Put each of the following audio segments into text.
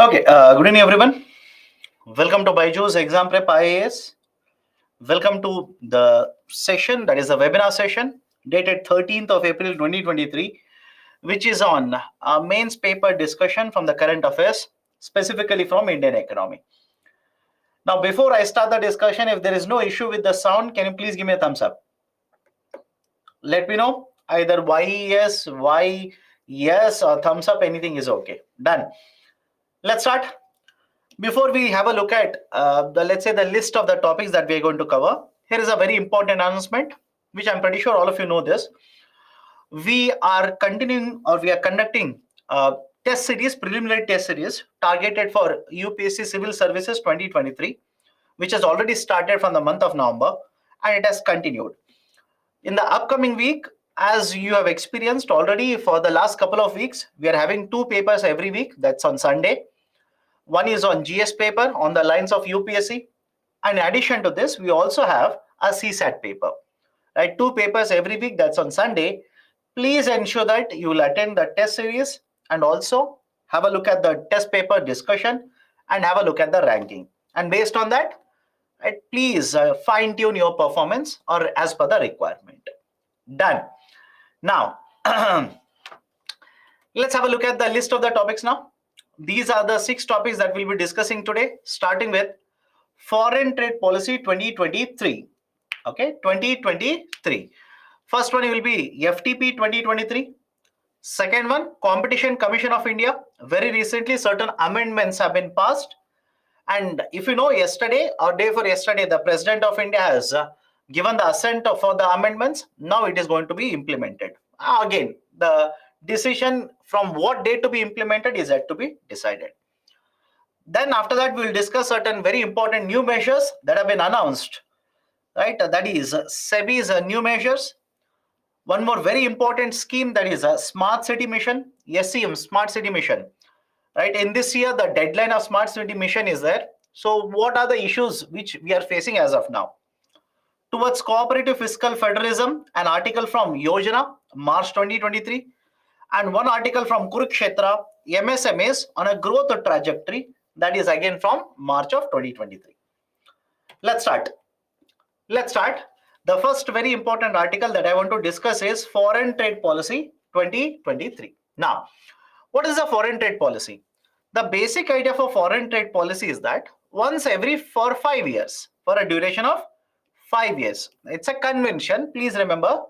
Okay, good evening, everyone. Welcome to Byju's Exam Prep IAS. Welcome to the session, that is a webinar session dated 13th of April 2023, which is on mains paper discussion from the current affairs, specifically from Indian economy. Now, before I start the discussion, if there is no issue with the sound, can you please give me a thumbs up? Let me know either why yes, or thumbs up, anything is okay. Done. Let's start. Before we have a look at let's say the list of the topics that we are going to cover, here is a very important announcement, which I'm pretty sure all of you know this. We are continuing or we are conducting test series, preliminary test series targeted for UPSC Civil Services 2023, which has already started from the month of November and it has continued. In the upcoming week, as you have experienced already for the last couple of weeks, we are having two papers every week. That's on Sunday. One is on GS paper on the lines of UPSC. And in addition to this, we also have a CSAT paper. Right, two papers every week. That's on Sunday. Please ensure that you will attend the test series and also have a look at the test paper discussion and have a look at the ranking. And based on that, right, please fine tune your performance or as per the requirement. Done. Now, let's have a look at the list of the topics now. These are the 6 topics that we'll be discussing today, starting with Foreign Trade Policy 2023. Okay, 2023. First one will be FTP 2023. Second one, Competition Commission of India. Very recently, certain amendments have been passed. And if you know, yesterday or day for yesterday, the President of India has given the assent for the amendments. Now it is going to be implemented. Again, the decision from what date to be implemented is yet to be decided. Then after that, we will discuss certain very important new measures that have been announced. Right, that is SEBI's new measures. One more very important scheme, that is a Smart City Mission, SCM, Smart City Mission. Right, in this year, the deadline of Smart City Mission is there. So what are the issues which we are facing as of now? Towards Cooperative Fiscal Federalism, an article from Yojana, March 2023, and one article from Kurukshetra, MSMEs on a growth trajectory, that is again from March of 2023. Let's start. The first very important article that I want to discuss is Foreign Trade Policy 2023. Now, what is a foreign trade policy? The basic idea for foreign trade policy is that once every for 5 years, for a duration of 5 years, it's a convention. Please remember,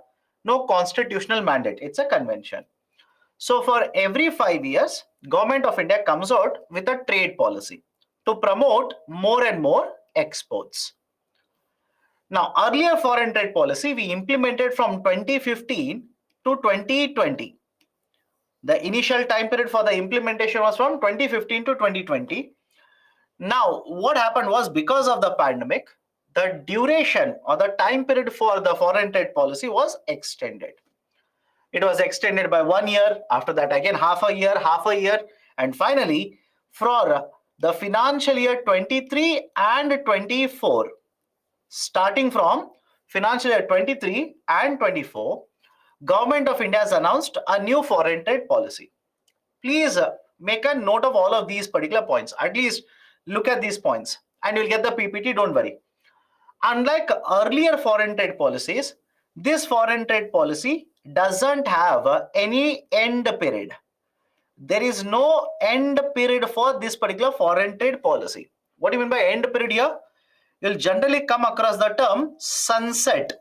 no constitutional mandate. It's a convention. So for every 5 years, Government of India comes out with a trade policy to promote more and more exports. Now, earlier foreign trade policy we implemented from 2015 to 2020. The initial time period for the implementation was from 2015 to 2020. Now, what happened was, because of the pandemic, the duration or the time period for the foreign trade policy was extended. It was extended by 1 year, after that again half a year, and finally for the financial year 23 and 24, starting from financial year 23 and 24, Government of India has announced a new foreign trade policy. Please make a note of all of these particular points. At least look at these points and you'll get the PPT, don't worry. Unlike earlier foreign trade policies, this foreign trade policy doesn't have any end period. There is no end period for this particular foreign trade policy. What do you mean by end period here? You'll generally come across the term sunset.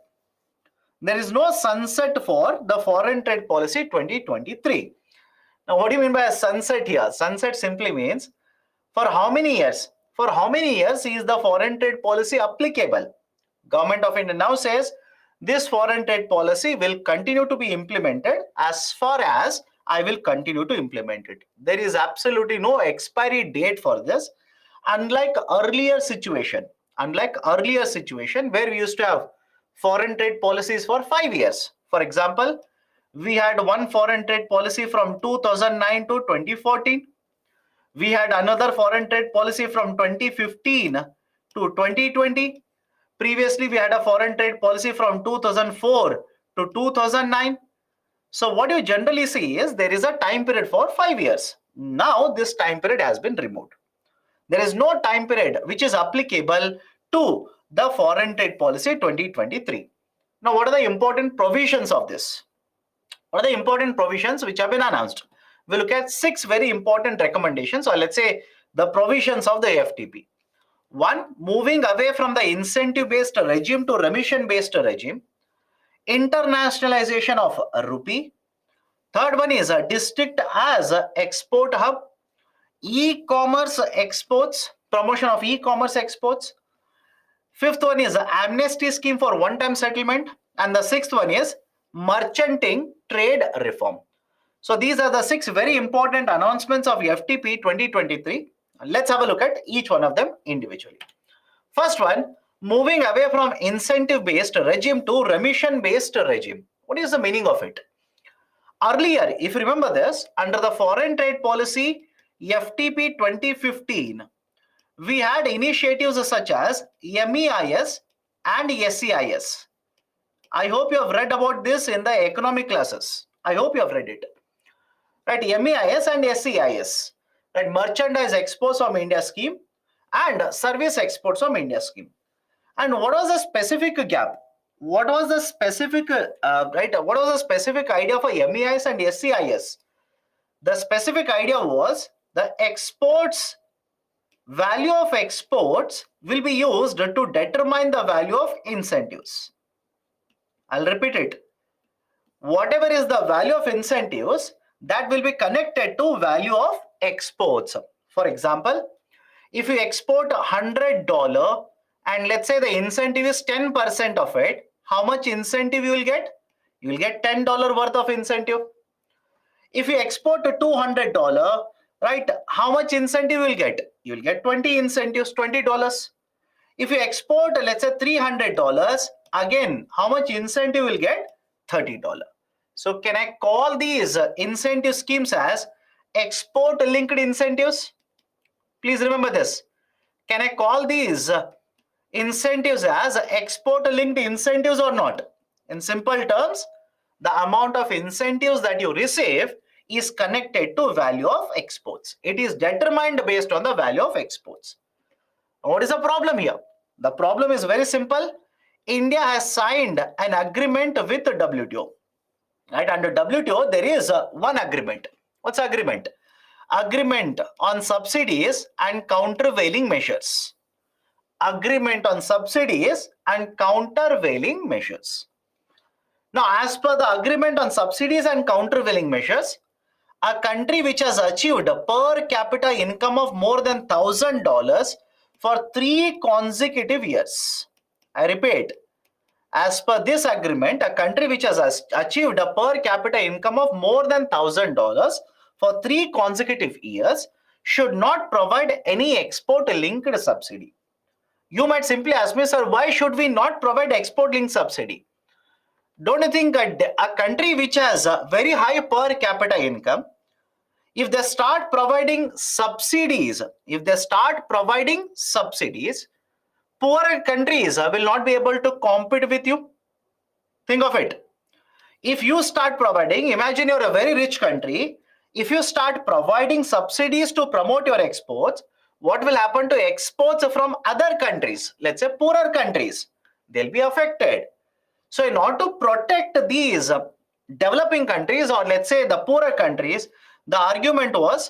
There is no sunset for the foreign trade policy 2023. Now, what do you mean by a sunset here? Sunset simply means for how many years? For how many years is the foreign trade policy applicable? Government of India now says this foreign trade policy will continue to be implemented as far as I will continue to implement it. There is absolutely no expiry date for this. Unlike earlier situation where we used to have foreign trade policies for 5 years. For example, we had one foreign trade policy from 2009 to 2014. We had another foreign trade policy from 2015 to 2020. Previously, we had a foreign trade policy from 2004 to 2009. So what you generally see is there is a time period for 5 years. Now this time period has been removed. There is no time period which is applicable to the foreign trade policy 2023. Now, what are the important provisions of this? What are the important provisions which have been announced? We'll look at 6 very important recommendations, or let's say the provisions of the FTP. One, moving away from the incentive-based regime to remission-based regime. Internationalization of rupee. Third one is a district as a export hub. E-commerce exports, promotion of e-commerce exports. Fifth one is an amnesty scheme for one-time settlement. And the sixth one is merchanting trade reform. So these are the 6 very important announcements of FTP 2023. Let's have a look at each one of them individually. First one, moving away from incentive-based regime to remission-based regime. What is the meaning of it? Earlier, if you remember this, under the foreign trade policy FTP 2015, we had initiatives such as MEIS and SEIS. I hope you have read about this in the economic classes. I hope you have read it. Right, MEIS and SEIS. Right, merchandise exports from India scheme and service exports from India scheme. And what was the specific gap? What was the specific What was the specific idea for MEIS and SEIS? The specific idea was the exports, value of exports will be used to determine the value of incentives. I'll repeat it. Whatever is the value of incentives, that will be connected to value of exports. For example, if you export $100 and let's say the incentive is 10% of it, how much incentive you will get? You will get $10 worth of incentive. If you export $200, right, how much incentive you will get? You will get 20 incentives, $20. If you export, let's say $300, again, how much incentive you will get? $30. So can I call these incentive schemes as export linked incentives? Please remember this. Can I call these incentives as export linked incentives or not? In simple terms, the amount of incentives that you receive is connected to value of exports. It is determined based on the value of exports. What is the problem here? The problem is very simple. India has signed an agreement with the WTO. Right, under WTO, there is one agreement. What's the agreement? Agreement on subsidies and countervailing measures. Agreement on subsidies and countervailing measures. Now, as per the agreement on subsidies and countervailing measures, a country which has achieved a per capita income of more than $1,000 for 3 consecutive years. I repeat, as per this agreement, a country which has achieved a per capita income of more than $1,000 for 3 consecutive years should not provide any export-linked subsidy. You might simply ask me, sir, why should we not provide export-linked subsidy? Don't you think a country which has a very high per capita income, if they start providing subsidies, poorer countries will not be able to compete with you. Think of it. If you start providing, imagine you're a very rich country, if you start providing subsidies to promote your exports, what will happen to exports from other countries? Let's say poorer countries, they'll be affected. So in order to protect these developing countries, or let's say the poorer countries, the argument was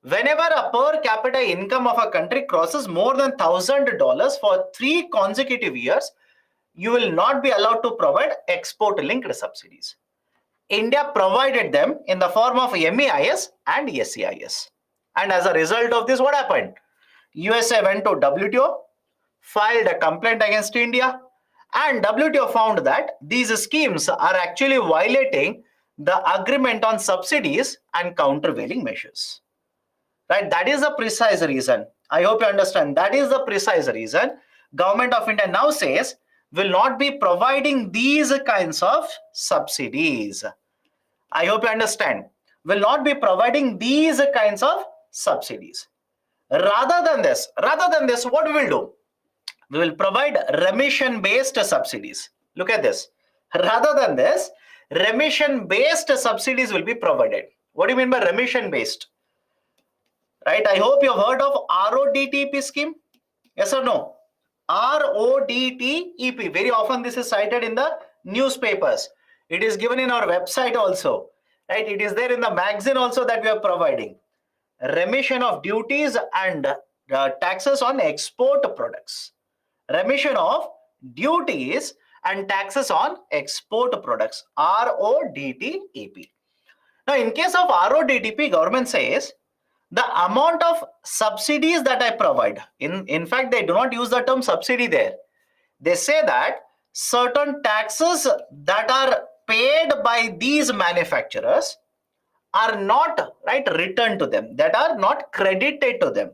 whenever a per capita income of a country crosses more than $1,000 for 3 consecutive years, you will not be allowed to provide export-linked subsidies. India provided them in the form of MEIS and SEIS. And as a result of this, what happened? USA went to WTO, filed a complaint against India, and WTO found that these schemes are actually violating the agreement on subsidies and countervailing measures. Right? That is the precise reason. I hope you understand. That is the precise reason Government of India now says will not be providing these kinds of subsidies. I hope you understand. Will not be providing these kinds of subsidies. Rather than this, what we will do? We will provide remission-based subsidies. Look at this. Rather than this, remission-based subsidies will be provided. What do you mean by remission-based? right? I hope you have heard of RODTEP scheme. Yes or no? RODTEP. Very often this is cited in the newspapers. It is given in our website also, right? It is there in the magazine also that we are providing. Remission of duties and taxes on export products. Remission of duties and taxes on export products. RODTEP. Now, in case of RODTEP, government says the amount of subsidies that I provide, in fact, they do not use the term subsidy there. They say that certain taxes that are paid by these manufacturers are not returned to them, that are not credited to them.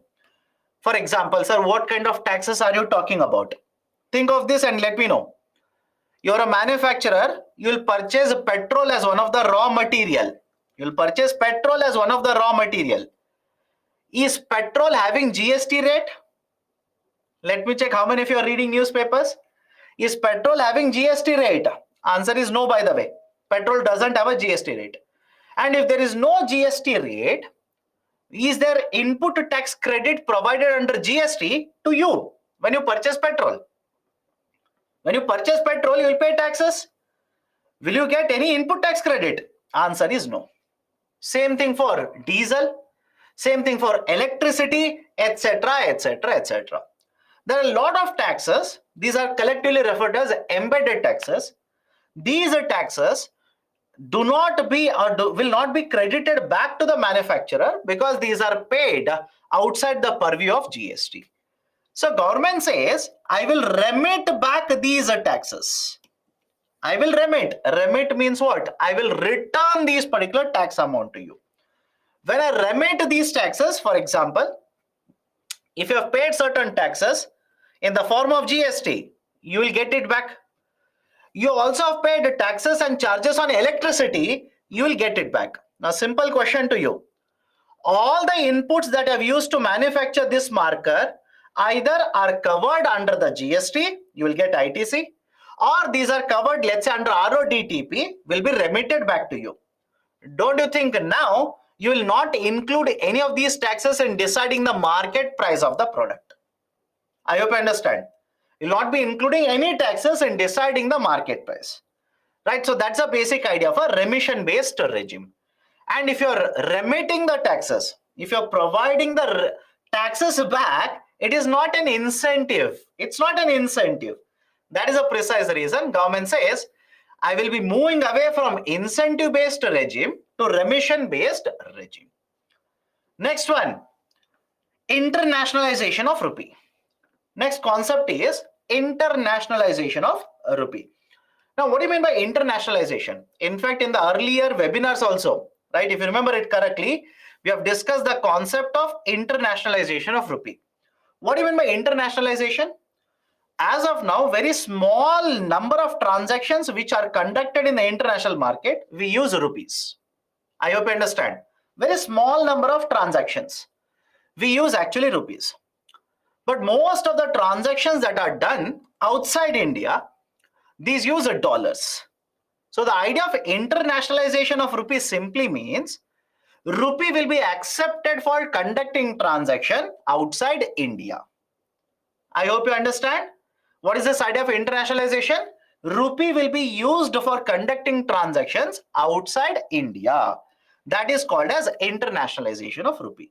For example, sir, what kind of taxes are you talking about? Think of this and let me know. You're a manufacturer, you'll purchase petrol as one of the raw material. You'll purchase petrol as one of the raw material. Is petrol having GST rate? Let me check how many of you are reading newspapers. Is petrol having GST rate? Answer is no, by the way. Petrol doesn't have a GST rate. And if there is no GST rate, is there input tax credit provided under GST to you when you purchase petrol? When you purchase petrol, you will pay taxes. Will you get any input tax credit? Answer is no. Same thing for diesel, same thing for electricity, etc., etc., etc. There are a lot of taxes. These are collectively referred as embedded taxes. These taxes do not be or will not be credited back to the manufacturer because these are paid outside the purview of GST. So government says, I will remit back these taxes. I will remit. Remit means what? I will return these particular tax amount to you. When I remit these taxes, for example, if you have paid certain taxes in the form of GST, you will get it back. You also have paid taxes and charges on electricity, you will get it back. Now, simple question to you. All the inputs that I've used to manufacture this marker either are covered under the GST, you will get ITC, or these are covered, let's say, under RODTEP, will be remitted back to you. Don't you think now you will not include any of these taxes in deciding the market price of the product? I hope you understand. You will not be including any taxes in deciding the market price, right? So that's a basic idea of a remission based regime. And if you're remitting the taxes, if you're providing the taxes back, it is not an incentive. It's not an incentive. That is a precise reason government says, I will be moving away from incentive based regime to remission based regime. Next one, internationalization of rupee. Next concept is internationalization of rupee. Now, what do you mean by internationalization? In fact, in the earlier webinars also, right, if you remember it correctly, we have discussed the concept of internationalization of rupee. What do you mean by internationalization? As of now, very small number of transactions which are conducted in the international market, we use rupees. I hope you understand. Very small number of transactions. We use actually rupees. But most of the transactions that are done outside India, these use dollars. So the idea of internationalization of rupee simply means rupee will be accepted for conducting transaction outside India. I hope you understand. What is this idea of internationalization? Rupee will be used for conducting transactions outside India. That is called as internationalization of rupee.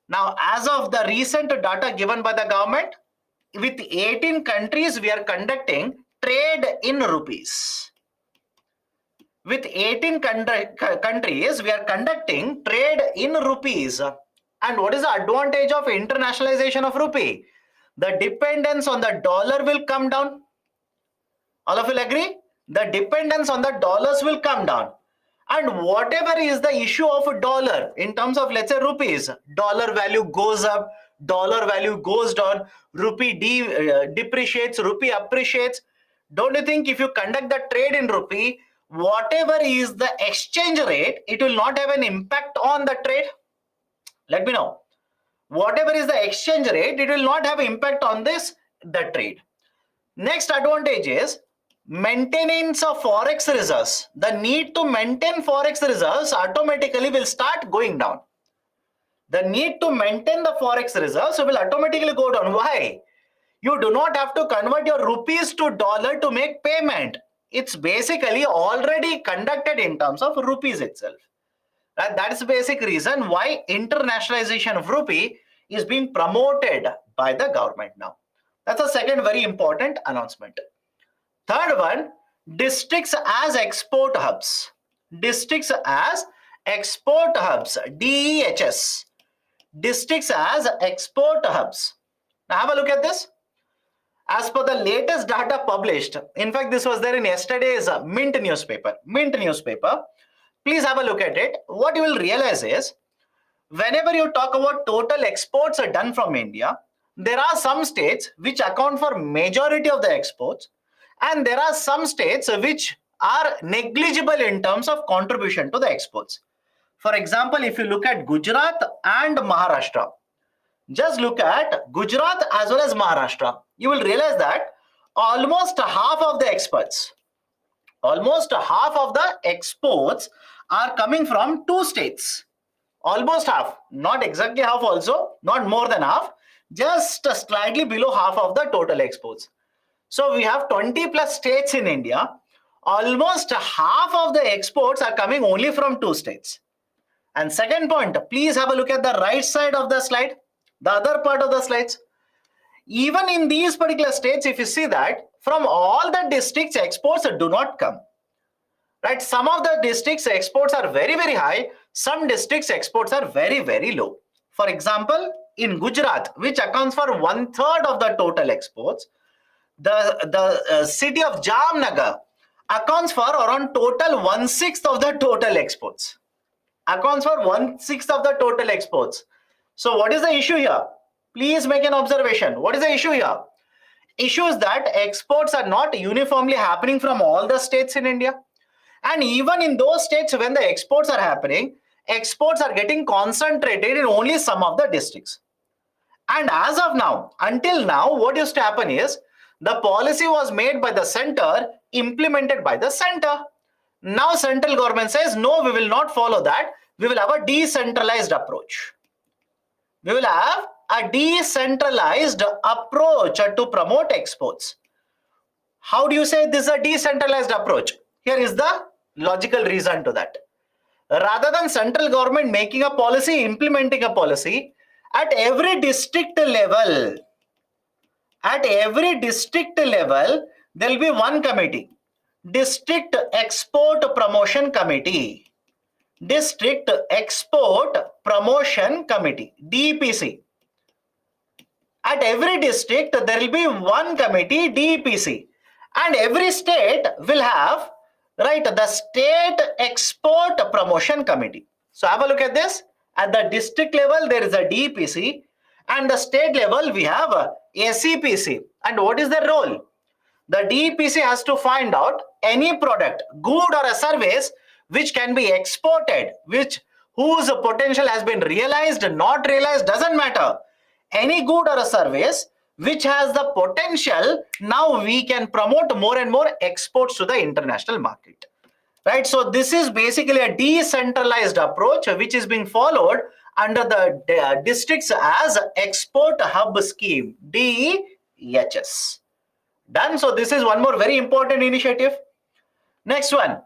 Now, as of the recent data given by the government, with 18 countries, we are conducting trade in rupees. With 18 countries, we are conducting trade in rupees. And what is the advantage of internationalization of rupee? The dependence on the dollar will come down. All of you will agree? The dependence on the dollars will come down. And whatever is the issue of a dollar in terms of, let's say, rupees, dollar value goes up, dollar value goes down, rupee depreciates, rupee appreciates. Don't you think if you conduct the trade in rupee, whatever is the exchange rate, it will not have an impact on the trade? Let me know. Whatever is the exchange rate, it will not have impact on the trade. Next advantage is maintenance of forex reserves. The need to maintain forex reserves automatically will start going down. the need to maintain the forex reserves will automatically go down. Why? You do not have to convert your rupees to dollar to make payment. It's basically already conducted in terms of rupees itself. That is the basic reason why internationalization of rupee is being promoted by the government now. That's the second very important announcement. Third one, districts as export hubs. Districts as export hubs, DEHS. Districts as export hubs. Now have a look at this. As per the latest data published, in fact, this was there in yesterday's Mint newspaper. Please have a look at it. What you will realize is, whenever you talk about total exports are done from India, there are some states which account for majority of the exports, and there are some states which are negligible in terms of contribution to the exports. For example, if you look at Gujarat and Maharashtra, just look at Gujarat as well as Maharashtra, you will realize that almost half of the exports are coming from two states. Almost half, not exactly half also, not more than half, just slightly below half of the total exports. So we have 20 plus states in India. Almost half of the exports are coming only from two states. And second point, please have a look at the right side of the slide, the other part of the slides. Even in these particular states, if you see that from all the districts, exports do not come. Right? Some of the districts exports are very, very high. Some districts exports are very, very low. For example, in Gujarat, which accounts for 1/3 of the total exports, the city of Jamnagar accounts for around total 1/6 of the total exports. Accounts for 1/6 of the total exports. So what is the issue here? Please make an observation. What is the issue here? Issue is that exports are not uniformly happening from all the states in India. And even in those states when the exports are happening, exports are getting concentrated in only some of the districts. And as of now, until now, what used to happen is the policy was made by the center, implemented by the center. Now central government says, no, we will not follow that. We will have a decentralized approach. We will have a decentralized approach to promote exports. How do you say this is a decentralized approach? Here is the logical reason to that. Rather than central government making a policy, implementing a policy, at every district level, there will be one committee, District Export Promotion Committee. District Export Promotion Committee, DEPC. At every district, there will be one committee, DEPC. And every state will have, right, the State Export Promotion Committee. So have a look at this. At the district level, there is a DEPC. And the state level, we have a SEPC. And what is the role? The DEPC has to find out any product, good or a service, which can be exported, whose potential has been realized, not realized, doesn't matter. Any good or a service which has the potential, now we can promote more and more exports to the international market. Right? So this is basically a decentralized approach which is being followed under the districts as export hub scheme, DEHS. Done. So this is one more very important initiative. Next one,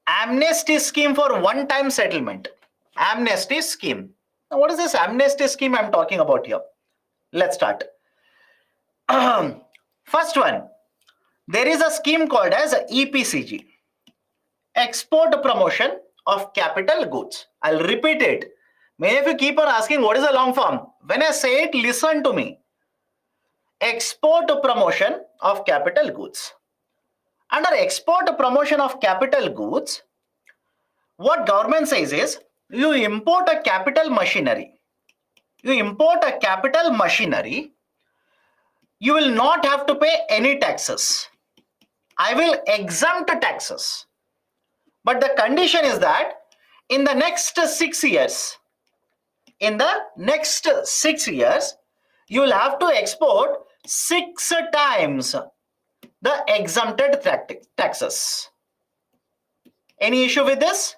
amnesty scheme for one-time settlement. Amnesty scheme. Now, what is this amnesty scheme I'm talking about here? Let's start. First one, there is a scheme called as EPCG, Export Promotion of Capital Goods. I'll repeat it. Many of you keep on asking what is the long form. When I say it, listen to me. Export Promotion of Capital Goods. Under export promotion of capital goods, what government says is, you import a capital machinery. You will not have to pay any taxes. I will exempt taxes. But the condition is that in the next 6 years, you will have to export 6 times the exempted taxes. Any issue with this?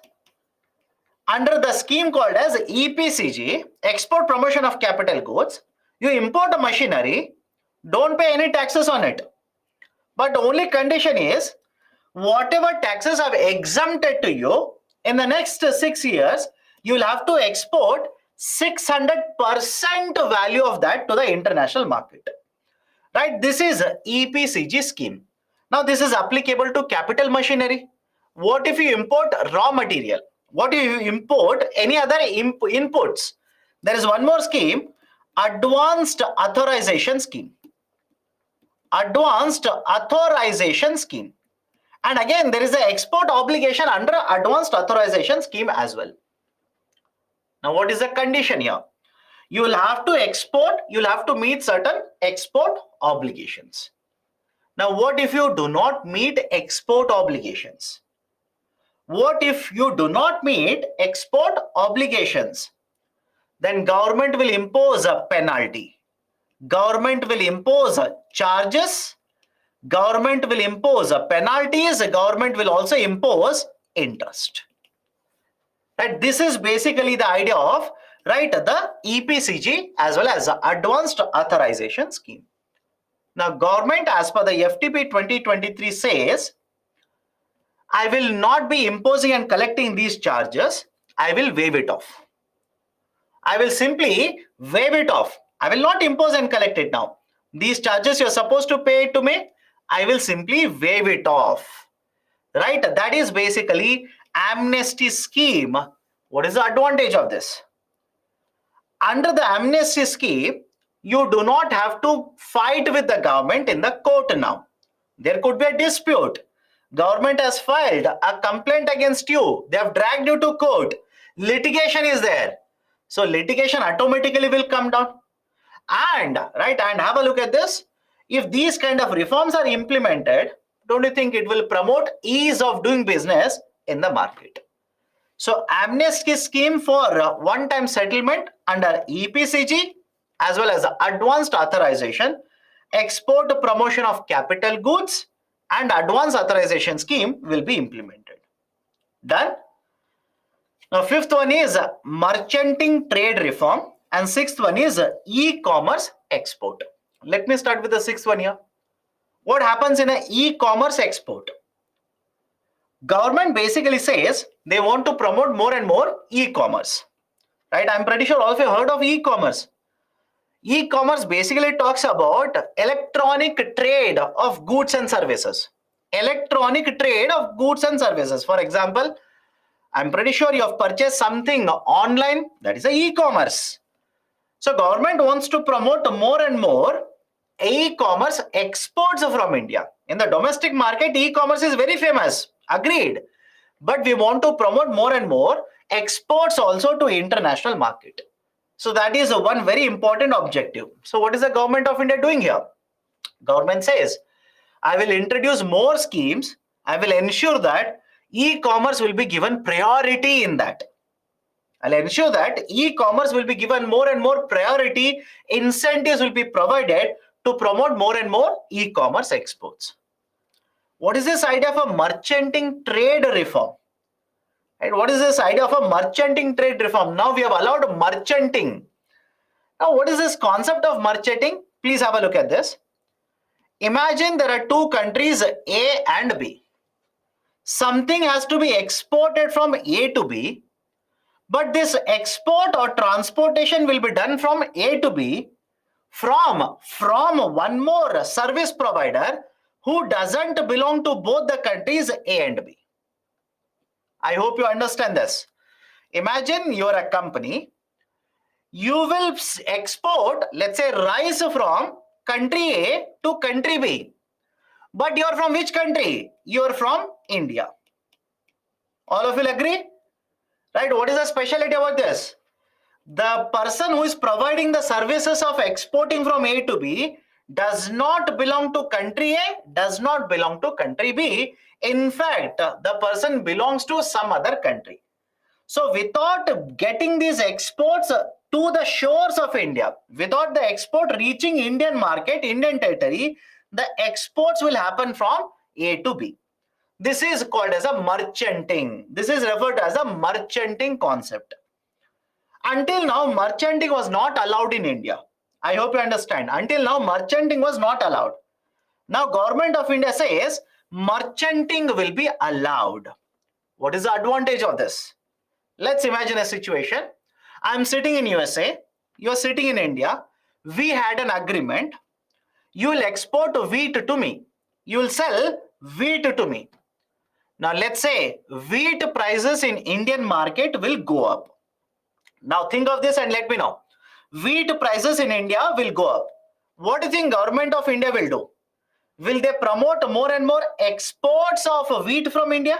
under the scheme called as EPCG, Export Promotion of Capital Goods, you import a machinery, don't pay any taxes on it. But only condition is, whatever taxes are exempted to you, in the next 6 years, you will have to export 600% value of that to the international market. Right? This is EPCG scheme. Now, this is applicable to capital machinery. What if you import raw material? What if you import any other inputs? There is one more scheme, Advanced Authorization Scheme. Advanced Authorization Scheme. And again, there is an export obligation under Advanced Authorization Scheme as well. Now, what is the condition here? You will have to export, you'll have to meet certain export obligations. Now, what if you do not meet export obligations? What if you do not meet export obligations? Then government will impose a penalty. Government will impose charges. Government will impose penalties. Government will also impose interest. Right? This is basically the idea of, right, the EPCG as well as the Advanced Authorization Scheme. Now, government as per the FTP 2023 says, I will not be imposing and collecting these charges. I will waive it off. I will simply waive it off. I will not impose and collect it now. These charges you're supposed to pay to me, I will simply waive it off. Right? That is basically amnesty scheme. What is the advantage of this? Under the amnesty scheme, you do not have to fight with the government in the court now. There could be a dispute. Government has filed a complaint against you. They have dragged you to court. Litigation is there. So litigation automatically will come down. And, right, and have a look at this. If these kind of reforms are implemented, don't you think it will promote ease of doing business in the market? So amnesty scheme for one-time settlement under EPCG as well as Advanced Authorization, Export Promotion of Capital Goods and Advanced Authorization Scheme will be implemented. Done? Now, fifth one is merchanting trade reform and sixth one is e-commerce export. Let me start with the sixth one here. What happens in an e-commerce export? Government basically says they want to promote more and more e-commerce. Right? I'm pretty sure all of you have heard of e-commerce. E-commerce basically talks about electronic trade of goods and services. Electronic trade of goods and services. For example, I'm pretty sure you have purchased something online, that is e-commerce. So government wants to promote more and more e-commerce exports from India. In the domestic market, e-commerce is very famous. Agreed. But we want to promote more and more exports also to international market. So that is one very important objective. So what is the government of India doing here? Government says, I will introduce more schemes. I will ensure that e-commerce will be given priority in that. I'll ensure that e-commerce will be given more and more priority. Incentives will be provided to promote more and more e-commerce exports. What is this idea of a merchanting trade reform? Right? What is this idea of a merchanting trade reform? Now we have allowed merchanting. Now what is this concept of merchanting? Please have a look at this. Imagine there are two countries A and B. Something has to be exported from A to B, but this export or transportation will be done from A to B from one more service provider who doesn't belong to both the countries A and B. I hope you understand this. Imagine you are a company. You will export, let's say, rice from country A to country B. But you are from which country? You are from India. All of you will agree? Right? What is the specialty about this? The person who is providing the services of exporting from A to B does not belong to country A, does not belong to country B. In fact, the person belongs to some other country. So without getting these exports to the shores of India, without the export reaching Indian market, Indian territory, the exports will happen from A to B. This is called as a merchanting. This is referred to as a merchanting concept. Until now, merchanting was not allowed in India. I hope you understand. Until now, merchanting was not allowed. Now, Government of India says merchanting will be allowed. What is the advantage of this? Let's imagine a situation. I'm sitting in USA. You're sitting in India. We had an agreement. You will export wheat to me. You will sell wheat to me. Now, let's say wheat prices in Indian market will go up. Now think of this and let me know. Wheat prices in India will go up. What do you think Government of India will do? Will they promote more and more exports of wheat from India?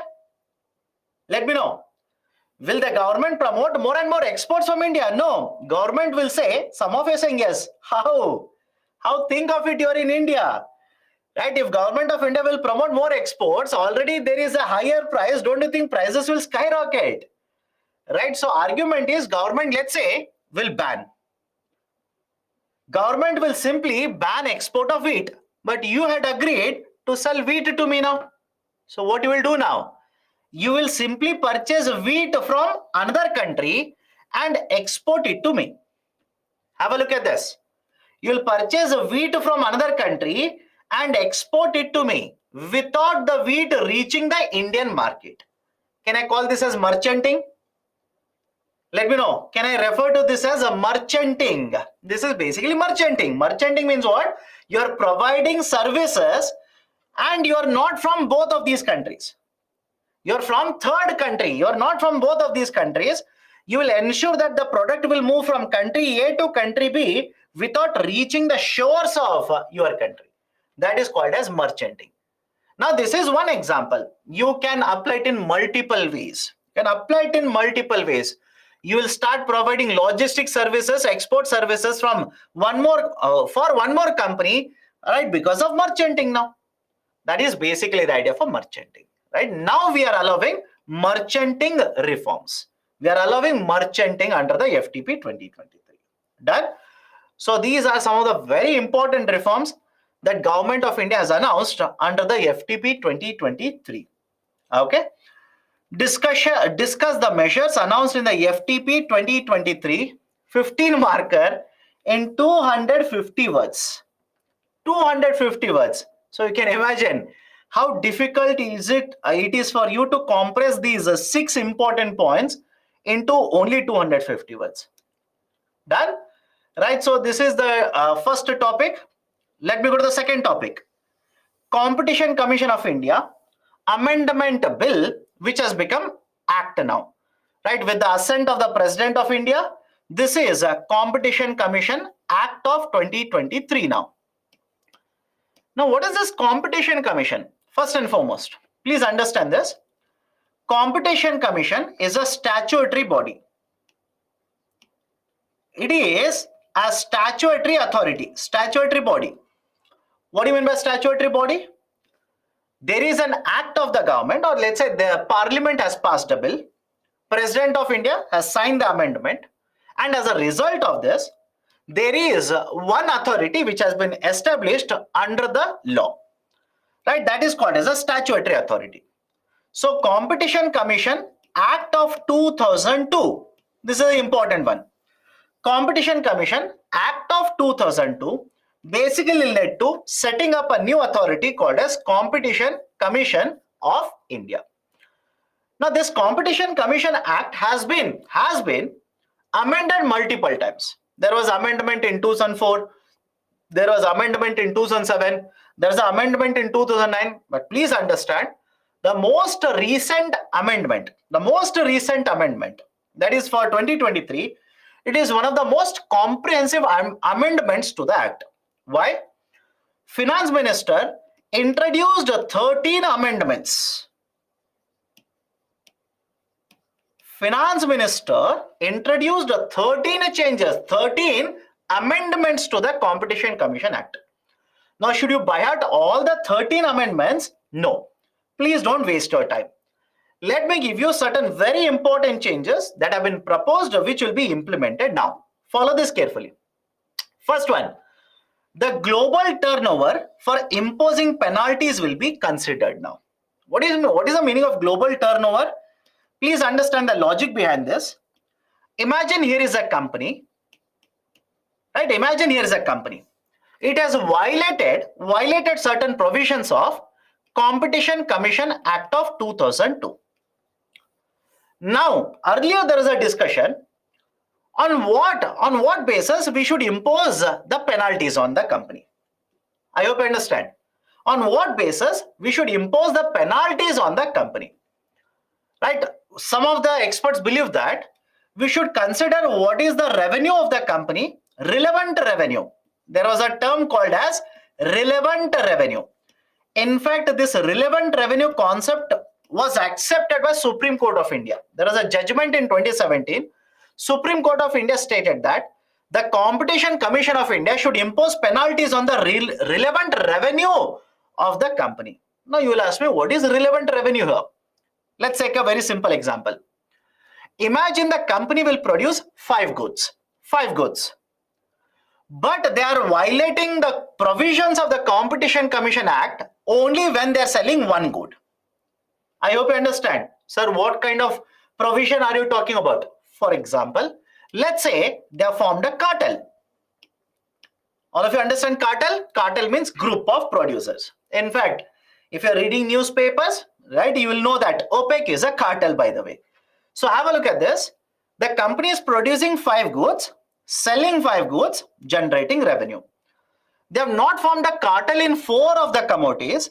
Let me know. Will the government promote more and more exports from India? No. Government will say, some of you are saying yes. How? How? Think of it, you're in India. Right? If Government of India will promote more exports, already there is a higher price. Don't you think prices will skyrocket? Right? So argument is government, let's say, will ban. Government will simply ban export of wheat, but you had agreed to sell wheat to me now. So what you will do now? You will simply purchase wheat from another country and export it to me. Have a look at this. You will purchase wheat from another country and export it to me without the wheat reaching the Indian market. Can I call this as merchanting? Let me know. Can I refer to this as a merchanting? This is basically merchanting. Merchanting means what? You are providing services and you are not from both of these countries. You are from third country. You are not from both of these countries. You will ensure that the product will move from country A to country B without reaching the shores of your country. That is called as merchanting. Now, this is one example. You can apply it in multiple ways. You can apply it in multiple ways. You will start providing logistic services, export services from one more company, right? Because of merchanting now. That is basically the idea for merchanting, right? Now we are allowing merchanting reforms. We are allowing merchanting under the FTP 2023. Done? So these are some of the very important reforms that Government of India has announced under the FTP 2023. Okay. Discuss the measures announced in the FTP 2023 15 marker in 250 words. 250 words. So you can imagine how difficult it is for you to compress these 6 important points into only 250 words. Done? Right. So this is the first topic. Let me go to the second topic. Competition Commission of India Amendment Bill, which has become Act now, right? With the assent of the President of India, this is a Competition Commission Act of 2023 now. Now, what is this Competition Commission? First and foremost, please understand this. Competition Commission is a statutory body. It is a statutory authority, statutory body. What do you mean by statutory body? There is an act of the government, or let's say the parliament has passed a bill. President of India has signed the amendment. And as a result of this, there is one authority which has been established under the law. Right? That is called as a statutory authority. So Competition Commission Act of 2002. This is an important one. Competition Commission Act of 2002 basically led to setting up a new authority called as Competition Commission of India. Now, this Competition Commission Act has been amended multiple times. There was amendment in 2004. There was amendment in 2007. There's an amendment in 2009. But please understand, the most recent amendment, that is for 2023, it is one of the most comprehensive amendments to the Act. Why? Finance Minister introduced 13 amendments. Finance Minister introduced 13 changes, 13 amendments to the Competition Commission Act. Now, should you buy out all the 13 amendments? No. Please don't waste your time. Let me give you certain very important changes that have been proposed, which will be implemented now. Follow this carefully. First one, the global turnover for imposing penalties will be considered now. What is the meaning of global turnover? Please understand the logic behind this. Imagine here is a company, right? Imagine here is a company. It has violated certain provisions of Competition Commission Act of 2002. Now, earlier there is a discussion on what basis we should impose the penalties on the company. I hope you understand. On what basis we should impose the penalties on the company, right? Some of the experts believe that we should consider what is the revenue of the company, relevant revenue. There was a term called as relevant revenue. In fact, this relevant revenue concept was accepted by Supreme Court of India. There was a judgment in 2017. Supreme Court of India stated that the Competition Commission of India should impose penalties on the relevant revenue of the company. Now you will ask me, what is relevant revenue here? Let's take a very simple example. Imagine the company will produce 5 goods, but they are violating the provisions of the Competition Commission Act only when they are selling 1 good. I hope you understand. Sir, what kind of provision are you talking about? For example, let's say they have formed a cartel. All of you understand cartel? Cartel means group of producers. In fact, if you're reading newspapers, right, you will know that OPEC is a cartel, by the way. So have a look at this. The company is producing 5 goods, selling 5 goods, generating revenue. They have not formed a cartel in 4 of the commodities.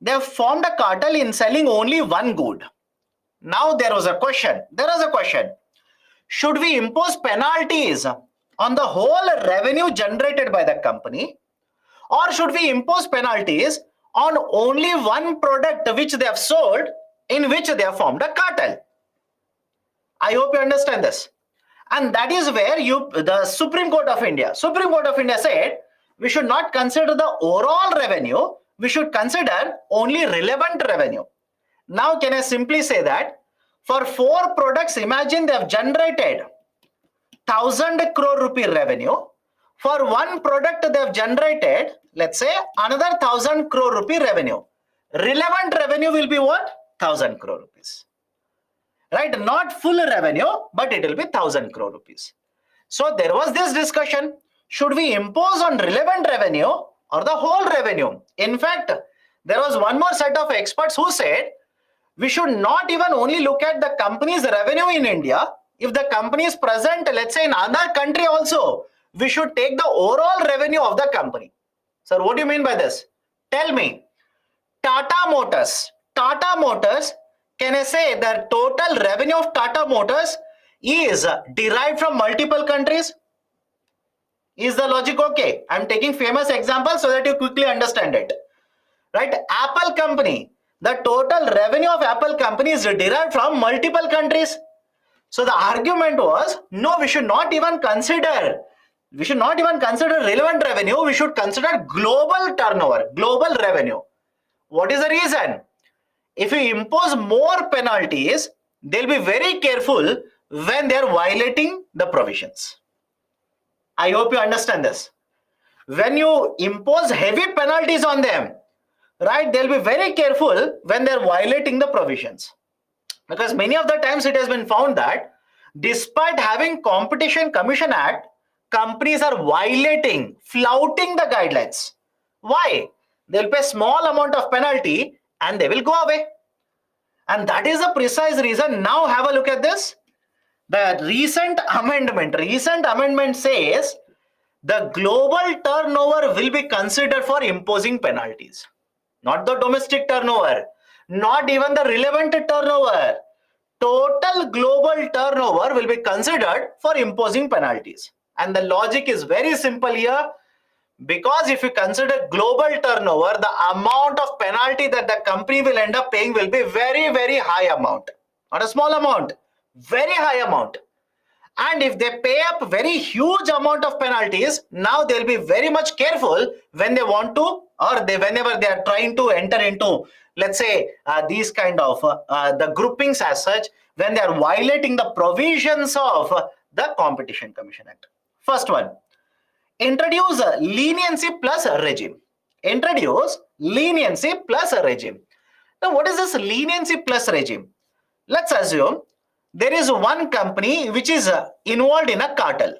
They have formed a cartel in selling only 1 good. Now there is a question. Should we impose penalties on the whole revenue generated by the company, or should we impose penalties on only 1 product which they have sold, in which they have formed a cartel? I hope you understand this. And that is where the Supreme Court of India said we should not consider the overall revenue, we should consider only relevant revenue. Now can I simply say that for 4 products, imagine they have generated 1000 crore rupee revenue. For 1 product they have generated, let's say, another 1000 crore rupee revenue. Relevant revenue will be what? 1000 crore rupees. Right? Not full revenue, but it will be 1000 crore rupees. So there was this discussion. Should we impose on relevant revenue or the whole revenue? In fact, there was one more set of experts who said we should not even only look at the company's revenue in India. If the company is present, let's say in another country also, we should take the overall revenue of the company. Sir, what do you mean by this? Tell me. Tata Motors, can I say the total revenue of Tata Motors is derived from multiple countries? Is the logic okay? I'm taking famous examples so that you quickly understand it. Right? Apple company, the total revenue of Apple company is derived from multiple countries. So the argument was, no, we should not even consider relevant revenue. We should consider global turnover, global revenue. What is the reason? If we impose more penalties, they'll be very careful when they're violating the provisions. I hope you understand this. When you impose heavy penalties on them, right, they'll be very careful when they're violating the provisions. Because many of the times it has been found that despite having Competition Commission Act, companies are flouting the guidelines. Why? They'll pay small amount of penalty and they will go away. And that is the precise reason. Now have a look at this. The recent amendment says the global turnover will be considered for imposing penalties. Not the domestic turnover, not even the relevant turnover. Total global turnover will be considered for imposing penalties. And the logic is very simple here. Because if you consider global turnover, the amount of penalty that the company will end up paying will be very, very high amount. Not a small amount, very high amount. And if they pay up very huge amount of penalties, now they'll be very much careful when they want to, or whenever they are trying to enter into, let's say, these kind of the groupings as such, when they are violating the provisions of the Competition Commission Act. First one. Introduce leniency plus regime. Now, what is this leniency plus regime? Let's assume there is one company which is involved in a cartel.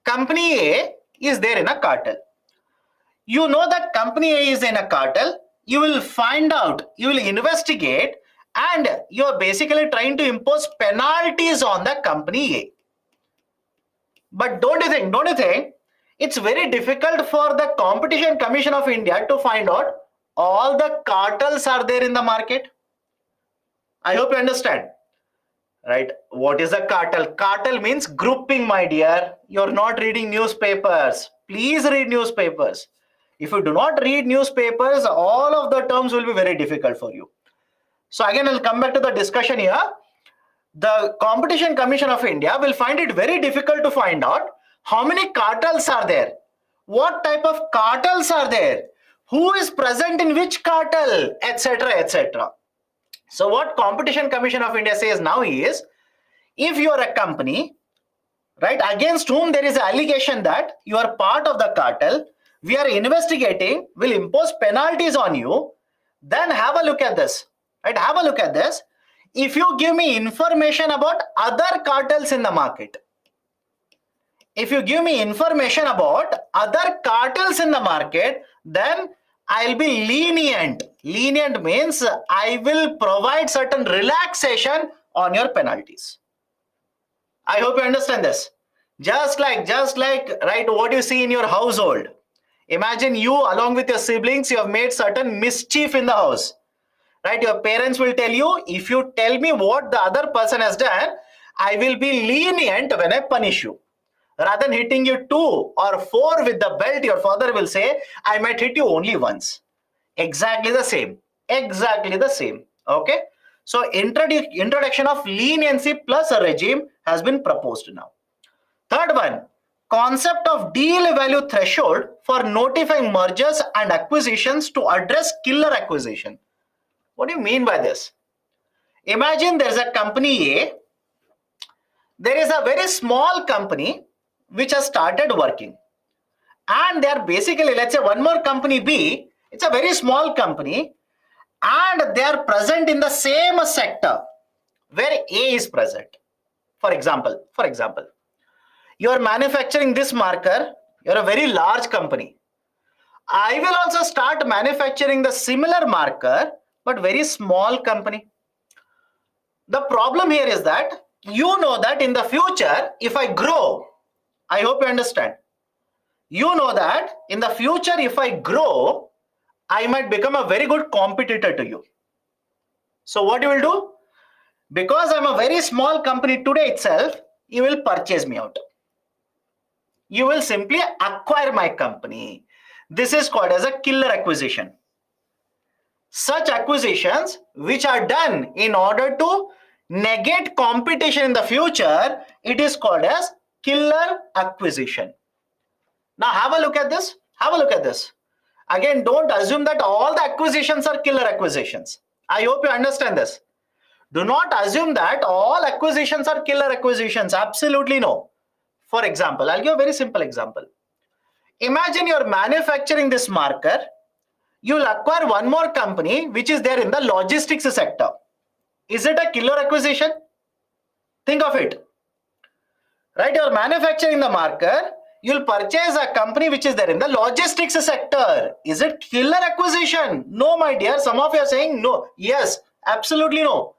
Company A is there in a cartel. You know that company A is in a cartel. You will find out, you will investigate, and you're basically trying to impose penalties on the company A. But don't you think it's very difficult for the Competition Commission of India to find out all the cartels are there in the market? I hope you understand. Right? What is a cartel? Cartel means grouping, my dear. You're not reading newspapers. Please read newspapers. If you do not read newspapers, all of the terms will be very difficult for you. So again, I'll come back to the discussion here. The Competition Commission of India will find it very difficult to find out how many cartels are there, what type of cartels are there, who is present in which cartel, etc., etc. So what Competition Commission of India says now is, if you are a company, right, against whom there is an allegation that you are part of the cartel, we are investigating, will impose penalties on you, then have a look at this, right? Have a look at this. If you give me information about other cartels in the market, if you give me information about other cartels in the market, then I'll be lenient. Lenient means I will provide certain relaxation on your penalties. I hope you understand this. Just like, right, what you see in your household. Imagine you along with your siblings, you have made certain mischief in the house. Right? Your parents will tell you, if you tell me what the other person has done, I will be lenient when I punish you. Rather than hitting you 2 or 4 with the belt, your father will say, I might hit you only once. Exactly the same. Exactly the same. Okay. So introduction of leniency plus a regime has been proposed now. Third one, concept of deal value threshold for notifying mergers and acquisitions to address killer acquisition. What do you mean by this? Imagine there's a company A. There is a very small company which has started working. And they are basically, let's say, one more company B. It's a very small company. And they are present in the same sector where A is present. For example, you are manufacturing this marker. You're a very large company. I will also start manufacturing the similar marker, but very small company. The problem here is that you know that in the future, if I grow, I hope you understand. You know that in the future, if I grow, I might become a very good competitor to you. So what you will do? Because I'm a very small company today itself, you will purchase me out. You will simply acquire my company. This is called as a killer acquisition. Such acquisitions which are done in order to negate competition in the future, it is called as killer acquisition. Now have a look at this. Have a look at this. Again, don't assume that all the acquisitions are killer acquisitions. I hope you understand this. Do not assume that all acquisitions are killer acquisitions. Absolutely no. For example, I'll give a very simple example. Imagine you're manufacturing this marker. You'll acquire one more company which is there in the logistics sector. Is it a killer acquisition? Think of it. Right? You're manufacturing the marker. You'll purchase a company which is there in the logistics sector. Is it killer acquisition? No, my dear. Some of you are saying no. Yes, absolutely no.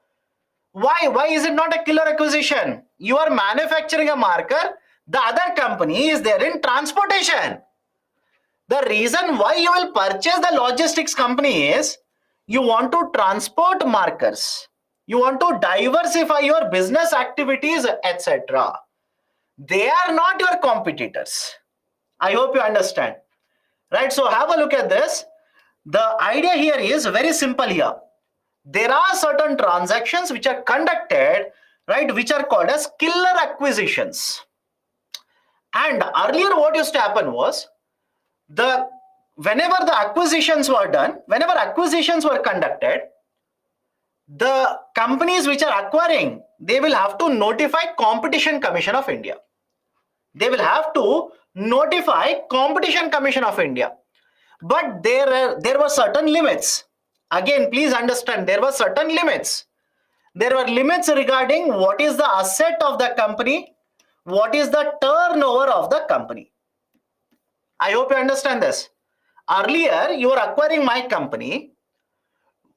Why? Why is it not a killer acquisition? You are manufacturing a marker. The other company is there in transportation. The reason why you will purchase the logistics company is you want to transport markers. You want to diversify your business activities, etc. They are not your competitors. I hope you understand. Right? So have a look at this. The idea here is very simple here. There are certain transactions which are conducted, right, which are called as killer acquisitions. And earlier what used to happen was, whenever the acquisitions were done, whenever acquisitions were conducted, the companies which are acquiring, they will have to notify Competition Commission of India. They will have to notify Competition Commission of India. But there were certain limits. Again, please understand, there were certain limits. There were limits regarding what is the asset of the company, what is the turnover of the company. I hope you understand this. Earlier, you are acquiring my company.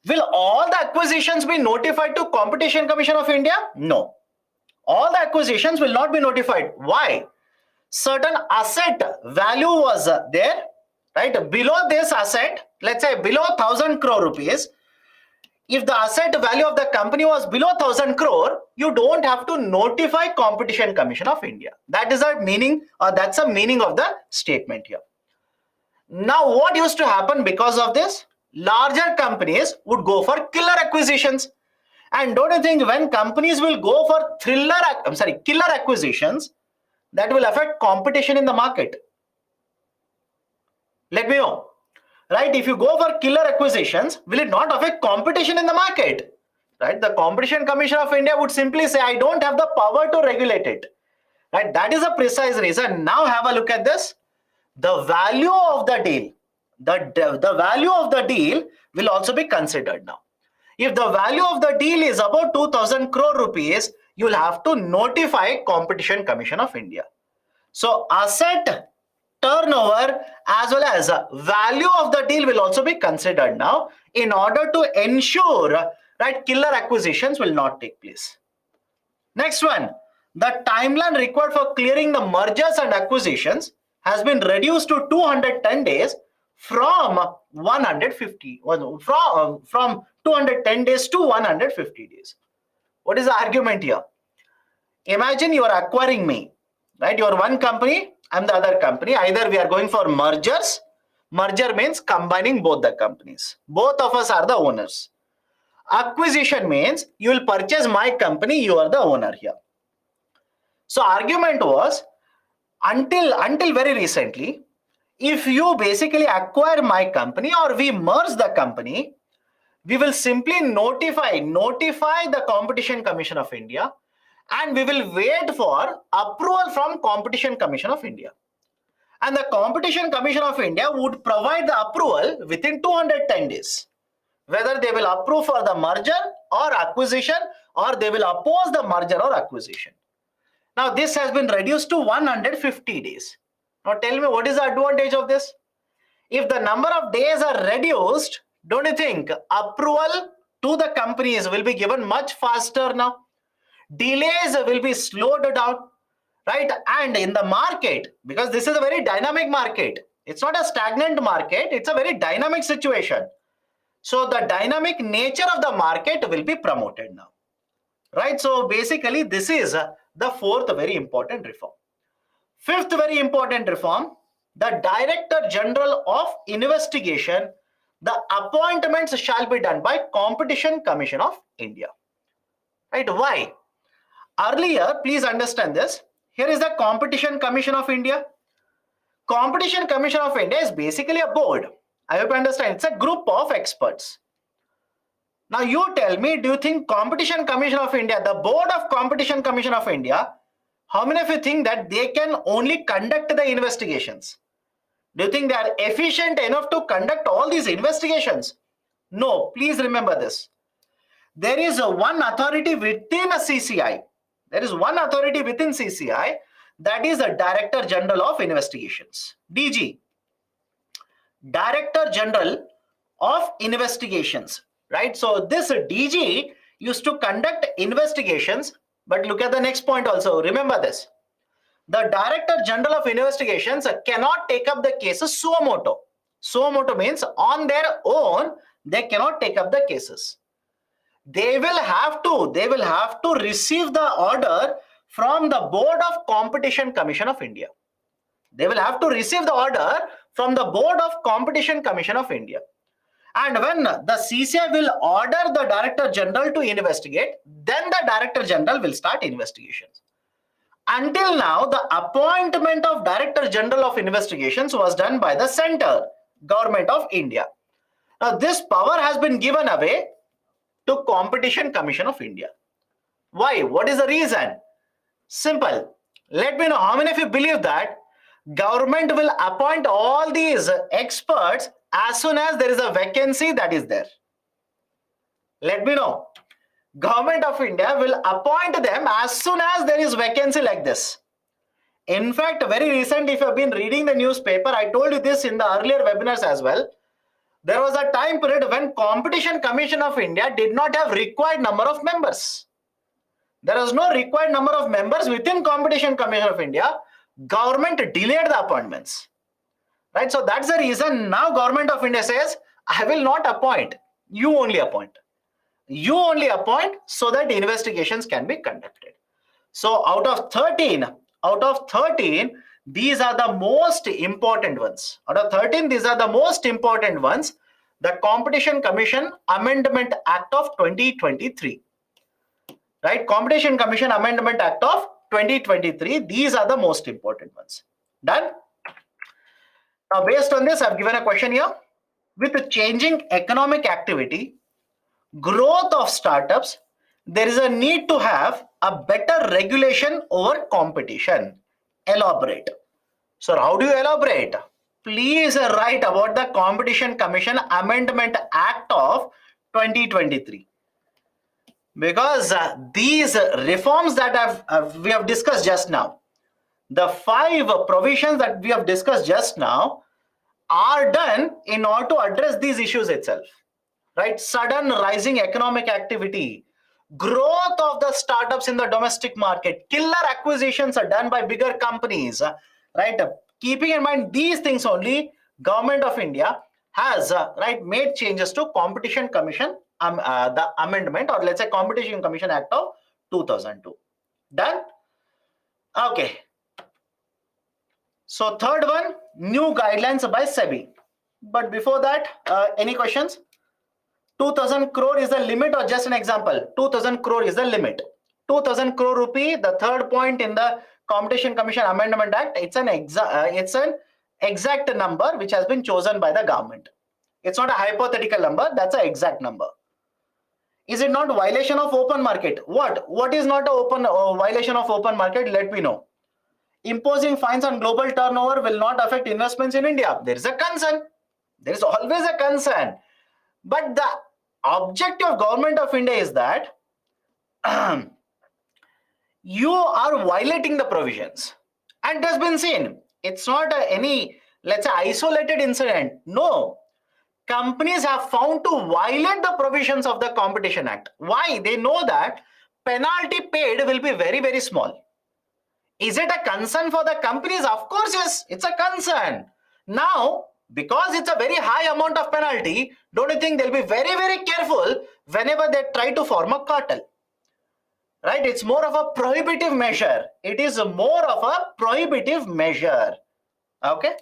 Will all the acquisitions be notified to Competition Commission of India? No. All the acquisitions will not be notified. Why? Certain asset value was there, right? Below this asset, let's say below 1,000 crore rupees, if the asset value of the company was below 1,000 crore, you don't have to notify Competition Commission of India. That is the meaning, or that's the meaning of the statement here. Now, what used to happen because of this? Larger companies would go for killer acquisitions. And don't you think when companies will go for killer acquisitions, that will affect competition in the market? Let me know. Right? If you go for killer acquisitions, will it not affect competition in the market? Right? The Competition Commission of India would simply say, I don't have the power to regulate it. Right? That is a precise reason. Now have a look at this. The value of the deal, the value of the deal will also be considered now. If the value of the deal is about 2,000 crore rupees, you will have to notify Competition Commission of India. So asset, turnover, as well as value of the deal will also be considered now in order to ensure that killer acquisitions will not take place. Next one, the timeline required for clearing the mergers and acquisitions has been reduced to 210 days from 150, from 210 days to 150 days. What is the argument here? Imagine you are acquiring me, right? You are one company, I'm the other company. Either we are going for mergers. Merger means combining both the companies. Both of us are the owners. Acquisition means you will purchase my company, you are the owner here. So argument was, until very recently, if you basically acquire my company or we merge the company, we will simply notify the Competition Commission of India, and we will wait for approval from Competition Commission of India. And the Competition Commission of India would provide the approval within 210 days. Whether they will approve for the merger or acquisition, or they will oppose the merger or acquisition. Now this has been reduced to 150 days. Now tell me, what is the advantage of this? If the number of days are reduced, don't you think approval to the companies will be given much faster now? Delays will be slowed down, right? And in the market, because this is a very dynamic market, it's not a stagnant market, it's a very dynamic situation. So the dynamic nature of the market will be promoted now, right? So basically this is the fourth very important reform. Fifth very important reform, the Director General of Investigation, the appointments shall be done by Competition Commission of India. Right? Why? Earlier, please understand this. Here is the Competition Commission of India. Competition Commission of India is basically a board. I hope you understand. It's a group of experts. Now you tell me, do you think Competition Commission of India, the board of Competition Commission of India, how many of you think that they can only conduct the investigations? Do you think they are efficient enough to conduct all these investigations? No, please remember this. There is one authority within a CCI. There is one authority within CCI, that is the Director General of Investigations, DG. Director General of Investigations, right? So this DG used to conduct investigations, but look at the next point also. Remember this. The Director General of Investigations cannot take up the cases suo motu. Suo motu means on their own, they cannot take up the cases. They will have to receive the order from the Board of Competition Commission of India. They will have to receive the order from the Board of Competition Commission of India. And when the CCI will order the Director General to investigate, then the Director General will start investigations. Until now, the appointment of Director General of Investigations was done by the Center Government of India. Now, this power has been given away to Competition Commission of India. Why? What is the reason? Simple. Let me know how many of you believe that government will appoint all these experts as soon as there is a vacancy that is there. Let me know. Government of India will appoint them as soon as there is vacancy like this. In fact, very recent, if you have been reading the newspaper, I told you this in the earlier webinars as well. There was a time period when Competition Commission of India did not have required number of members. There was no required number of members within Competition Commission of India. Government delayed the appointments. Right? So that's the reason now Government of India says, I will not appoint. You only appoint. You only appoint so that investigations can be conducted. So out of 13, these are the most important ones. Out of 13, these are the most important ones. The Competition Commission Amendment Act of 2023. Right? Competition Commission Amendment Act of 2023. These are the most important ones. Done? Now, based on this, I've given a question here. With the changing economic activity, growth of startups, there is a need to have a better regulation over competition. Elaborate. So how do you elaborate? Please write about the Competition Commission Amendment Act of 2023. Because these reforms that we have discussed just now, the 5 provisions that we have discussed just now are done in order to address these issues itself. Right? Sudden rising economic activity, growth of the startups in the domestic market, killer acquisitions are done by bigger companies, right? Keeping in mind these things only, Government of India has made changes to Competition Commission, the amendment, or let's say Competition Commission Act of 2002. Done? Okay. So third one, new guidelines by SEBI. But before that, any questions? 2000 crore is the limit or just an example? 2000 crore is the limit. 2000 crore rupee, the third point in the Competition Commission Amendment Act, it's an exact number which has been chosen by the government. It's not a hypothetical number, that's an exact number. Is it not violation of open market? What is not a violation of open market? Let me know. Imposing fines on global turnover will not affect investments in India. There is a concern. There is always a concern. But the objective of Government of India is that you are violating the provisions. And it has been seen. It's not any, let's say, isolated incident. No. Companies have found to violate the provisions of the Competition Act. Why? They know that penalty paid will be very, very small. Is it a concern for the companies? Of course, yes, it's a concern. Now, because it's a very high amount of penalty, don't you think they'll be very, very careful whenever they try to form a cartel? Right? It's more of a prohibitive measure. It is more of a prohibitive measure. Okay?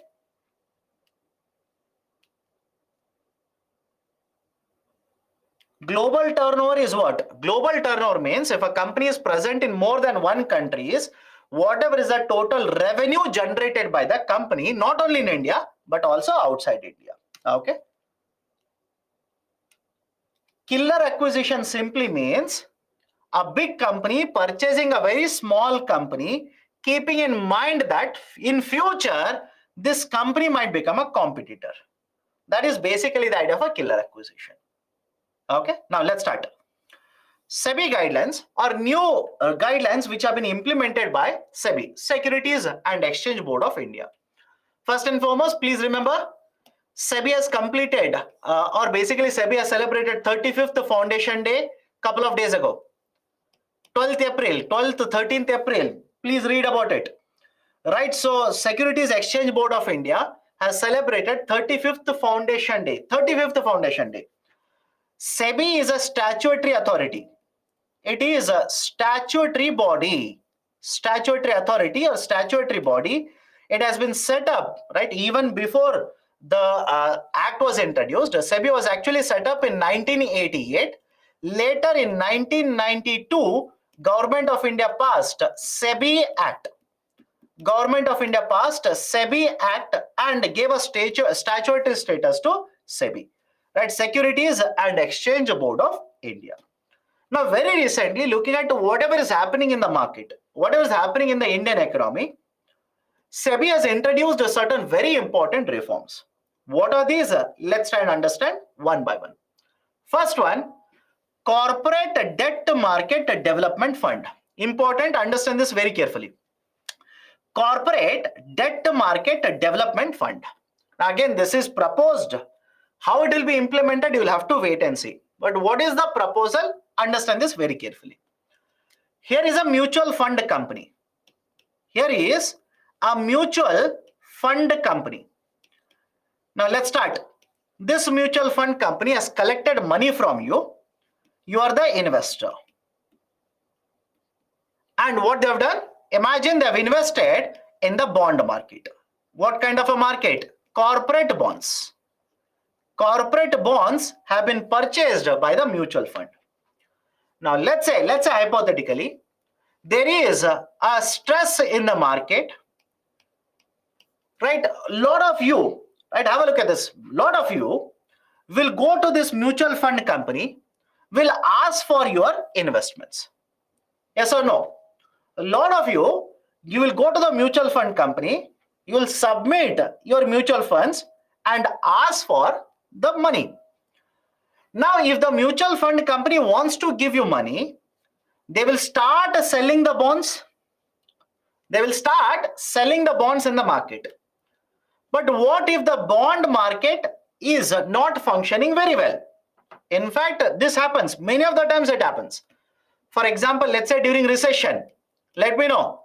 Global turnover is what? Global turnover means if a company is present in more than one country, whatever is the total revenue generated by the company, not only in India, but also outside India. Okay. Killer acquisition simply means a big company purchasing a very small company, keeping in mind that in future, this company might become a competitor. That is basically the idea of a killer acquisition. Okay. Now let's start. SEBI guidelines are new guidelines which have been implemented by SEBI, Securities and Exchange Board of India. First and foremost, please remember, SEBI has completed or basically SEBI has celebrated 35th Foundation Day couple of days ago. 12th April, 12th, 13th April. Please read about it. Right, so Securities Exchange Board of India has celebrated 35th Foundation Day. 35th Foundation Day. SEBI is a statutory authority. It is a statutory body, statutory authority or statutory body. It has been set up, right, even before the act was introduced. SEBI was actually set up in 1988. Later in 1992, Government of India passed SEBI Act. Government of India passed SEBI Act and gave a statutory status to SEBI, right? Securities and Exchange Board of India. Now, very recently, looking at whatever is happening in the market, whatever is happening in the Indian economy, SEBI has introduced certain very important reforms. What are these? Let's try and understand one by one. First one, Corporate Debt Market Development Fund. Important, understand this very carefully. Corporate Debt Market Development Fund. Again, this is proposed. How it will be implemented, you will have to wait and see. But what is the proposal? Understand this very carefully. Here is a mutual fund company. Here is a mutual fund company. Now let's start. This mutual fund company has collected money from you. You are the investor. And what they have done? Imagine they have invested in the bond market. What kind of a market? Corporate bonds. Corporate bonds have been purchased by the mutual fund. Now let's say hypothetically, there is a stress in the market, right? A lot of you, right? Have a look at this. A lot of you will go to this mutual fund company, will ask for your investments. Yes or no? A lot of you will go to the mutual fund company, you will submit your mutual funds and ask for the money. Now, if the mutual fund company wants to give you money, they will start selling the bonds. They will start selling the bonds in the market. But what if the bond market is not functioning very well? In fact, this happens. Many of the times it happens. For example, let's say during recession, let me know.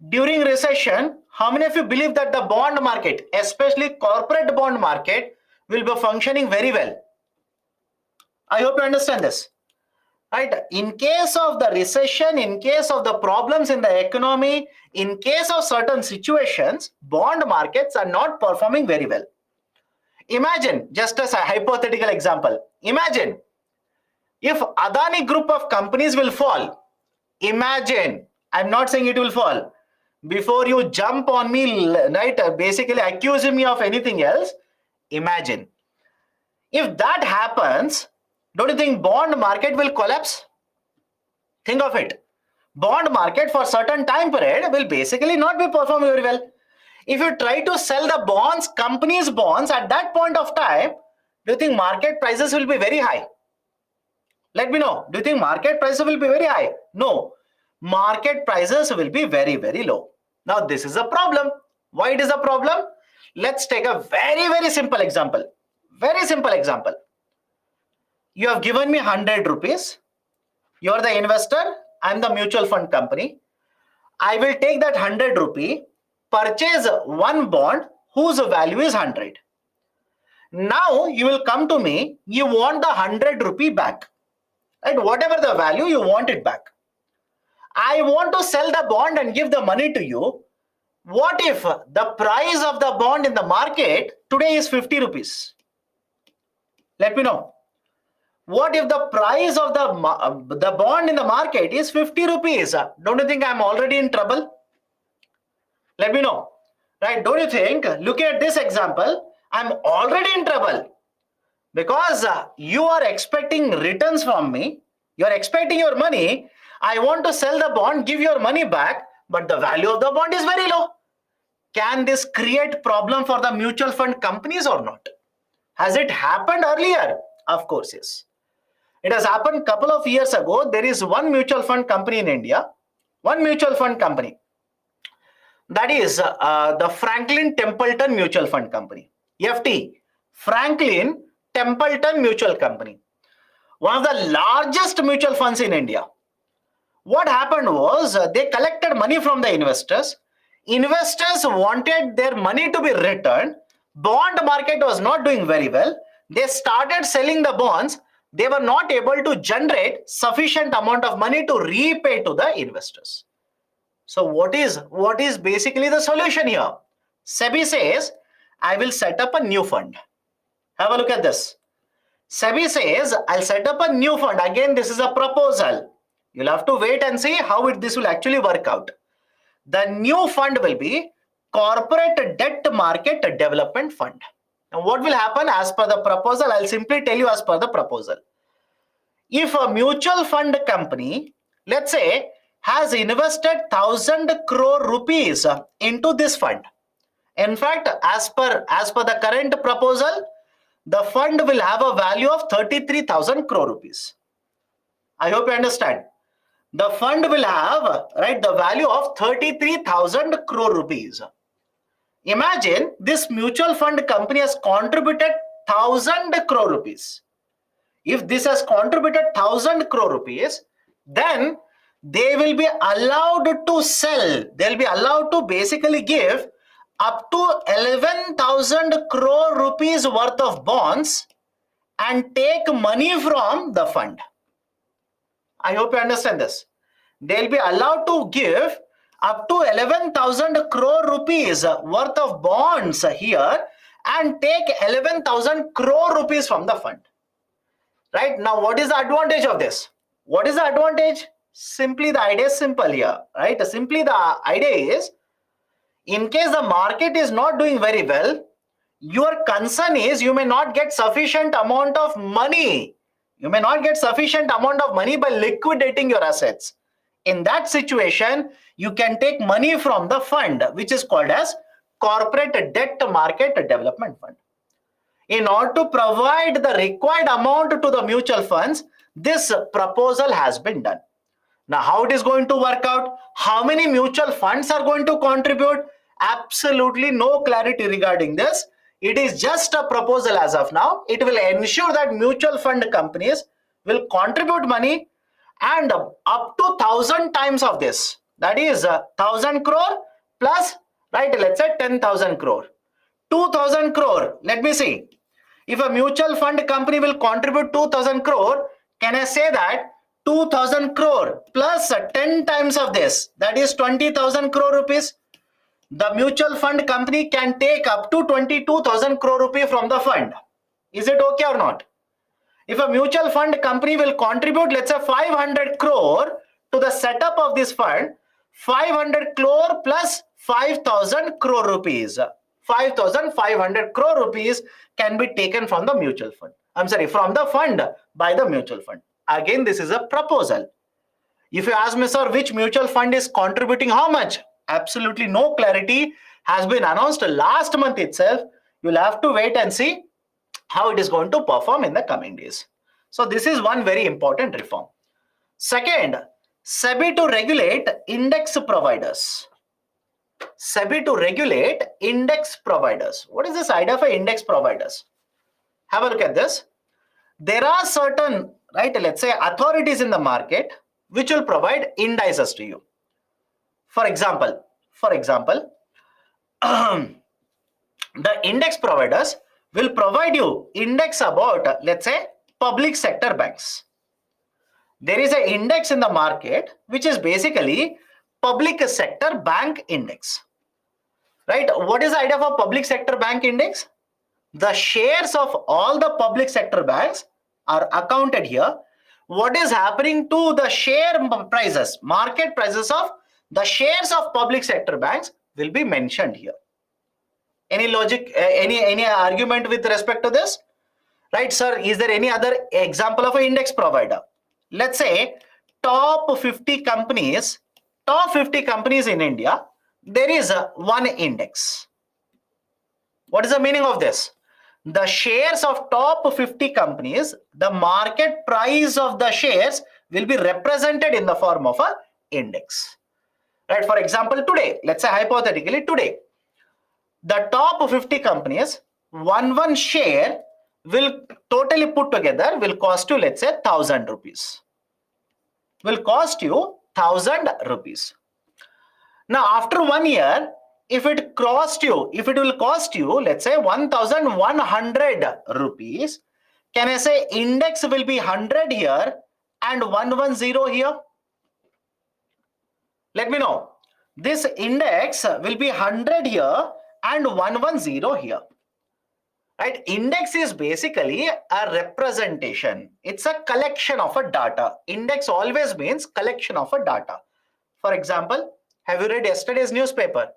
During recession, how many of you believe that the bond market, especially corporate bond market, will be functioning very well? I hope you understand this. Right? In case of the recession, in case of the problems in the economy, in case of certain situations, bond markets are not performing very well. Imagine, just as a hypothetical example, imagine if Adani group of companies will fall. Imagine, I'm not saying it will fall. Before you jump on me, right, basically accusing me of anything else, imagine. If that happens, don't you think bond market will collapse? Think of it. Bond market for certain time period will basically not be performing very well. If you try to sell the bonds, companies' bonds at that point of time, do you think market prices will be very high? Let me know. Do you think market prices will be very high? No. Market prices will be very, very low. Now, this is a problem. Why it is a problem? Let's take a very, very simple example. Very simple example. You have given me 100 rupees. You are the investor. I am the mutual fund company. I will take that 100 rupee, purchase one bond whose value is 100. Now you will come to me, you want the 100 rupee back. Right? Whatever the value, you want it back. I want to sell the bond and give the money to you. What if the price of the bond in the market today is 50 rupees? Let me know. What if the price of the bond in the market is 50 rupees? Don't you think I'm already in trouble? Let me know. Right? Don't you think, look at this example, I'm already in trouble because you are expecting returns from me. You're expecting your money. I want to sell the bond, give your money back, but the value of the bond is very low. Can this create problem for the mutual fund companies or not? Has it happened earlier? Of course, yes. It has happened a couple of years ago. There is one mutual fund company in India, one mutual fund company. That is the Franklin Templeton Mutual Fund Company, FT, Franklin Templeton Mutual Company, one of the largest mutual funds in India. What happened was they collected money from the investors. Investors wanted their money to be returned. Bond market was not doing very well. They started selling the bonds. They were not able to generate sufficient amount of money to repay to the investors. So what is basically the solution here? SEBI says, I will set up a new fund. Have a look at this. SEBI says, I'll set up a new fund. Again, this is a proposal. You'll have to wait and see how this will actually work out. The new fund will be Corporate Debt Market Development Fund. Now, what will happen as per the proposal? I'll simply tell you as per the proposal. If a mutual fund company, let's say, has invested 1,000 crore rupees into this fund. In fact, as per the current proposal, the fund will have a value of 33,000 crore rupees. I hope you understand. The fund will have, right, the value of 33,000 crore rupees. Imagine this mutual fund company has contributed 1,000 crore rupees. If this has contributed 1,000 crore rupees, then they will be allowed to sell. They'll be allowed to basically give up to 11,000 crore rupees worth of bonds and take money from the fund. I hope you understand this. They'll be allowed to give up to 11,000 crore rupees worth of bonds here and take 11,000 crore rupees from the fund. Right now, what is the advantage of this? What is the advantage? Simply the idea is simple here, right? Simply the idea is, in case the market is not doing very well, your concern is you may not get sufficient amount of money. You may not get sufficient amount of money by liquidating your assets. In that situation, you can take money from the fund, which is called as Corporate Debt Market Development Fund. In order to provide the required amount to the mutual funds, this proposal has been done. Now, how it is going to work out? How many mutual funds are going to contribute? Absolutely no clarity regarding this. It is just a proposal as of now. It will ensure that mutual fund companies will contribute money and up to 1,000 times of this. That is 1,000 crore plus, right, let's say 10,000 crore. 2,000 crore. Let me see. If a mutual fund company will contribute 2,000 crore, can I say that 2,000 crore plus 10 times of this, that is 20,000 crore rupees? The mutual fund company can take up to 22,000 crore rupee from the fund. Is it okay or not? If a mutual fund company will contribute, let's say 500 crore to the setup of this fund, 500 crore plus 5,000 crore rupees. 5,500 crore rupees can be taken from the mutual fund. From the fund by the mutual fund. Again, this is a proposal. If you ask me, sir, which mutual fund is contributing how much? Absolutely no clarity has been announced last month itself. You'll have to wait and see how it is going to perform in the coming days. So this is one very important reform. Second, SEBI to regulate index providers. SEBI to regulate index providers. What is this idea for index providers? Have a look at this. There are certain, right, let's say authorities in the market which will provide indices to you. For example, the index providers will provide you index about, let's say, public sector banks. There is an index in the market which is basically public sector bank index. Right? What is the idea of a public sector bank index? The shares of all the public sector banks are accounted here. What is happening to the share prices, market prices of the shares of public sector banks will be mentioned here. Any logic, any argument with respect to this? Right, sir, is there any other example of an index provider? Let's say top 50 companies in India, there is one index. What is the meaning of this? The shares of top 50 companies, the market price of the shares will be represented in the form of an index. Right, for example, today, let's say hypothetically today, the top 50 companies, one share will totally put together will cost you, let's say, 1,000 rupees. Will cost you 1,000 rupees. Now, after 1 year, if it will cost you, let's say, 1,100 rupees, can I say index will be 100 here and 110 here? Let me know. This index will be 100 here and 110 here. Right? Index is basically a representation. It's a collection of a data. Index always means collection of a data. For example, have you read yesterday's newspaper?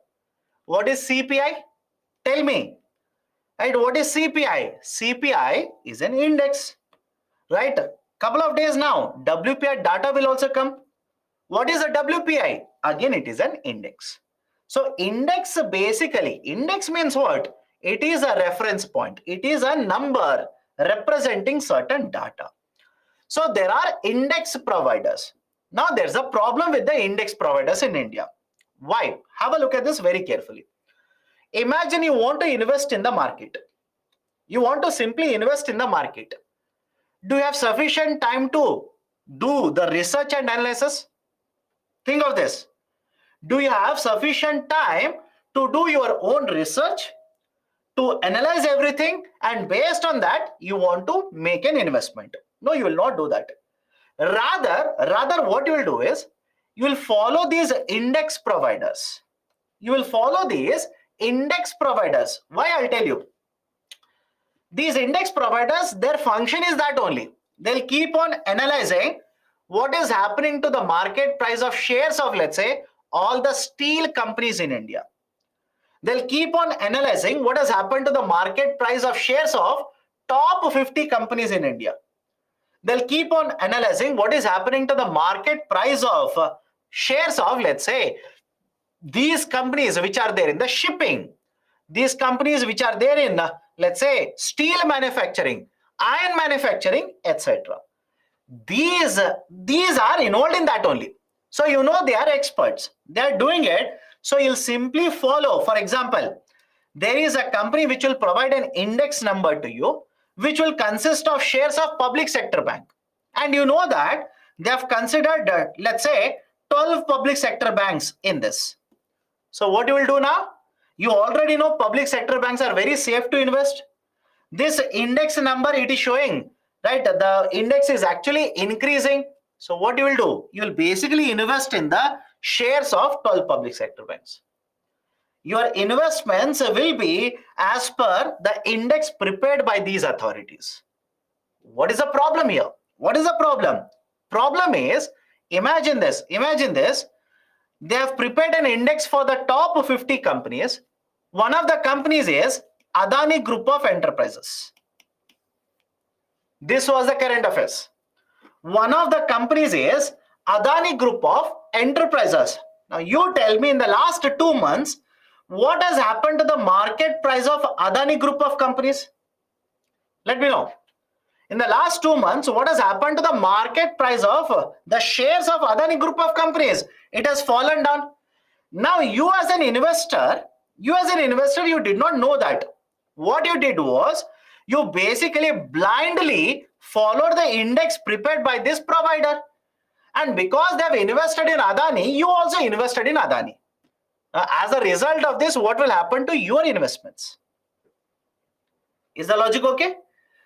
What is CPI? Tell me. Right? What is CPI? CPI is an index. Right? Couple of days now, WPI data will also come. What is a WPI? Again, it is an index. So index means what? It is a reference point. It is a number representing certain data. So there are index providers. Now there's a problem with the index providers in India. Why? Have a look at this very carefully. Imagine you want to invest in the market. You want to simply invest in the market. Do you have sufficient time to do the research and analysis? Think of this. Do you have sufficient time to do your own research, to analyze everything, and based on that, you want to make an investment? No, you will not do that. Rather, what you will do is, you will follow these index providers. You will follow these index providers. Why? I'll tell you. These index providers, their function is that only. They'll keep on analyzing what is happening to the market price of shares of, let's say, all the steel companies in India. They'll keep on analyzing what has happened to the market price of shares of top 50 companies in India. They'll keep on analyzing what is happening to the market price of shares of, let's say, these companies which are there in the shipping, these companies which are there in, let's say, steel manufacturing, iron manufacturing, etc. These are involved in that only. So you know they are experts. They are doing it. So you'll simply follow. For example, there is a company which will provide an index number to you, which will consist of shares of public sector bank. And you know that they have considered, let's say, 12 public sector banks in this. So what you will do now? You already know public sector banks are very safe to invest. This index number, it is showing, right? The index is actually increasing. So what you will do? You will basically invest in the shares of 12 public sector banks. Your investments will be as per the index prepared by these authorities. What is the problem here? What is the problem? Problem is, imagine this. They have prepared an index for the top 50 companies. One of the companies is Adani Group of Enterprises. This was the current affairs. One of the companies is Adani Group of Enterprises. Now you tell me, in the last 2 months, what has happened to the market price of Adani Group of companies? Let me know. In the last 2 months, what has happened to the market price of the shares of Adani Group of companies? It has fallen down. Now you as an investor, you did not know that. What you did was, you basically blindly followed the index prepared by this provider. And because they have invested in Adani, you also invested in Adani. As a result of this, what will happen to your investments? Is the logic okay?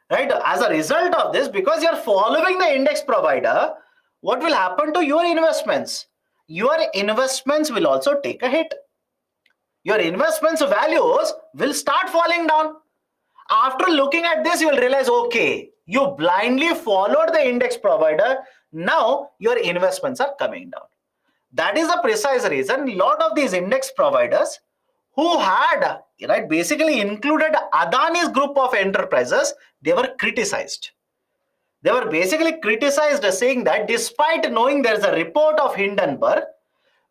Right? As a result of this, because you are following the index provider, what will happen to your investments? Your investments will also take a hit. Your investments values will start falling down. After looking at this, you will realize, okay, you blindly followed the index provider. Now your investments are coming down. That is the precise reason a lot of these index providers who had, right, basically included Adani's group of enterprises, they were criticized. They were basically criticized, saying that despite knowing there is a report of Hindenburg,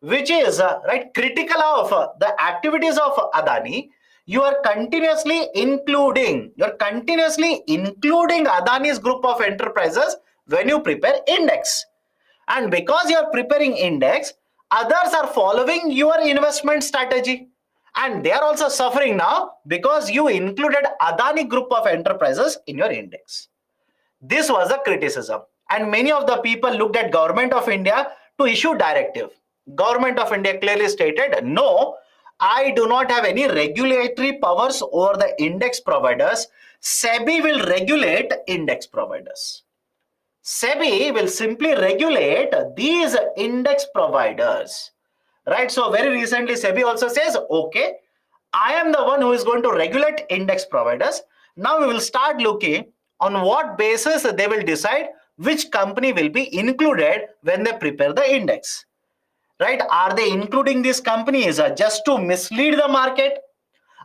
which is right, critical of the activities of Adani, you are continuously including Adani's group of enterprises when you prepare index. And because you are preparing index, others are following your investment strategy. And they are also suffering now because you included Adani group of enterprises in your index. This was a criticism. And many of the people looked at Government of India to issue directive. Government of India clearly stated, no, I do not have any regulatory powers over the index providers. SEBI will regulate index providers. SEBI will simply regulate these index providers. Right? So very recently, SEBI also says, okay, I am the one who is going to regulate index providers. Now we will start looking on what basis they will decide which company will be included when they prepare the index. Right? Are they including these companies just to mislead the market?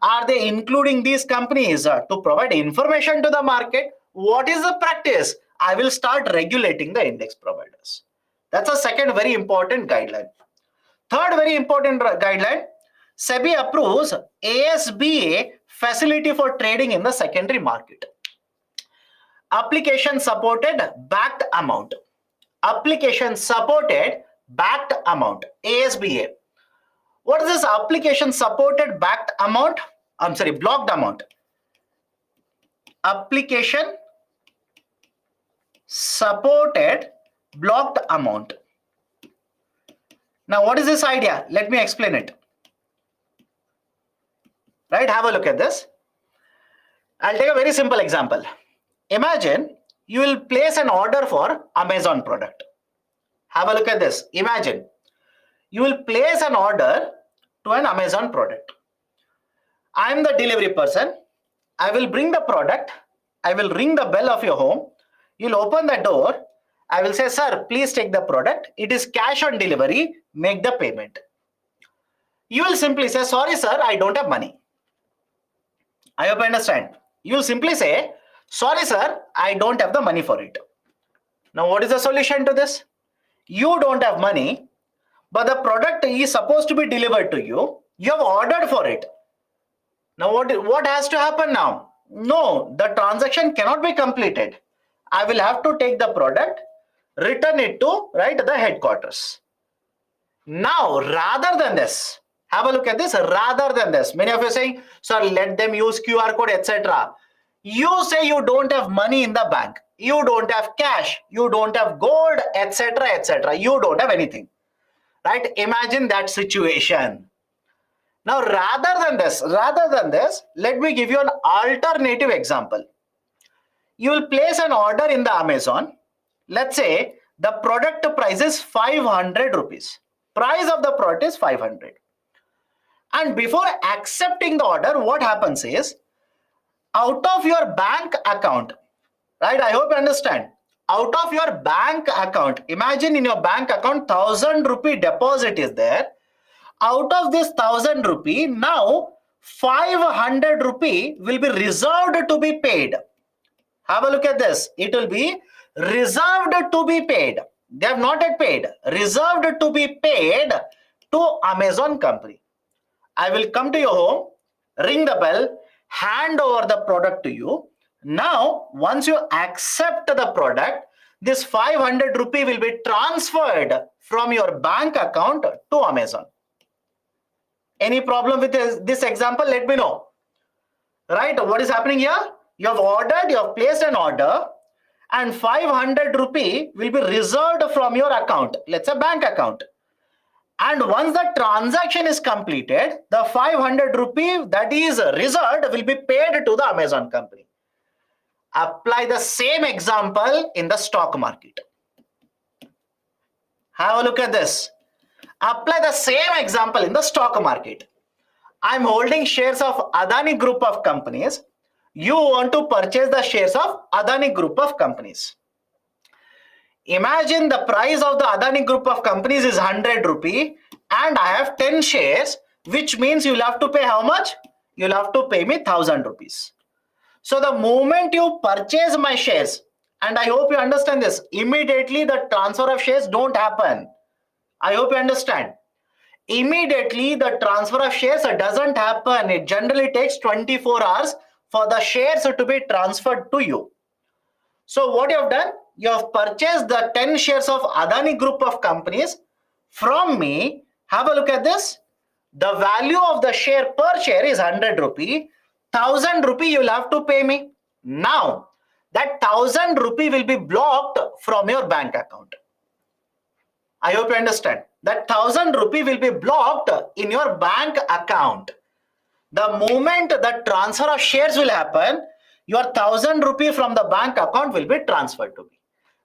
Are they including these companies to provide information to the market? What is the practice? I will start regulating the index providers. That's a second very important guideline. Third very important guideline, SEBI approves ASBA facility for trading in the secondary market. application supported backed amount. Application supported backed amount, ASBA. What is this application supported backed amount? I'm sorry, blocked amount. Application supported blocked amount. Now, what is this idea? Let me explain it. Right, have a look at this. I'll take a very simple example. Imagine you will place an order for Amazon product. Have a look at this. Imagine you will place an order to an Amazon product. I am the delivery person. I will bring the product. I will ring the bell of your home. You'll open the door. I will say, sir, please take the product. It is cash on delivery. Make the payment. You will simply say, sorry, sir, I don't have money. I hope you understand. You will simply say, sorry, sir, I don't have the money for it. Now, what is the solution to this? You don't have money, but the product is supposed to be delivered to you. You have ordered for it. Now, what has to happen now? No, the transaction cannot be completed. I will have to take the product, return it to the headquarters. Now, rather than this, have a look at this. Rather than this, many of you are saying, sir, let them use QR code, etc. You say you don't have money in the bank. You don't have cash. You don't have gold, etc., etc. You don't have anything. Right? Imagine that situation. Now, rather than this, let me give you an alternative example. You will place an order in the Amazon. Let's say the product price is 500 rupees. Price of the product is 500. And before accepting the order, what happens is, out of your bank account, right? I hope you understand. Out of your bank account, imagine in your bank account, 1000 rupee deposit is there. Out of this 1000 rupee, now 500 rupee will be reserved to be paid. Have a look at this. It will be reserved to be paid. They have not yet paid. Reserved to be paid to Amazon company. I will come to your home, ring the bell, hand over the product to you. Now, once you accept the product, this 500 rupee will be transferred from your bank account to Amazon. Any problem with this example? Let me know. Right? What is happening here? You have ordered, you have placed an order, and 500 rupee will be reserved from your account. Let's say bank account. And once the transaction is completed, the 500 rupee that is reserved will be paid to the Amazon company. Apply the same example in the stock market. Have a look at this. Apply the same example in the stock market. I'm holding shares of Adani Group of companies. You want to purchase the shares of Adani Group of companies. Imagine the price of the Adani Group of companies is 100 rupee and I have 10 shares, which means you'll have to pay how much? You'll have to pay me 1000 rupees. So the moment you purchase my shares, and I hope you understand this, immediately the transfer of shares don't happen. I hope you understand. Immediately the transfer of shares doesn't happen. It generally takes 24 hours for the shares to be transferred to you. So what you have done? You have purchased the 10 shares of Adani Group of companies from me. Have a look at this. The value of the share per share is 100 rupee. 1000 rupee you will have to pay me. Now, that 1000 rupee will be blocked from your bank account. I hope you understand. That 1000 rupee will be blocked in your bank account. The moment the transfer of shares will happen, your 1000 rupee from the bank account will be transferred to me.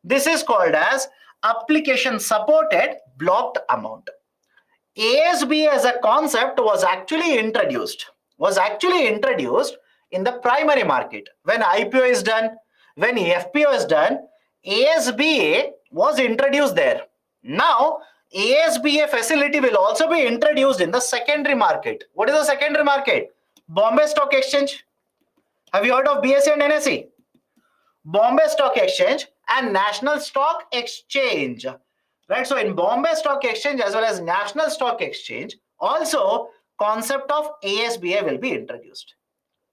This is called as application supported blocked amount. ASBA as a concept was actually introduced in the primary market. When IPO is done, when FPO is done, ASBA was introduced there. Now, ASBA facility will also be introduced in the secondary market. What is the secondary market? Bombay Stock Exchange. Have you heard of BSE and NSE? Bombay Stock Exchange and National Stock Exchange. Right? So in Bombay Stock Exchange as well as National Stock Exchange, also concept of ASBA will be introduced.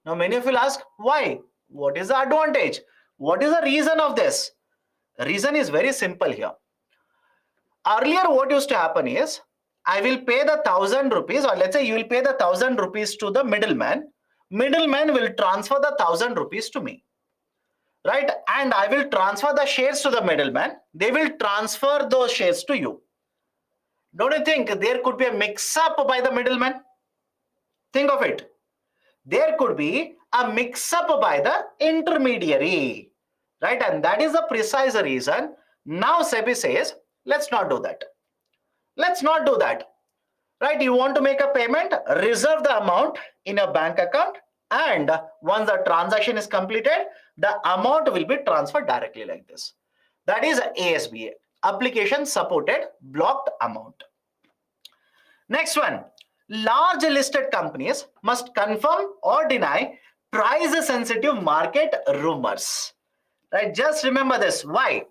Now many of you will ask, why? What is the advantage? What is the reason of this? The reason is very simple here. Earlier, what used to happen is, I will pay the 1,000 rupees, or let's say you will pay the 1,000 rupees to the middleman. Middleman will transfer the 1,000 rupees to me, right? And I will transfer the shares to the middleman. They will transfer those shares to you. Don't you think there could be a mix-up by the middleman? Think of it. There could be a mix-up by the intermediary, right? And that is the precise reason. Now SEBI says, let's not do that. Let's not do that, right? You want to make a payment, reserve the amount in a bank account, and once the transaction is completed, the amount will be transferred directly like this. That is ASBA, application supported blocked amount. Next one, large listed companies must confirm or deny price sensitive market rumors, right? Just remember this. Why?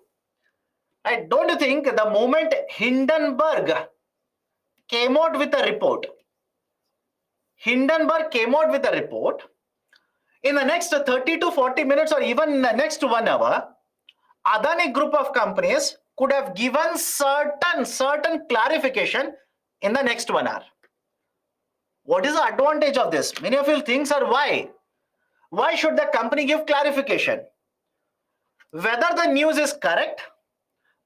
Right? Don't you think the moment Hindenburg came out with a report, in the next 30 to 40 minutes or even in the next 1 hour, Adani group of companies could have given certain clarification in the next 1 hour. What is the advantage of this? Many of you think, sir, why? Why should the company give clarification? Whether the news is correct,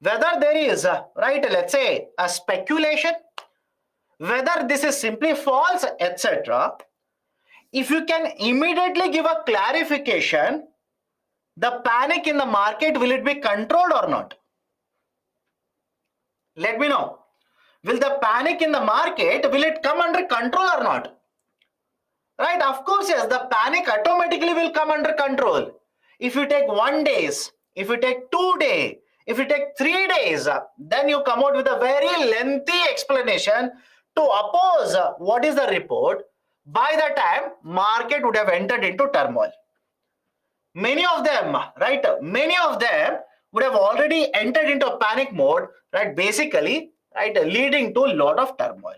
whether there is, let's say a speculation, whether this is simply false, etc. If you can immediately give a clarification, the panic in the market, will it be controlled or not? Let me know. Will the panic in the market, will it come under control or not? Right? Of course, yes, the panic automatically will come under control. If you take 1 day, if you take 2 days, if you take 3 days, then you come out with a very lengthy explanation to oppose what is the report. By the time, market would have entered into turmoil. Many of them, right? Many of them would have already entered into a panic mode, right? Basically, right, leading to a lot of turmoil,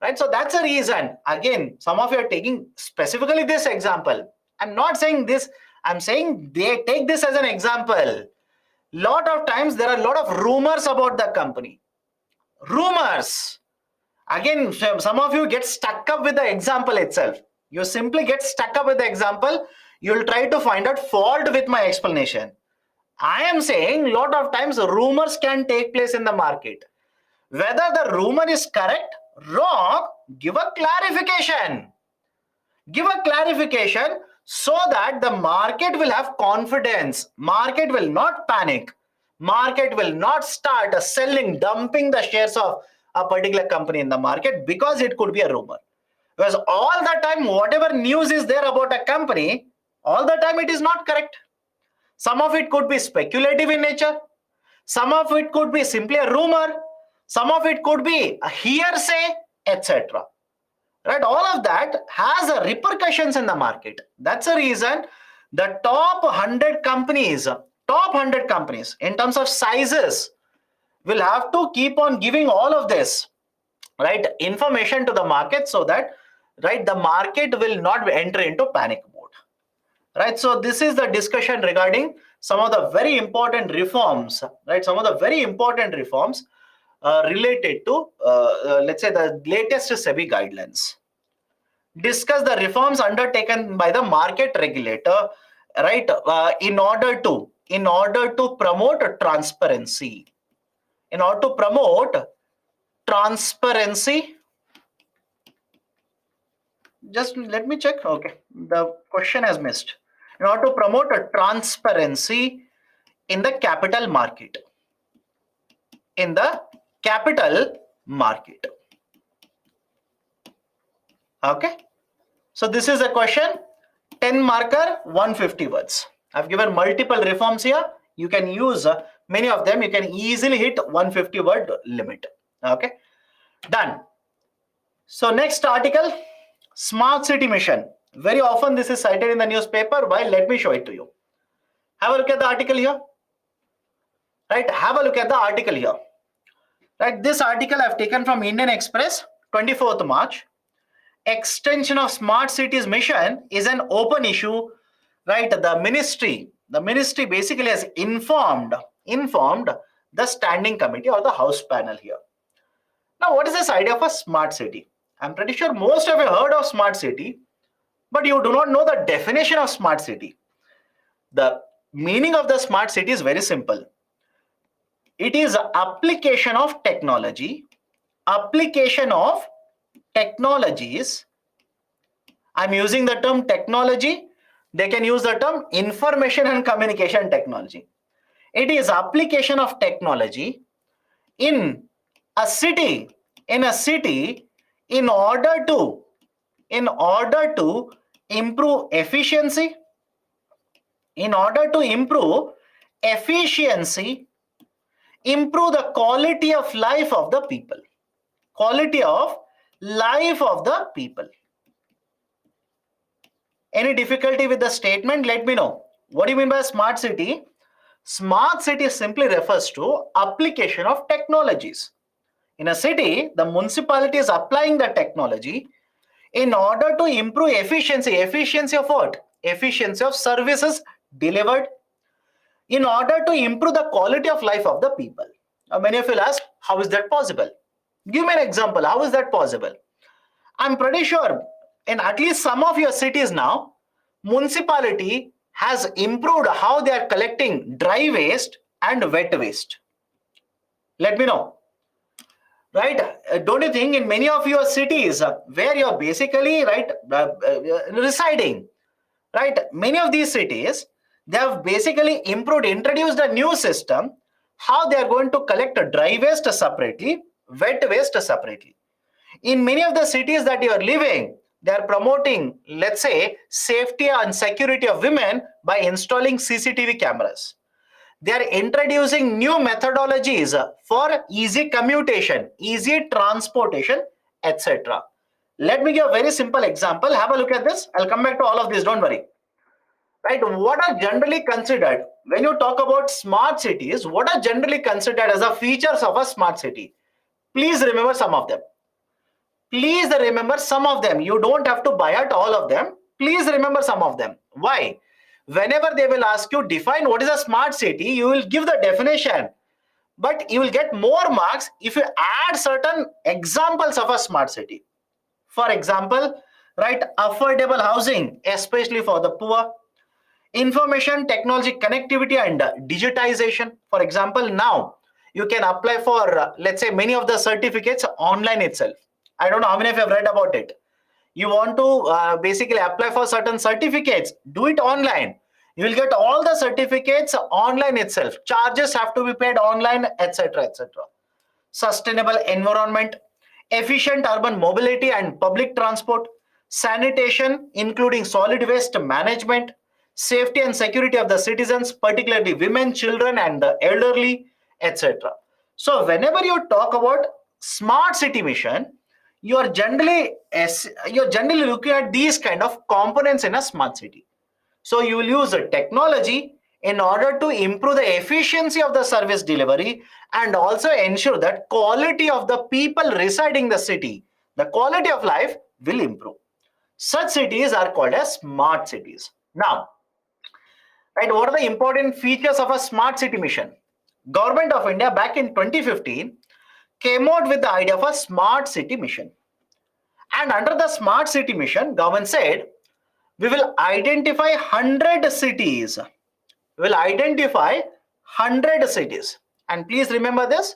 right? So that's a reason. Again, some of you are taking specifically this example. I'm not saying this. I'm saying they take this as an example. Lot of times there are a lot of rumors about the company. Rumors. Again, some of you get stuck up with the example itself. You simply get stuck up with the example. You'll try to find out fault with my explanation. I am saying a lot of times rumors can take place in the market. Whether the rumor is correct, wrong, give a clarification. Give a clarification so that the market will have confidence. Market will not panic. Market will not start selling, dumping the shares of a particular company in the market because it could be a rumor. Because all the time, whatever news is there about a company, all the time it is not correct. Some of it could be speculative in nature. Some of it could be simply a rumor. Some of it could be a hearsay, etc. Right? All of that has repercussions in the market. That's the reason the top 100 companies in terms of sizes will have to keep on giving all of this, right, information to the market so that, right, the market will not enter into panic mode. Right? So this is the discussion regarding some of the very important reforms, right? Some of the very important reforms related to, let's say, the latest SEBI guidelines. Discuss the reforms undertaken by the market regulator, right, in order to promote transparency. In order to promote transparency, just let me check. Okay, the question has missed. In order to promote a transparency in the capital market. In the capital market. Okay. So this is a question, 10 marker, 150 words. I've given multiple reforms here. You can use many of them. You can easily hit 150 word limit. Okay. Done. So next article, Smart City Mission. Very often this is cited in the newspaper. Why? Let me show it to you. Have a look at the article here. Right. Have a look at the article here. Right. This article I've taken from Indian Express, 24th March. Extension of Smart Cities Mission is an open issue. Right. The ministry the ministry basically has informed the standing committee or the house panel here. Now, what is this idea of a smart city? I'm pretty sure most of you heard of smart city, but you do not know the definition of smart city. The meaning of the smart city is very simple. It is application of technologies. I'm using the term technology. They can use the term information and communication technology. It is application of technology in a city in order to improve efficiency, improve the quality of life of the people. Any difficulty with the statement? Let me know. What do you mean by smart city? Smart city simply refers to application of technologies. In a city, the municipality is applying the technology in order to improve efficiency. Efficiency of what? Efficiency of services delivered, in order to improve the quality of life of the people. Now, many of you will ask, how is that possible? Give me an example. How is that possible? I'm pretty sure in at least some of your cities now, municipality has improved how they are collecting dry waste and wet waste. Let me know. Right? Don't you think in many of your cities where you're basically residing, right? Many of these cities, they have basically introduced a new system, how they are going to collect dry waste separately, wet waste separately. In many of the cities that you are living, they are promoting, let's say, safety and security of women by installing CCTV cameras. They are introducing new methodologies for easy commutation, easy transportation, etc. Let me give a very simple example. Have a look at this. I'll come back to all of this. Don't worry. Right? What are generally considered when you talk about smart cities? What are generally considered as the features of a smart city? Please remember some of them. Please remember some of them. You don't have to buy out all of them. Please remember some of them. Why? Whenever they will ask you define what is a smart city, you will give the definition, but you will get more marks if you add certain examples of a smart city. For example, right, affordable housing, especially for the poor, information technology connectivity and digitization. For example, now you can apply for let's say many of the certificates online itself. I don't know how many of you have read about it. You want to basically apply for certain certificates, do it online. You will get all the certificates online itself. Charges have to be paid online, etc., etc. Sustainable environment, efficient urban mobility and public transport, sanitation, including solid waste management, safety and security of the citizens, particularly women, children, and the elderly, etc. So whenever you talk about smart city mission, you're generally looking at these kind of components in a smart city. So you will use a technology in order to improve the efficiency of the service delivery and also ensure that quality of the people residing in the city, the quality of life will improve. Such cities are called as smart cities. Now, right, what are the important features of a smart city mission? Government of India back in 2015 came out with the idea of a smart city mission. And under the smart city mission, government said, we will identify 100 cities. We will identify 100 cities. And please remember this,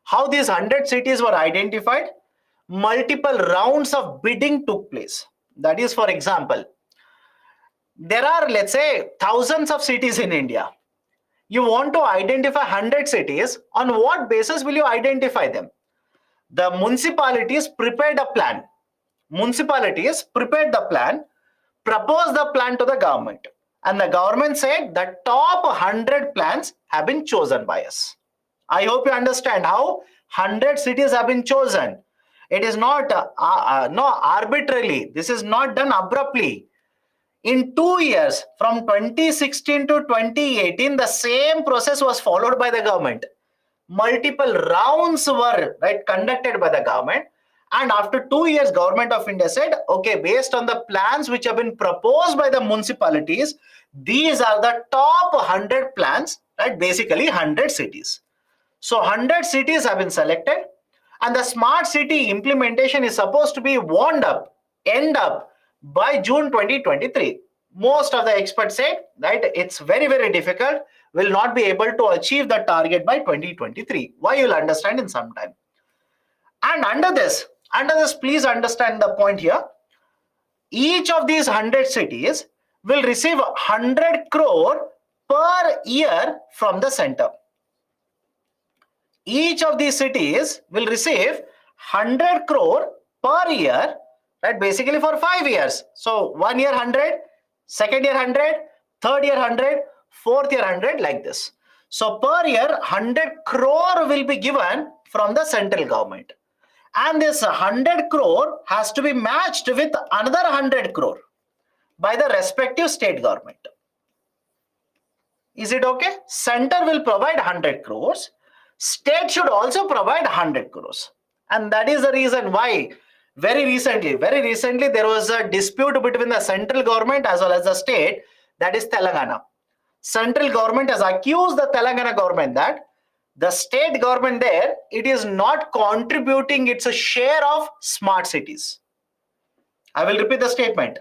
how these 100 cities were identified. Multiple rounds of bidding took place. That is, for example, there are, let's say, thousands of cities in India. You want to identify 100 cities. On what basis will you identify them? The municipalities prepared a plan. Municipalities prepared the plan, proposed the plan to the government, and the government said the top 100 plans have been chosen by us. I hope you understand how 100 cities have been chosen. It is not arbitrarily. This is not done abruptly. In 2 years, from 2016 to 2018, the same process was followed by the government. Multiple rounds were conducted by the government, And after 2 years, Government of India said, okay, based on the plans which have been proposed by the municipalities, these are the top 100 plans, right? Basically 100 cities. So 100 cities have been selected, and the smart city implementation is supposed to be end up by June 2023. Most of the experts say, right, it's very, very difficult, will not be able to achieve the target by 2023. Why, you'll understand in some time. And under this, please understand the point here. Each of these 100 cities will receive 100 crore per year from the center. Each of these cities will receive 100 crore per year, right? Basically for 5 years. So 1 year 100, second year 100, third year 100, fourth year 100, like this. So per year 100 crore will be given from the central government. And this 100 crore has to be matched with another 100 crore by the respective state government. Is it okay? Center will provide 100 crores. State should also provide 100 crores. And that is the reason why very recently, there was a dispute between the central government as well as the state, that is Telangana. Central government has accused the Telangana government that the state government there, it is not contributing its share of smart cities. I will repeat the statement.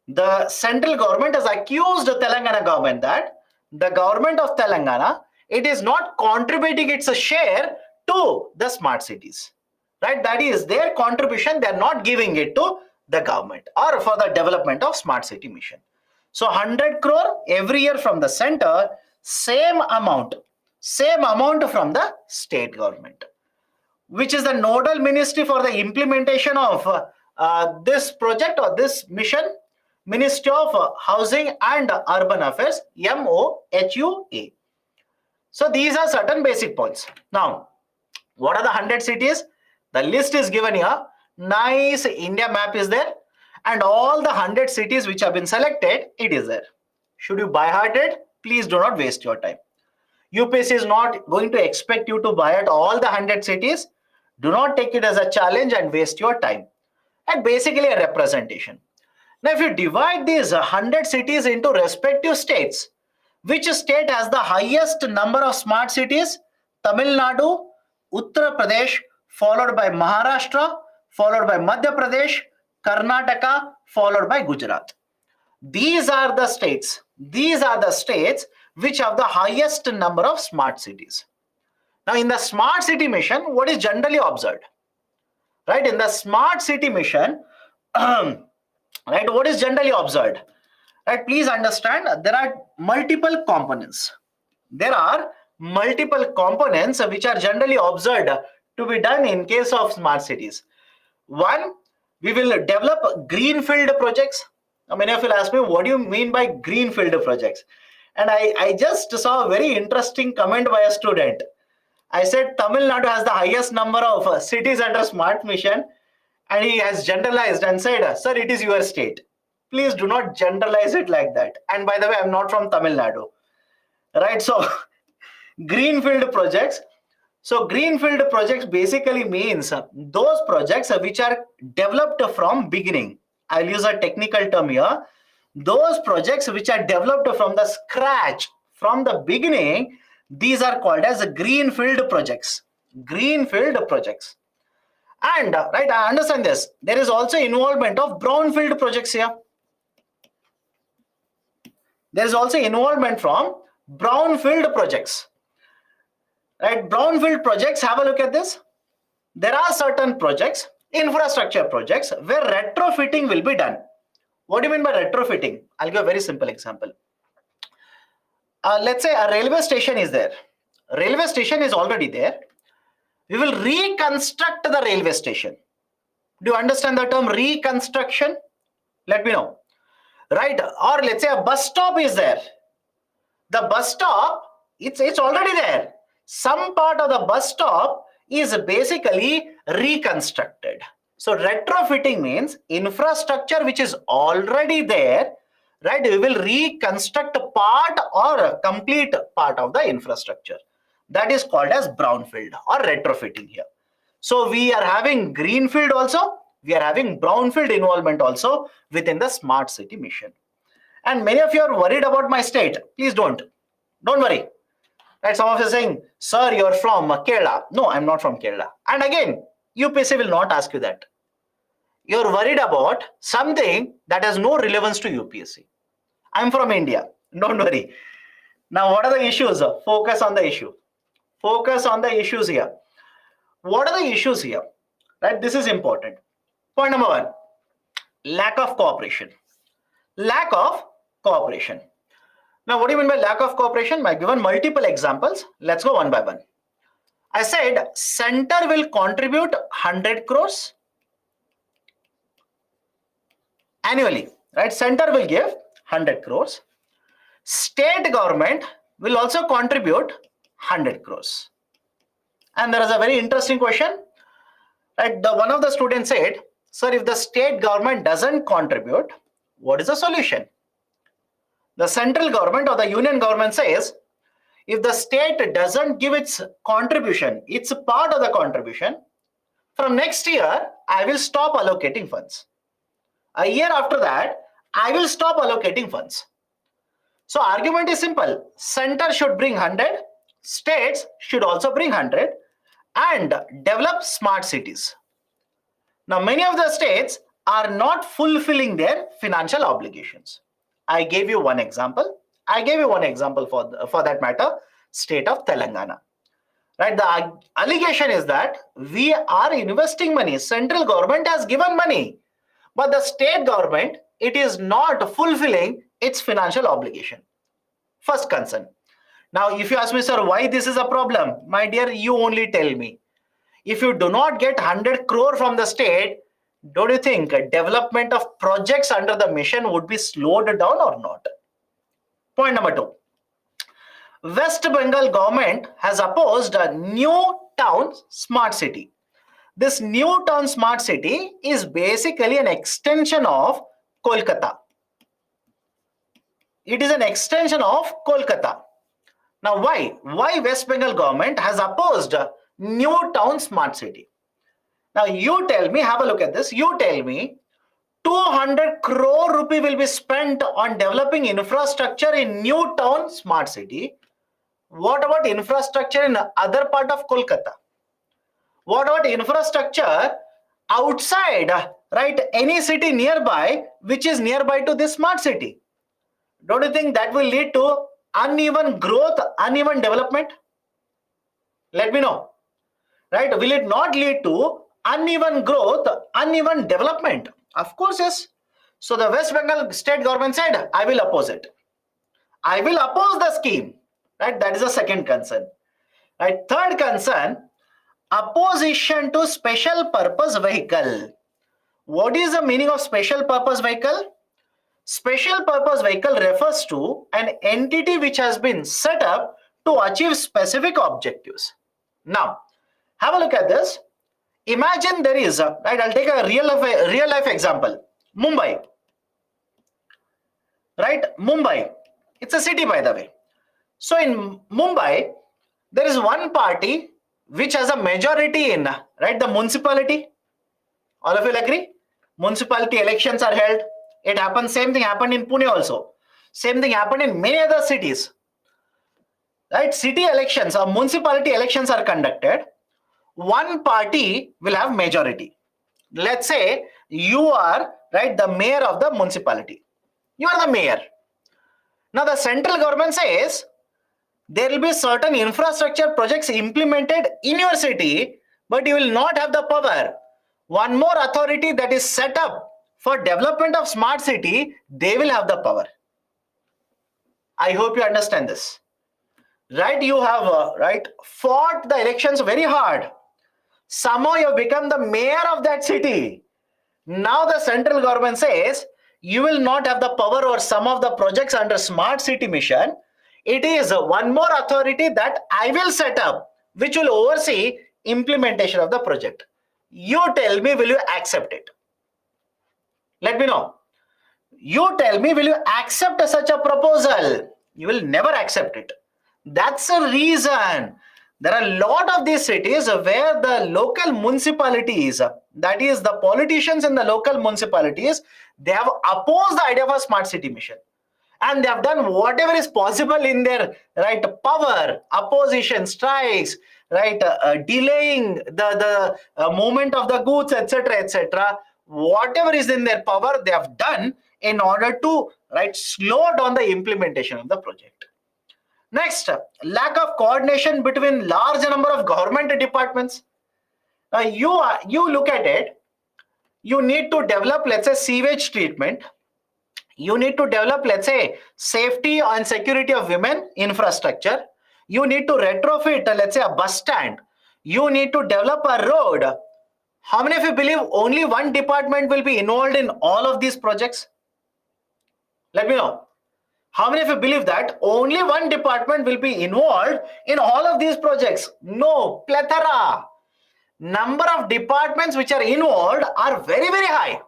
The central government has accused the Telangana government that the government of Telangana, it is not contributing its share to the smart cities, right? That is their contribution. They are not giving it to the government or for the development of smart city mission. So 100 crore every year from the center, same amount from the state government, which is the nodal ministry for the implementation of this project or this mission, Ministry of Housing and Urban Affairs, MOHUA. So these are certain basic points. Now, what are the 100 cities? The list is given here. Nice India map is there, and all the 100 cities which have been selected, it is there. Should you by heart it? Please do not waste your time. UPSC is not going to expect you to buy at all the 100 cities. Do not take it as a challenge and waste your time. And basically a representation. Now, if you divide these 100 cities into respective states, which state has the highest number of smart cities? Tamil Nadu, Uttar Pradesh, followed by Maharashtra, followed by Madhya Pradesh, Karnataka, followed by Gujarat. These are the states which have the highest number of smart cities. Now, in the smart city mission, what is generally observed? Right, in the smart city mission, right, what is generally observed? Right, please understand, there are multiple components. There are multiple components which are generally observed to be done in case of smart cities. One, we will develop greenfield projects. Now, many of you ask me, what do you mean by greenfield projects? And I just saw a very interesting comment by a student. I said Tamil Nadu has the highest number of cities under smart mission, and he has generalized and said, sir, it is your state. Please do not generalize it like that. And by the way, I'm not from Tamil Nadu, right? So greenfield projects. So greenfield projects basically means those projects which are developed from beginning. I'll use a technical term here. Those projects which are developed from the scratch, from the beginning, these are called as greenfield projects. Greenfield projects. And right, I understand this. There is also involvement of brownfield projects here. There is also involvement from brownfield projects. Right, brownfield projects, have a look at this. There are certain projects, infrastructure projects, where retrofitting will be done. What do you mean by retrofitting? I'll give a very simple example. Let's say a railway station is there. Railway station is already there. We will reconstruct the railway station. Do you understand the term reconstruction? Let me know. Right? Or let's say a bus stop is there. The bus stop, it's already there. Some part of the bus stop is basically reconstructed. So retrofitting means infrastructure which is already there, right? We will reconstruct a part or a complete part of the infrastructure. That is called as brownfield or retrofitting here. So we are having greenfield also, we are having brownfield involvement also within the smart city mission. And many of you are worried about my state. Please don't worry. Right? Some of you are saying, sir, you're from Kerala. No, I'm not from Kerala. And again, UPSC will not ask you that. You're worried about something that has no relevance to UPSC. I'm from India. Don't worry. Now, what are the issues? Focus on the issue. Focus on the issues here. What are the issues here? Right? This is important. Point number one, lack of cooperation. Lack of cooperation. Now, what do you mean by lack of cooperation? I've given multiple examples. Let's go one by one. I said center will contribute 100 crores annually, right? Center will give 100 crores. State government will also contribute 100 crores. And there is a very interesting question. Right? One of the students said, sir, if the state government doesn't contribute, what is the solution? The central government or the union government says, if the state doesn't give its contribution, it's a part of the contribution, from next year, I will stop allocating funds. A year after that, I will stop allocating funds. So argument is simple. Center should bring 100, states should also bring 100 and develop smart cities. Now, many of the states are not fulfilling their financial obligations. I gave you one example. For that matter, state of Telangana. Right? The allegation is that we are investing money. Central government has given money, but the state government, it is not fulfilling its financial obligation. First concern. Now, if you ask me, sir, why this is a problem? My dear, you only tell me. If you do not get 100 crore from the state, don't you think development of projects under the mission would be slowed down or not? Point number two. West Bengal government has opposed a new town smart city. This new town smart city is basically an extension of Kolkata. It is an extension of Kolkata. Now, why? Why West Bengal government has opposed new town smart city? Now, you tell me, have a look at this. You tell me 200 crore rupee will be spent on developing infrastructure in new town smart city. What about infrastructure in other part of Kolkata? What about infrastructure outside, right? Any city nearby, which is nearby to this smart city? Don't you think that will lead to uneven growth, uneven development? Let me know, right? Will it not lead to uneven growth, uneven development? Of course, yes. So the West Bengal state government said, I will oppose it. I will oppose the scheme, right? That is the second concern, right? Third concern, opposition to special purpose vehicle. What is the meaning of special purpose vehicle? Special purpose vehicle refers to an entity which has been set up to achieve specific objectives. Now, have a look at this. Imagine there is a, right, I'll take a real life example. Mumbai. Right? Mumbai. It's a city, by the way. So in Mumbai, there is one party which has a majority in, right, the municipality. All of you will agree? Municipality elections are held. It happens, same thing happened in Pune also. Same thing happened in many other cities. Right? City elections or municipality elections are conducted. One party will have majority. Let's say you are, right, the mayor of the municipality. You are the mayor. Now the central government says there will be certain infrastructure projects implemented in your city, but you will not have the power. One more authority that is set up for development of smart city, they will have the power. I hope you understand this. Right? You have right, fought the elections very hard. Somehow you have become the mayor of that city. Now the central government says you will not have the power over some of the projects under smart city mission. It is one more authority that I will set up, which will oversee implementation of the project. You tell me, will you accept it? Let me know. You tell me, will you accept such a proposal? You will never accept it. That's a reason. There are a lot of these cities where the local municipalities, that is the politicians in the local municipalities, they have opposed the idea of a smart city mission. And they have done whatever is possible in their power, opposition, strikes, delaying the movement of the goods, etc., etc. Whatever is in their power, they have done in order to slow down the implementation of the project. Next, lack of coordination between large number of government departments. You look at it. You need to develop, let's say, sewage treatment. You need to develop, let's say, safety and security of women infrastructure. You need to retrofit, let's say, a bus stand. You need to develop a road. How many of you believe only one department will be involved in all of these projects? Let me know. How many of you believe that only one department will be involved in all of these projects? No, plethora. Number of departments which are involved are very, very high.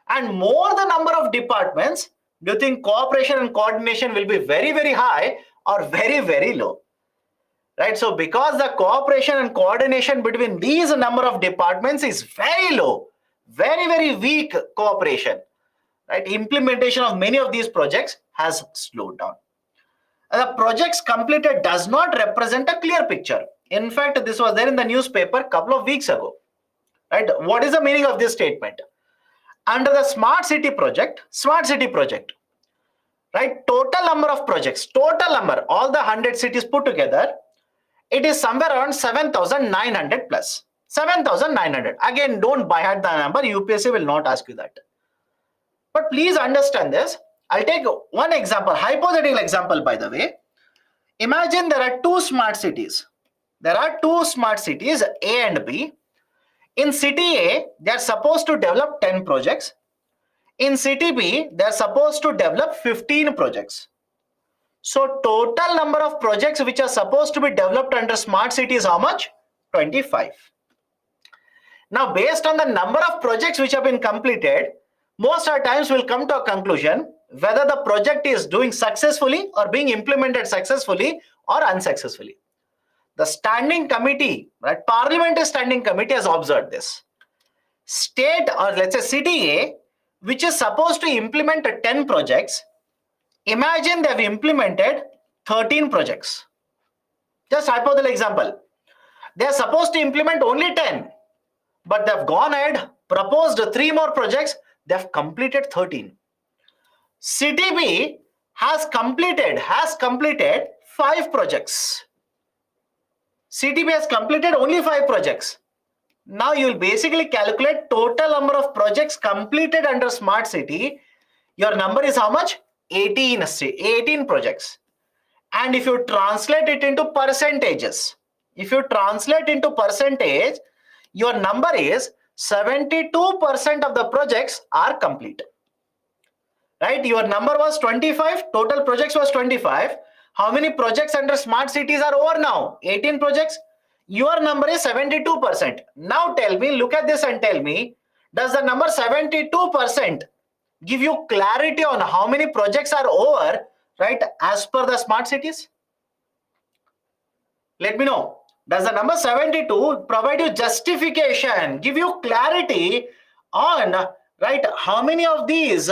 And more the number of departments, do you think cooperation and coordination will be very, very high or very, very low? Right? So because the cooperation and coordination between these number of departments is very low, very, very weak cooperation, right? Implementation of many of these projects has slowed down. And the projects completed does not represent a clear picture. In fact, this was there in the newspaper a couple of weeks ago. Right? What is the meaning of this statement? Under the smart city project, right? Total number of projects, total number, all the 100 cities put together, it is somewhere around 7,900 plus. 7,900. Again, don't buy at the number. UPSC will not ask you that. But please understand this. I'll take one example, hypothetical example, by the way. Imagine there are two smart cities. There are two smart cities, A and B. In city A, they are supposed to develop 10 projects. In city B, they are supposed to develop 15 projects. So total number of projects which are supposed to be developed under smart city is how much? 25. Now, based on the number of projects which have been completed, most of the times we'll come to a conclusion whether the project is doing successfully or being implemented successfully or unsuccessfully. The standing committee, right, parliamentary standing committee has observed this. State, or let's say city A, which is supposed to implement 10 projects, imagine they have implemented 13 projects. Just hypothetical example. They are supposed to implement only 10, but they have gone ahead, proposed 3 more projects, they have completed 13. City B has completed 5 projects. City B has completed only 5 projects. Now you will basically calculate total number of projects completed under smart city. Your number is how much? 18 projects. And if you translate it into percentages, your number is 72% of the projects are complete. Right? Your number was 25, total projects was 25. How many projects under smart cities are over now? 18 projects. Your number is 72%. Now tell me, look at this and tell me, does the number 72% give you clarity on how many projects are over, right, as per the smart cities? Let me know. Does the number 72 provide you justification, give you clarity on, right, how many of these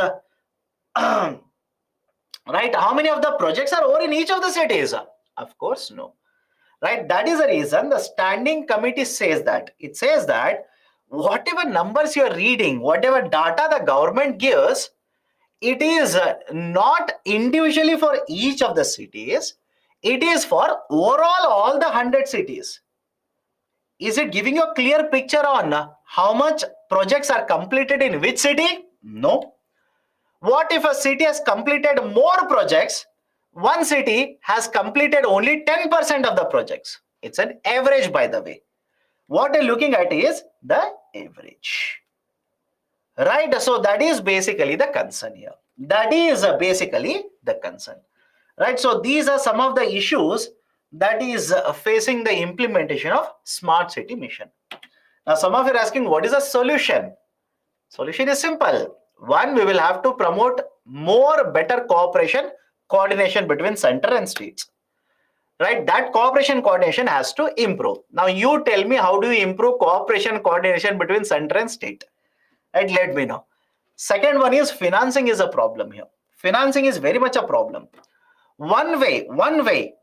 right, how many of the projects are over in each of the cities? Of course, no. Right, that is the reason the standing committee says that. It says that whatever numbers you are reading, whatever data the government gives, it is not individually for each of the cities. It is for overall all the 100 cities. Is it giving you a clear picture on how much projects are completed in which city? No. What if a city has completed more projects? One city has completed only 10% of the projects. It's an average, by the way. What you're looking at is the average. Right? So that is basically the concern here. That is basically the concern. Right? So these are some of the issues that is facing the implementation of smart city mission. Now some of you are asking, what is the solution? Solution is simple. One, we will have to promote more better cooperation, coordination between center and states. right? That cooperation coordination has to improve. Now you tell me, how do you improve cooperation coordination between center and state? Right? Let me know. Second one is financing is a problem here. Financing is very much a problem. One way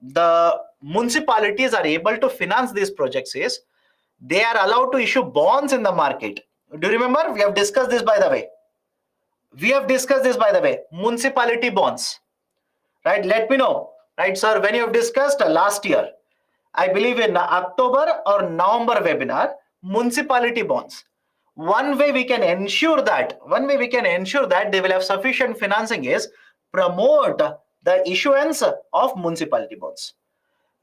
the municipalities are able to finance these projects is they are allowed to issue bonds in the market. Do you remember? We have discussed this, by the way. Municipality bonds. Right? Let me know. Right, sir, when you have discussed last year, I believe in October or November webinar, municipality bonds. One way we can ensure that they will have sufficient financing is promote the issuance of municipality bonds.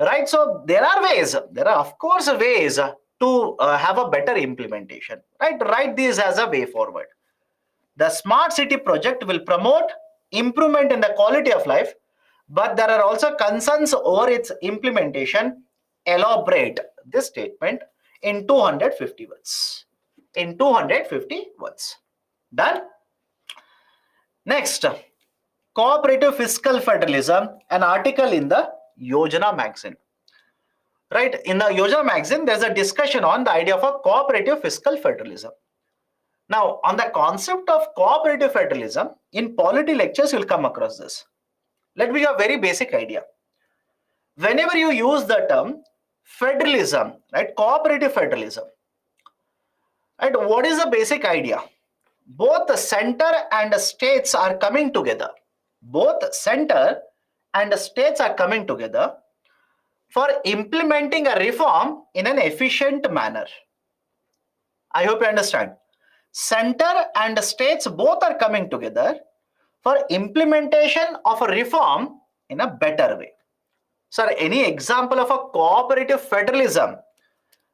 Right? So there are of course ways to have a better implementation. Right? Write these as a way forward. The smart city project will promote improvement in the quality of life, but there are also concerns over its implementation. Elaborate this statement in 250 words. Done? Next, cooperative fiscal federalism, an article in the Yojana magazine. Right, in the Yojana magazine, there's a discussion on the idea of a cooperative fiscal federalism. Now, on the concept of cooperative federalism, in polity lectures, you'll come across this. Let me give a very basic idea. Whenever you use the term federalism, right, cooperative federalism, right, what is the basic idea? Both the center and the states are coming together. Both center and the states are coming together for implementing a reform in an efficient manner. I hope you understand. Center and states both are coming together for implementation of a reform in a better way. Sir, any example of a cooperative federalism?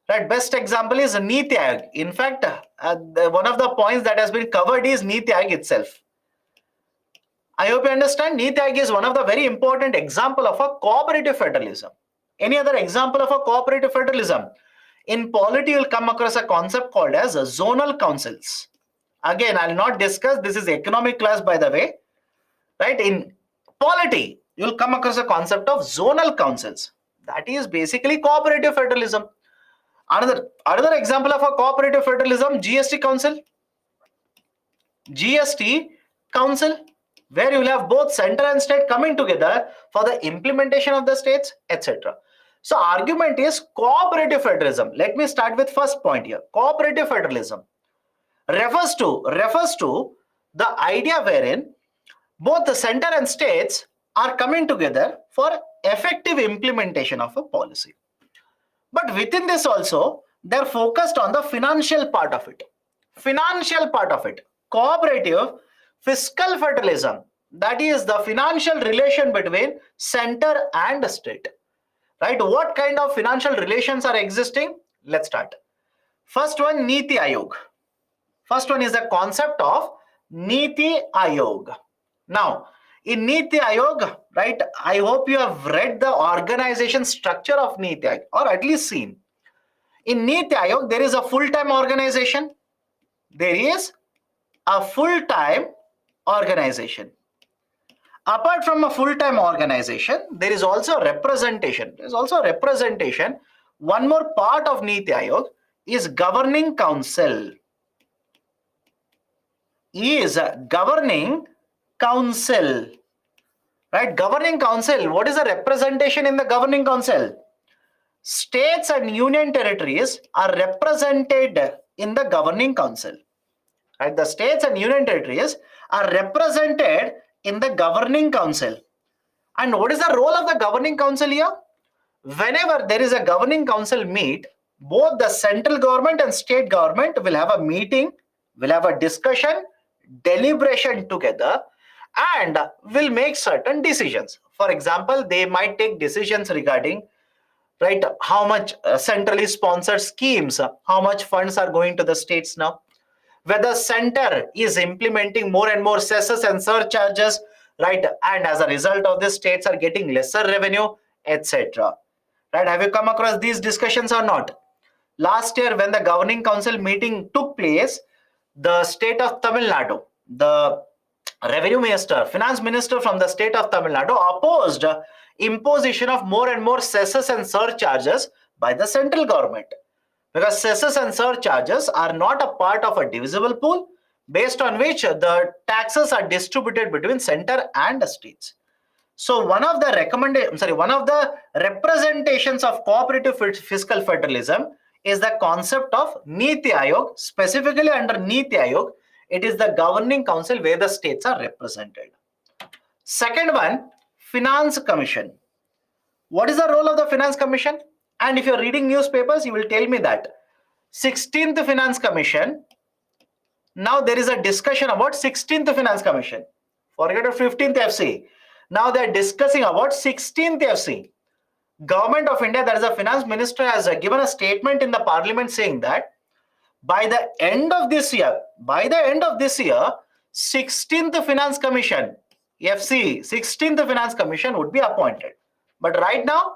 Right, best example is Niti Aayog. In fact, one of the points that has been covered is Niti Aayog itself. I hope you understand. Niti Aayog is one of the very important example of a cooperative federalism. Any other example of a cooperative federalism? In polity, you'll come across a concept called as zonal councils. Again, I'll not discuss. This is economic class, by the way. Right? In polity, you'll come across a concept of zonal councils. That is basically cooperative federalism. Another example of a cooperative federalism, GST Council. GST Council, where you will have both center and state coming together for the implementation of the states, etc. So argument is cooperative federalism. Let me start with first point here. Cooperative federalism refers to the idea wherein both the center and states are coming together for effective implementation of a policy. But within this also, they're focused on the financial part of it. Cooperative fiscal federalism, that is the financial relation between center and state. Right? What kind of financial relations are existing? Let's start. First one, Niti Aayog. First one is the concept of Niti Aayog. Now, in Niti Aayog, right, I hope you have read the organization structure of Niti Aayog, or at least seen. In Niti Aayog, there is a full-time organization. Apart from a full-time organization, there is also a representation. One more part of Niti Aayog is governing council. Right? Governing council. What is the representation in the governing council? States and union territories are represented in the governing council. Right? The states and union territories are represented in the governing council. And what is the role of the governing council here? Whenever there is a governing council meet, both the central government and state government will have a meeting, will have a discussion, deliberation together, and will make certain decisions. For example, they might take decisions regarding, right, how much centrally sponsored schemes, how much funds are going to the states now, whether center is implementing more and more cesses and surcharges, right, and as a result of this, states are getting lesser revenue, etc. Right? Have you come across these discussions or not? Last year, when the governing council meeting took place, the state of Tamil Nadu, the revenue minister, finance minister from the state of Tamil Nadu opposed imposition of more and more cesses and surcharges by the central government. Because cesses and surcharges are not a part of a divisible pool based on which the taxes are distributed between center and states. So one of the representations of cooperative fiscal federalism is the concept of Niti Aayog. Specifically under Niti Aayog, it is the governing council where the states are represented. Second one, Finance Commission. What is the role of the Finance Commission? And if you're reading newspapers, you will tell me that 16th Finance Commission. Now there is a discussion about 16th Finance Commission. Forget about 15th FC. Now they are discussing about 16th FC. Government of India, that is the finance minister, has given a statement in the parliament saying that by the end of this year, 16th Finance Commission, FC, 16th Finance Commission would be appointed. But right now,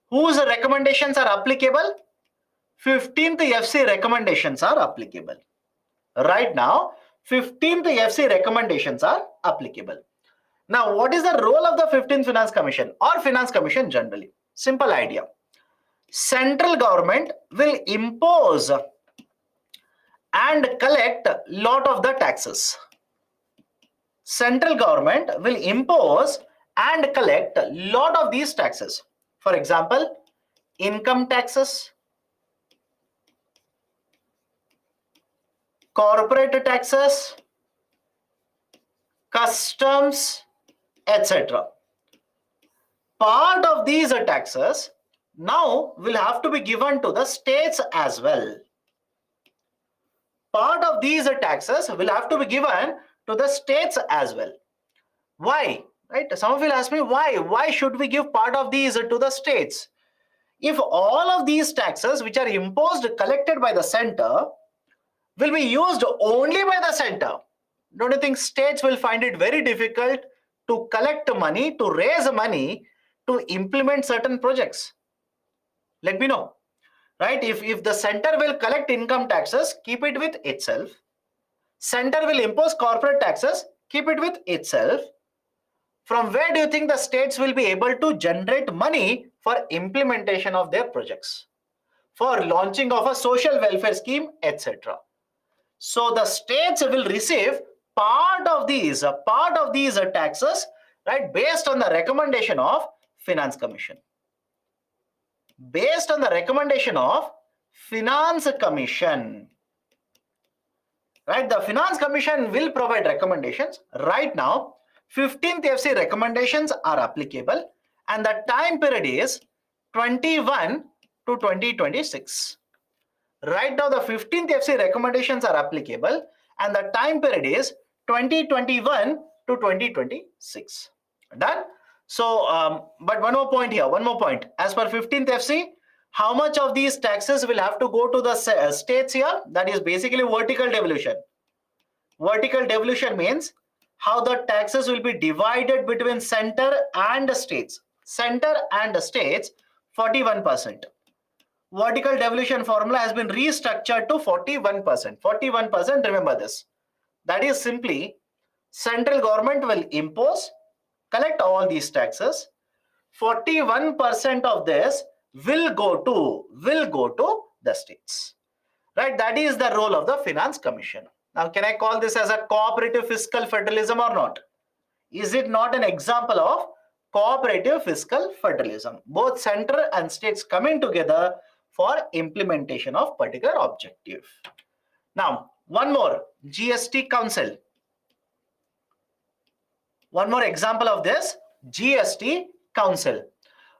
whose recommendations are applicable? 15th FC recommendations are applicable. Right now, 15th FC recommendations are applicable. Now, what is the role of the 15th Finance Commission or Finance Commission generally? Simple idea. Central government will impose and collect lot of the taxes. Central government will impose and collect lot of these taxes. For example, income taxes, corporate taxes, customs, etc. Part of these taxes now will have to be given to the states as well. Part of these taxes will have to be given to the states as well. Why? Right? Some of you will ask me why? Why should we give part of these to the states? If all of these taxes which are imposed, collected by the center, will be used only by the center, don't you think states will find it very difficult to collect money, to raise money, to implement certain projects? Let me know. Right? If the center will collect income taxes, keep it with itself. Center will impose corporate taxes, keep it with itself. From where do you think the states will be able to generate money for implementation of their projects, for launching of a social welfare scheme, etc.? So the states will receive part of these taxes, right, based on the recommendation of Finance Commission. Based on the recommendation of Finance Commission. Right, the Finance Commission will provide recommendations. Right now, 15th FC recommendations are applicable and the time period is 21 to 2026. Right now, the 15th FC recommendations are applicable and the time period is 2021 to 2026. Done? So, but one more point here, As per 15th FC, how much of these taxes will have to go to the states here? That is basically vertical devolution. Vertical devolution means how the taxes will be divided between center and states. Center and states, 41%. Vertical devolution formula has been restructured to 41%. 41%, remember this. That is simply central government will impose, collect all these taxes. 41% of this will go to the states. Right? That is the role of the Finance Commission. Now, can I call this as a cooperative fiscal federalism or not? Is it not an example of cooperative fiscal federalism? Both center and states coming together for implementation of particular objective. Now, one more, GST Council. One more example of this, GST Council.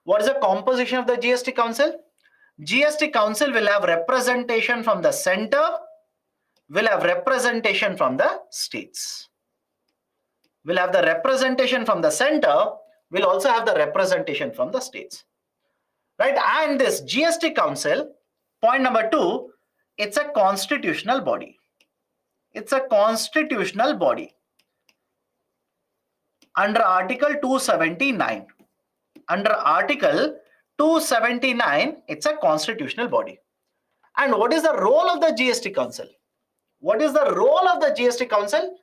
What is the composition of the GST Council? GST Council will have representation from the center, will have representation from the states. Will have the representation from the center, will also have the representation from the states. Right? And this GST Council, point number 2, it's a constitutional body. It's a constitutional body. Under Article 279. Under Article 279, it's a constitutional body. And what is the role of the GST Council? What is the role of the GST Council?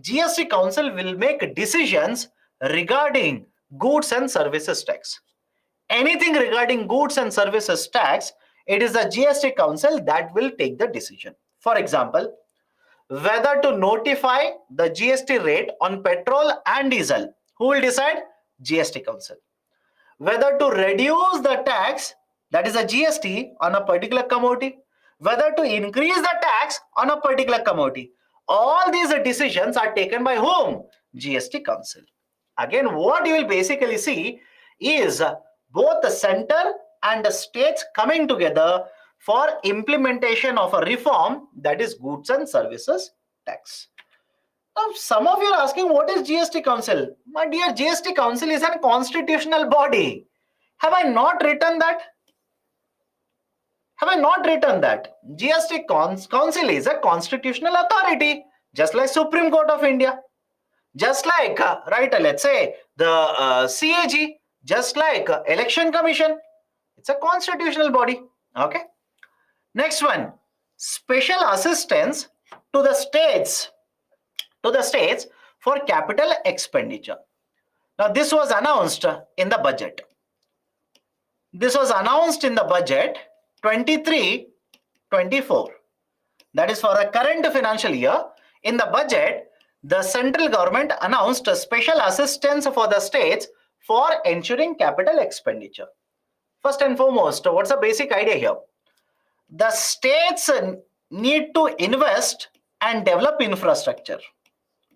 GST Council will make decisions regarding goods and services tax. Anything regarding goods and services tax, it is the GST Council that will take the decision. For example, whether to notify the GST rate on petrol and diesel, who will decide? GST Council. Whether to reduce the tax, that is a GST, on a particular commodity, whether to increase the tax on a particular commodity. All these decisions are taken by whom? GST Council. Again, what you will basically see is both the center and the states coming together for implementation of a reform, that is goods and services tax. Now, some of you are asking, what is GST Council? My dear, GST Council is a constitutional body. Have I not written that? Have I not written that? GST Council is a constitutional authority, just like Supreme Court of India. Just like, let's say the CAG, just like Election Commission. It's a constitutional body. Okay. Next one, special assistance to the states for capital expenditure. Now, this was announced in the budget. This was announced in the budget 23-24. That is for the current financial year. In the budget, the central government announced a special assistance for the states for ensuring capital expenditure. First and foremost, what's the basic idea here? The states need to invest and develop infrastructure.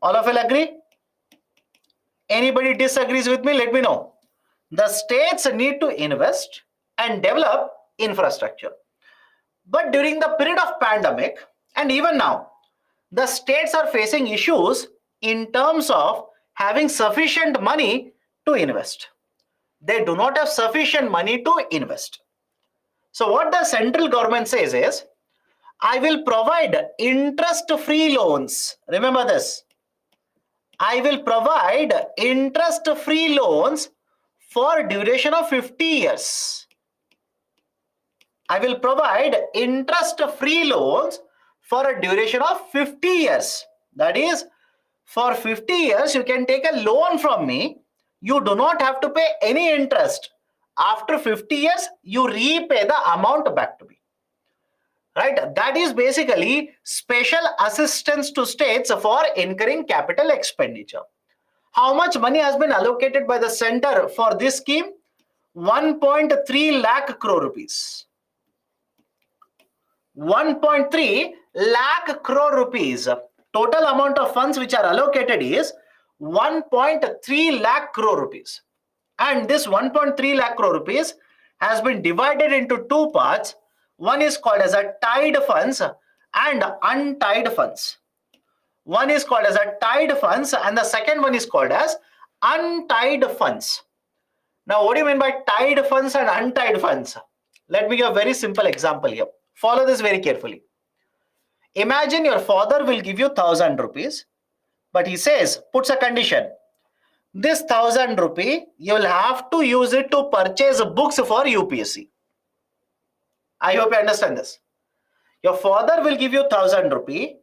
All of you agree? Anybody disagrees with me? Let me know. The states need to invest and develop infrastructure. But during the period of pandemic and even now, the states are facing issues in terms of having sufficient money to invest. They do not have sufficient money to invest. So what the central government says is, I will provide interest-free loans. Remember this. I will provide interest-free loans for a duration of 50 years. I will provide interest-free loans for a duration of 50 years. That is, for 50 years, you can take a loan from me. You do not have to pay any interest. After 50 years, you repay the amount back to me. Right? That is basically special assistance to states for incurring capital expenditure. How much money has been allocated by the center for this scheme? 1.3 lakh crore rupees. 1.3 lakh crore rupees. Total amount of funds which are allocated is 1.3 lakh crore rupees. And this 1.3 lakh crore rupees has been divided into two parts. One is called as a tied funds and untied funds. One is called as a tied funds and the second one is called as untied funds. Now, what do you mean by tied funds and untied funds? Let me give a very simple example here. Follow this very carefully. Imagine your father will give you 1,000 rupees, but he says, puts a condition. This 1,000 rupee, you will have to use it to purchase books for UPSC. I hope you understand this. Your father will give you 1,000 rupee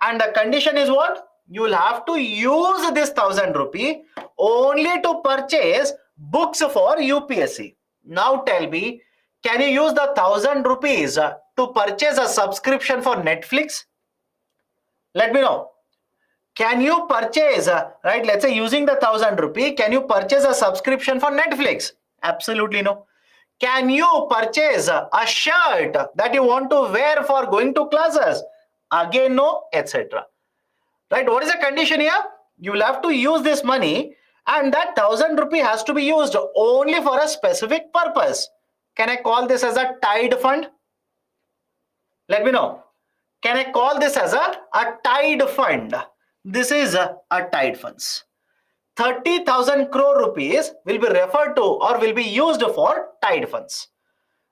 and the condition is what? You will have to use this 1,000 rupee only to purchase books for UPSC. Now tell me, can you use the 1,000 rupees to purchase a subscription for Netflix? Let me know. Can you purchase, let's say using the 1,000 rupee, can you purchase a subscription for Netflix? Absolutely no. Can you purchase a shirt that you want to wear for going to classes? Again, no, etc. Right? What is the condition here? You will have to use this money and that 1,000 rupee has to be used only for a specific purpose. Can I call this as a tied fund? Let me know. Can I call this as a tied fund? This is a tied funds. 30,000 crore rupees will be referred to or will be used for tied funds.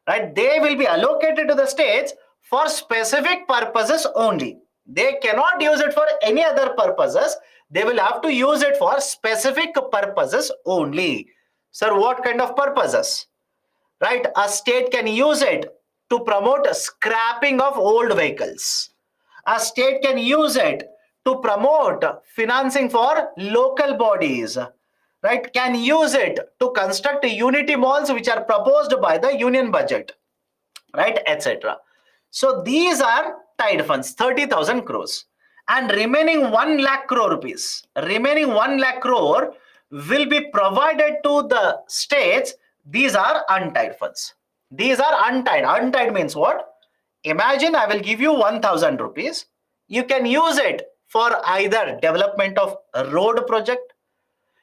Right? They will be allocated to the states for specific purposes only. They cannot use it for any other purposes. They will have to use it for specific purposes only. Sir, what kind of purposes? Right? A state can use it to promote scrapping of old vehicles. A state can use it to promote financing for local bodies. right, can use it to construct unity malls which are proposed by the union budget, right, etc. So these are tied funds, 30,000 crores, and remaining 1 lakh crore rupees, remaining 1 lakh crore will be provided to the states. These are untied funds. These are untied. Untied means what? Imagine I will give you 1,000 rupees. You can use it for either development of a road project.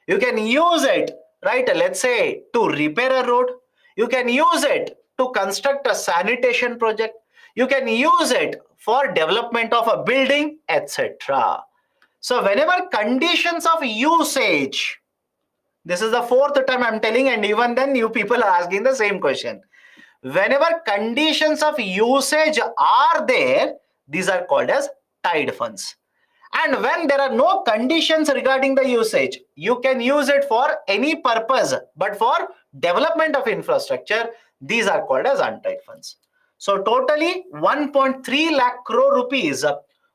You can use it, right, let's say to repair a road. You can use it to construct a sanitation project. You can use it for development of a building, etc. So whenever conditions of usage, this is the fourth time I'm telling, and even then you people are asking the same question. Whenever conditions of usage are there, these are called as tied funds. And when there are no conditions regarding the usage, you can use it for any purpose, but for development of infrastructure, these are called as untied funds. So totally 1.3 lakh crore rupees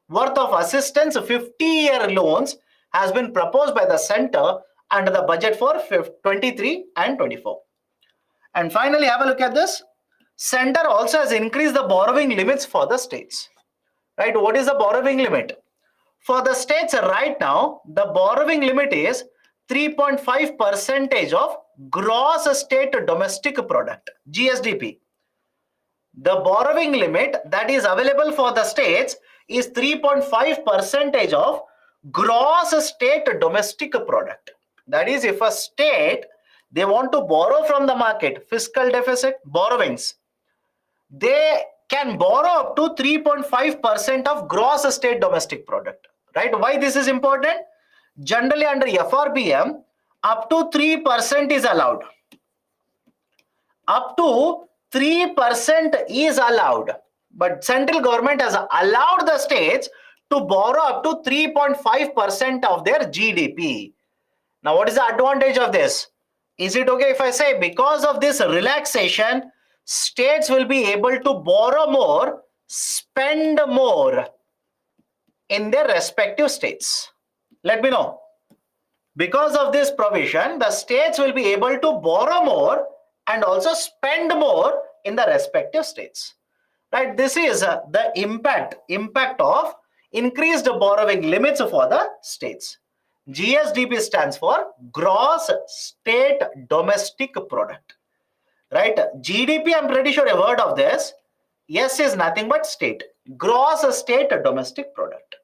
worth of assistance, 50-year loans has been proposed by the center under the budget for 23 and 24. And finally, have a look at this. Center also has increased the borrowing limits for the states. Right? What is the borrowing limit? For the states right now, the borrowing limit is 3.5% of gross state domestic product, GSDP. The borrowing limit that is available for the states is 3.5% of gross state domestic product. That is, if a state, they want to borrow from the market, fiscal deficit, borrowings, they can borrow up to 3.5% of gross state domestic product. Right? Why this is important? Generally under FRBM, up to 3% is allowed. Up to 3% is allowed. But central government has allowed the states to borrow up to 3.5% of their GDP. Now, what is the advantage of this? Is it okay if I say because of this relaxation, states will be able to borrow more, spend more in their respective states? Let me know. Because of this provision, the states will be able to borrow more and also spend more in the respective states. Right? This is the impact of increased borrowing limits for the states. GSDP stands for gross state domestic product. Right? GDP, I'm pretty sure you've heard of this. S is nothing but state. Gross state domestic product.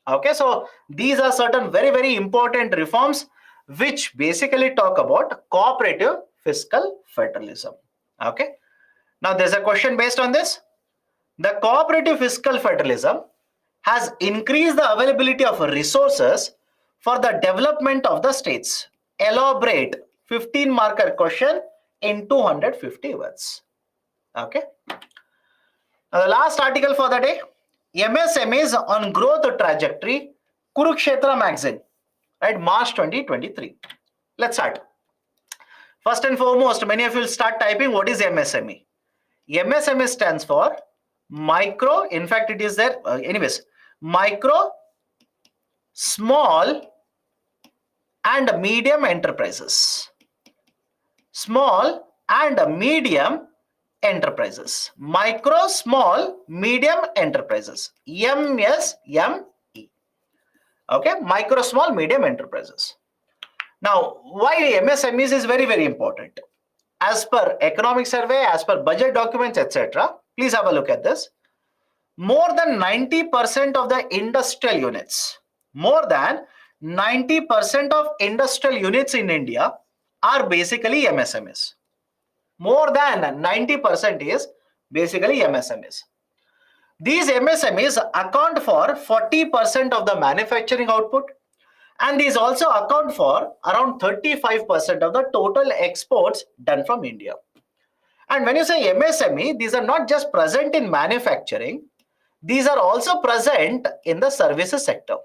Okay, so these are certain very, very important reforms which basically talk about cooperative fiscal federalism. Okay, now there's a question based on this. The cooperative fiscal federalism has increased the availability of resources for the development of the states. Elaborate. 15 marker question in 250 words. Okay. Now the last article for the day, MSMEs on growth trajectory, Kurukshetra magazine, right, March 2023. Let's start. First and foremost, many of you will start typing what is MSME. MSME stands for micro, in fact it is there, micro, small and medium enterprises. Small and medium enterprises. Micro, small, medium enterprises. MSME. Okay, micro, small, medium enterprises. Now, why MSMEs is very, very important? As per economic survey, as per budget documents, etc. Please have a look at this. More than 90% of the industrial units, more than 90% of industrial units in India are basically MSMEs. More than 90% is basically MSMEs. These MSMEs account for 40% of the manufacturing output, and these also account for around 35% of the total exports done from India. And when you say MSME, these are not just present in manufacturing, these are also present in the services sector.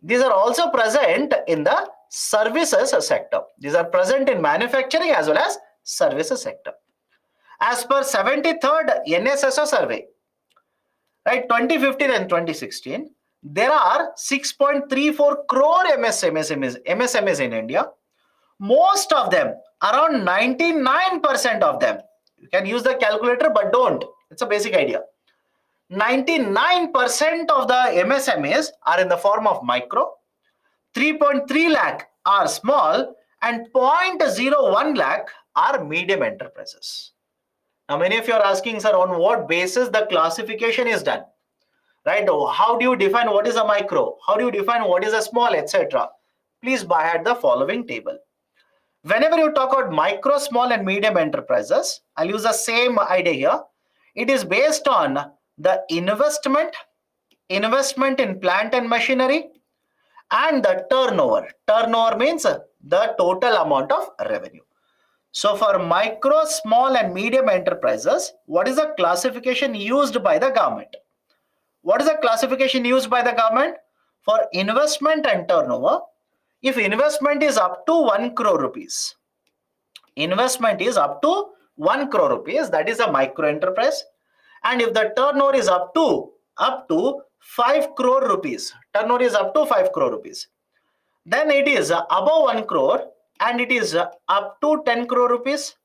These are also present in the services sector. These are present in manufacturing as well as services sector. As per 73rd NSSO survey, right, 2015 and 2016, there are 6.34 crore MSMEs in India. Most of them, around 99% of them, you can use the calculator, but don't. It's a basic idea. 99% of the MSMEs are in the form of micro, 3.3 lakh are small, and 0.01 lakh are medium enterprises. Now, many of you are asking, sir, on what basis the classification is done? Right? How do you define what is a micro? How do you define what is a small, etc.? Please buy at the following table. Whenever you talk about micro, small, and medium enterprises, I'll use the same idea here. It is based on the investment in plant and machinery, and the turnover. Turnover means the total amount of revenue. So for micro, small, and medium enterprises, what is the classification used by the government? What is the classification used by the government? For investment and turnover, if investment is up to 1 crore rupees, investment is up to 1 crore rupees, that is a micro enterprise. And if the turnover is up to 5 crore rupees, turnover is up to 5 crore rupees, then it is above 1 crore, and it is up to 10 crore rupees,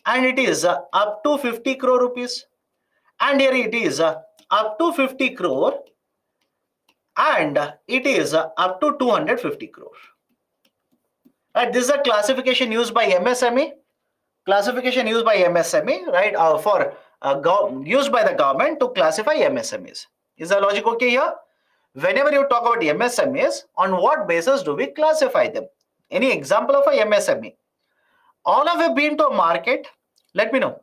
and it is up to 50 crore rupees, and here it is up to 50 crore, and it is up to 250 crore. Right, this is a classification used by MSME. Classification used by MSME, right? Used by the government to classify MSMEs. Is the logic okay here? Whenever you talk about MSMEs, on what basis do we classify them? Any example of a MSME? All of you been to a market? Let me know.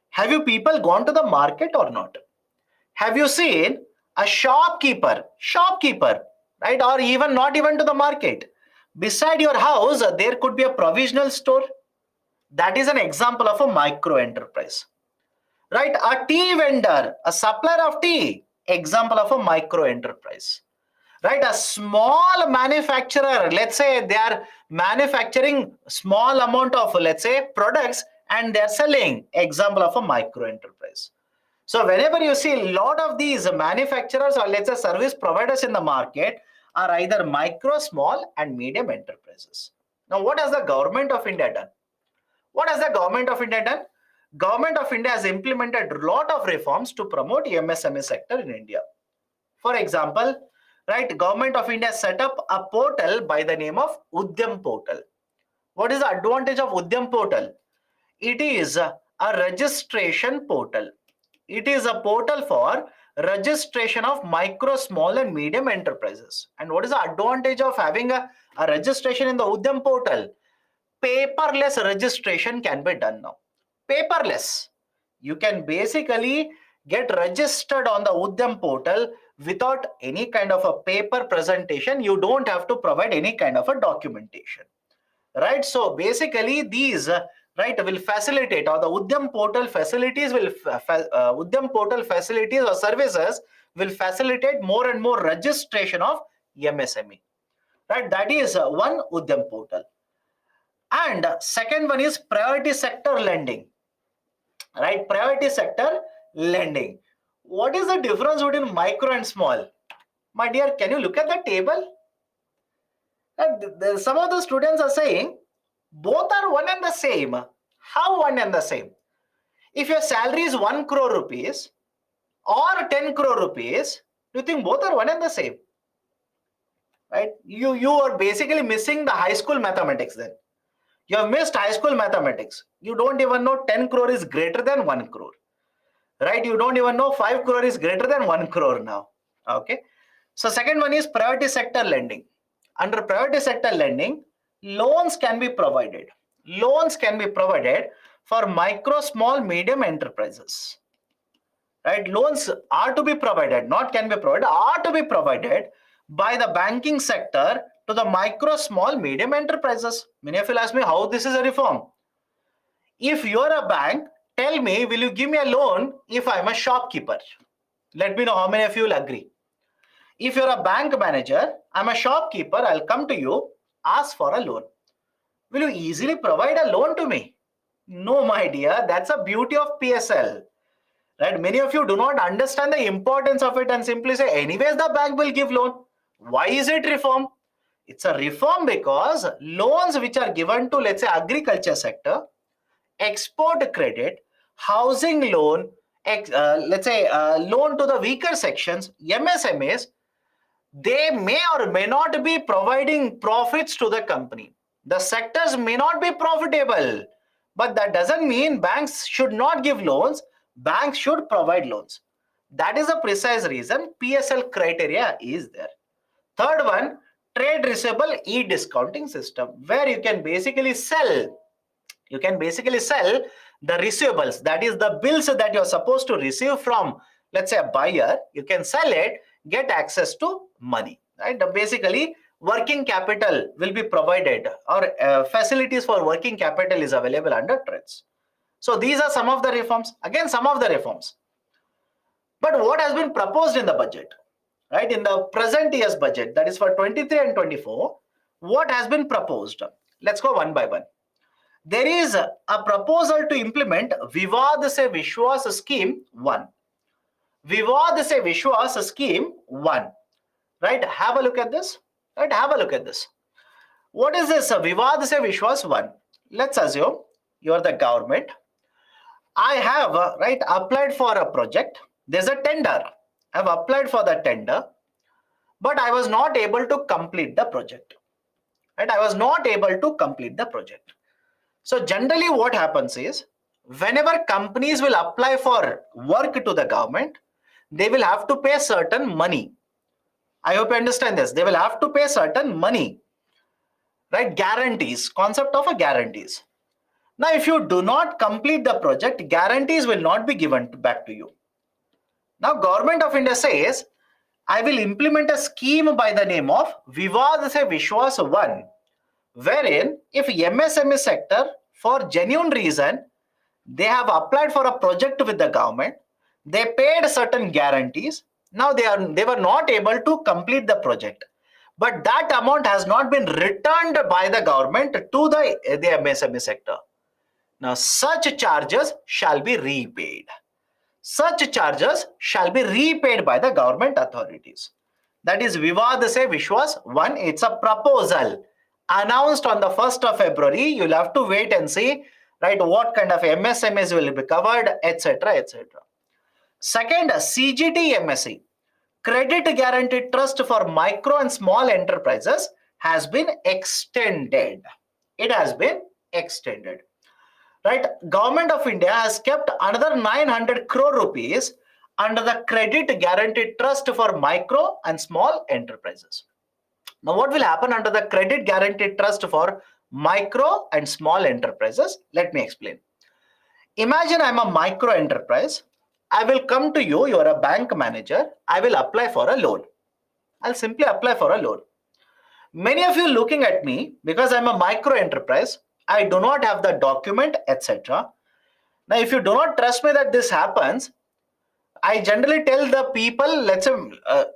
Have you people gone to the market or not? Have you seen a shopkeeper, right? Or even not even to the market. Beside your house, there could be a provisional store. That is an example of a micro enterprise. Right? A tea vendor, a supplier of tea, example of a micro enterprise. Right? A small manufacturer, let's say they are manufacturing small amount of, let's say, products, and they're selling, example of a micro enterprise. So whenever you see a lot of these manufacturers, or let's say service providers in the market, are either micro, small, and medium enterprises. Now, what has the government of India done? What has the government of India done? Government of India has implemented a lot of reforms to promote MSME sector in India. For example, right, Government of India set up a portal by the name of Udyam Portal. What is the advantage of Udyam Portal? It is a registration portal. It is a portal for registration of micro, small, and medium enterprises. And what is the advantage of having a registration in the Udyam Portal? Paperless registration can be done now. Paperless. You can basically get registered on the Udyam Portal without any kind of a paper presentation. You don't have to provide any kind of a documentation. Right? So basically these right will facilitate, or the Udyam Portal facilities will Udyam Portal facilities or services will facilitate more and more registration of MSME. Right? That is one Udyam Portal. And second one is priority sector lending. Right? Priority sector lending. What is the difference between micro and small? My dear, can you look at the table? Some of the students are saying both are one and the same. How one and the same? If your salary is 1 crore rupees or 10 crore rupees, do you think both are one and the same? Right? You are basically missing the high school mathematics then. You have missed high school mathematics. You don't even know 10 crore is greater than 1 crore. Right? You don't even know 5 crore is greater than 1 crore now. Okay. So second one is priority sector lending. Under priority sector lending, loans can be provided. Loans can be provided for micro, small, medium enterprises. Right? Loans are to be provided, not can be provided, are to be provided by the banking sector to the micro, small, medium enterprises. Many of you ask me how this is a reform. If you're a bank, tell me, will you give me a loan if I'm a shopkeeper? Let me know how many of you will agree. If you're a bank manager, I'm a shopkeeper, I'll come to you, ask for a loan. Will you easily provide a loan to me? No, my dear, that's a beauty of PSL. right? Many of you do not understand the importance of it and simply say, anyways, the bank will give loan. Why is it reform? It's a reform because loans which are given to, let's say, agriculture sector, export credit, housing loan, let's say loan to the weaker sections, MSMEs, they may or may not be providing profits to the company. The sectors may not be profitable, but that doesn't mean banks should not give loans. Banks should provide loans. That is the precise reason PSL criteria is there. Third one, trade receivable e-discounting system, where you can basically sell the receivables, that is the bills that you're supposed to receive from, let's say, a buyer. You can sell it, get access to money, right? Basically working capital will be provided, or facilities for working capital is available under trades. So these are some of the reforms, again some of the reforms. But what has been proposed in the budget, right? In the present year's budget, that is for 23 and 24, what has been proposed? Let's go one by one. There is a proposal to implement Vivad Se Vishwas Scheme 1. Vivad Se Vishwas Scheme 1. Right? Have a look at this. Right? Have a look at this. What is this Vivad Se Vishwas 1? Let's assume you are the government. I have right applied for a project. There's a tender. I have applied for the tender, but I was not able to complete the project. Right? I was not able to complete the project. So generally what happens is, whenever companies will apply for work to the government, they will have to pay certain money. I hope you understand this. They will have to pay certain money, right? Guarantees, concept of a guarantees. Now, if you do not complete the project, guarantees will not be given back to you. Now, Government of India says, I will implement a scheme by the name of Vivad Se Vishwas 1, wherein if MSME sector, for genuine reason, they have applied for a project with the government, they paid certain guarantees. Now they were not able to complete the project, but that amount has not been returned by the government to the MSME sector. Now such charges shall be repaid. Such charges shall be repaid by the government authorities. That is Vivad Se Vishwas 1. It's a proposal announced on the 1st of February. You'll have to wait and see, right, what kind of MSMEs will be covered, etc., etc. Second, CGT MSE, Credit Guaranteed Trust for Micro and Small Enterprises, has been extended. It has been extended. Right? Government of India has kept another 900 crore rupees under the Credit Guaranteed Trust for Micro and Small Enterprises. Now, what will happen under the Credit Guaranteed Trust for Micro and Small Enterprises? Let me explain. Imagine I'm a micro enterprise. I will come to you, you're a bank manager. I will apply for a loan. I'll simply apply for a loan. Many of you looking at me, because I'm a micro enterprise, I do not have the document, etc. Now, if you do not trust me that this happens, I generally tell the people, let's say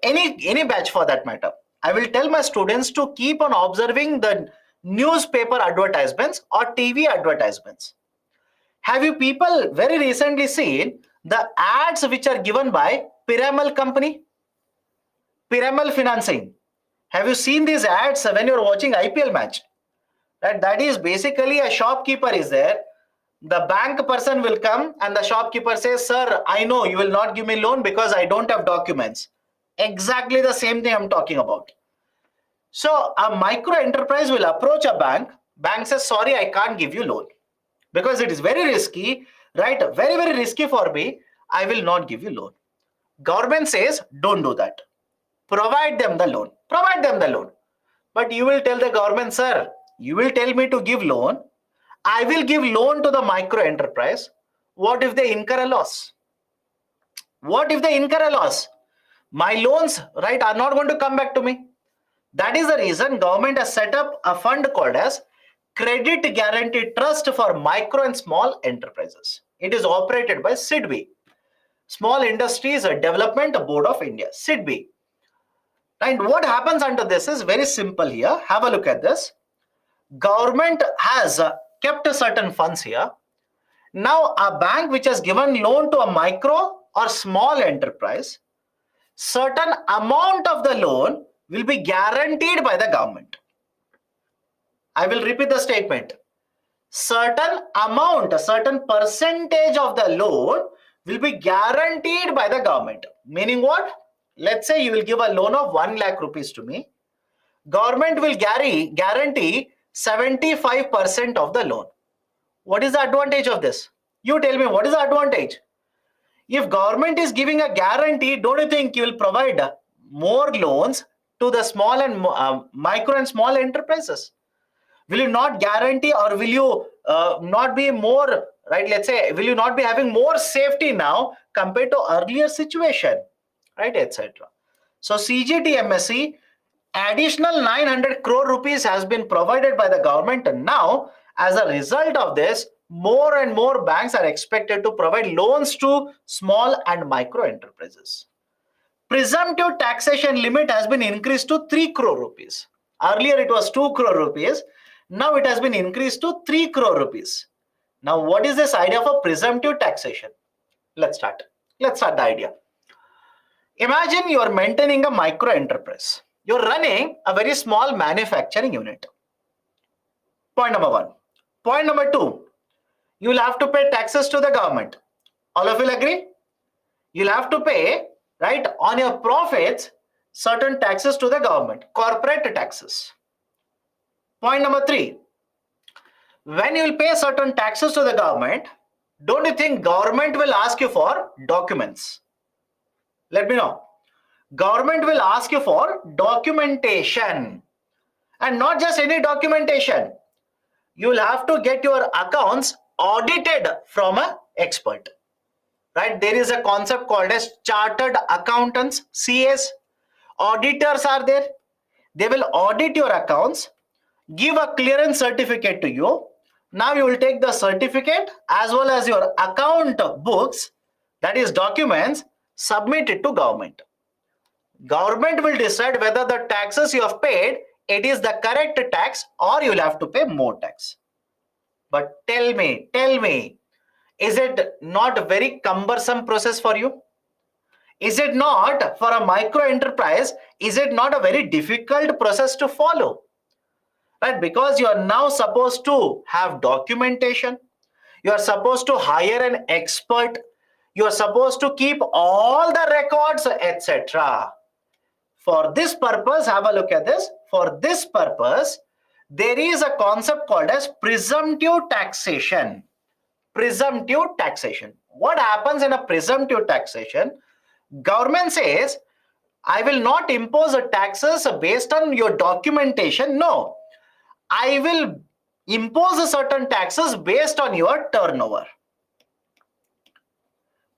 any batch for that matter, I will tell my students to keep on observing the newspaper advertisements or TV advertisements. Have you people very recently seen the ads which are given by Piramal company, Piramal Financing? Have you seen these ads when you're watching IPL match? That is basically a shopkeeper is there. The bank person will come and the shopkeeper says, sir, I know you will not give me loan because I don't have documents. Exactly the same thing I'm talking about. So a micro enterprise will approach a bank. Bank says, sorry, I can't give you loan because it is very risky, right? Very, very risky for me. I will not give you loan. Government says, don't do that. Provide them the loan. Provide them the loan. But you will tell the government, sir, you will tell me to give loan. I will give loan to the micro enterprise. What if they incur a loss? What if they incur a loss? My loans, right, are not going to come back to me. That is the reason government has set up a fund called as Credit Guaranteed Trust for Micro and Small Enterprises. It is operated by SIDBI, Small Industries Development Board of India, SIDBI. And what happens under this is very simple here. Have a look at this. Government has kept certain funds here. Now, a bank which has given loan to a micro or small enterprise, certain amount of the loan will be guaranteed by the government. I will repeat the statement. Certain amount, a certain percentage of the loan will be guaranteed by the government. Meaning what? Let's say you will give a loan of 1 lakh rupees to me. Government will guarantee 75% of the loan. What is the advantage of this? You tell me, what is the advantage? If government is giving a guarantee, don't you think you will provide more loans to the small and micro and small enterprises? Will you not guarantee, or will you not be more, right? Let's say, will you not be having more safety now compared to earlier situation, right, etc. So CGTMSE, additional 900 crore rupees has been provided by the government, and now as a result of this, more and more banks are expected to provide loans to small and micro enterprises. Presumptive taxation limit has been increased to 3 crore rupees. Earlier it was 2 crore rupees. Now it has been increased to 3 crore rupees. Now what is this idea of a presumptive taxation? Let's start the idea. Imagine you are maintaining a micro enterprise. You're running a very small manufacturing unit. Point number one. Point number two, you will have to pay taxes to the government. All of you will agree? You'll have to pay, right, on your profits, certain taxes to the government, corporate taxes. Point number three, when you will pay certain taxes to the government, don't you think government will ask you for documents? Let me know. Government will ask you for documentation, and not just any documentation. You will have to get your accounts audited from an expert, right? There is a concept called as chartered accountants, CS. Auditors are there. They will audit your accounts, give a clearance certificate to you. Now you will take the certificate as well as your account books, that is documents, submit it to government. Government will decide whether the taxes you have paid, it is the correct tax, or you will have to pay more tax. But tell me, is it not a very cumbersome process for you? Is it not, for a micro enterprise, is it not a very difficult process to follow? Right? Because you are now supposed to have documentation. You are supposed to hire an expert. You are supposed to keep all the records, etc. For this purpose, have a look at this. For this purpose, there is a concept called as presumptive taxation. Presumptive taxation. What happens in a presumptive taxation? Government says, I will not impose a taxes based on your documentation. No, I will impose a certain taxes based on your turnover,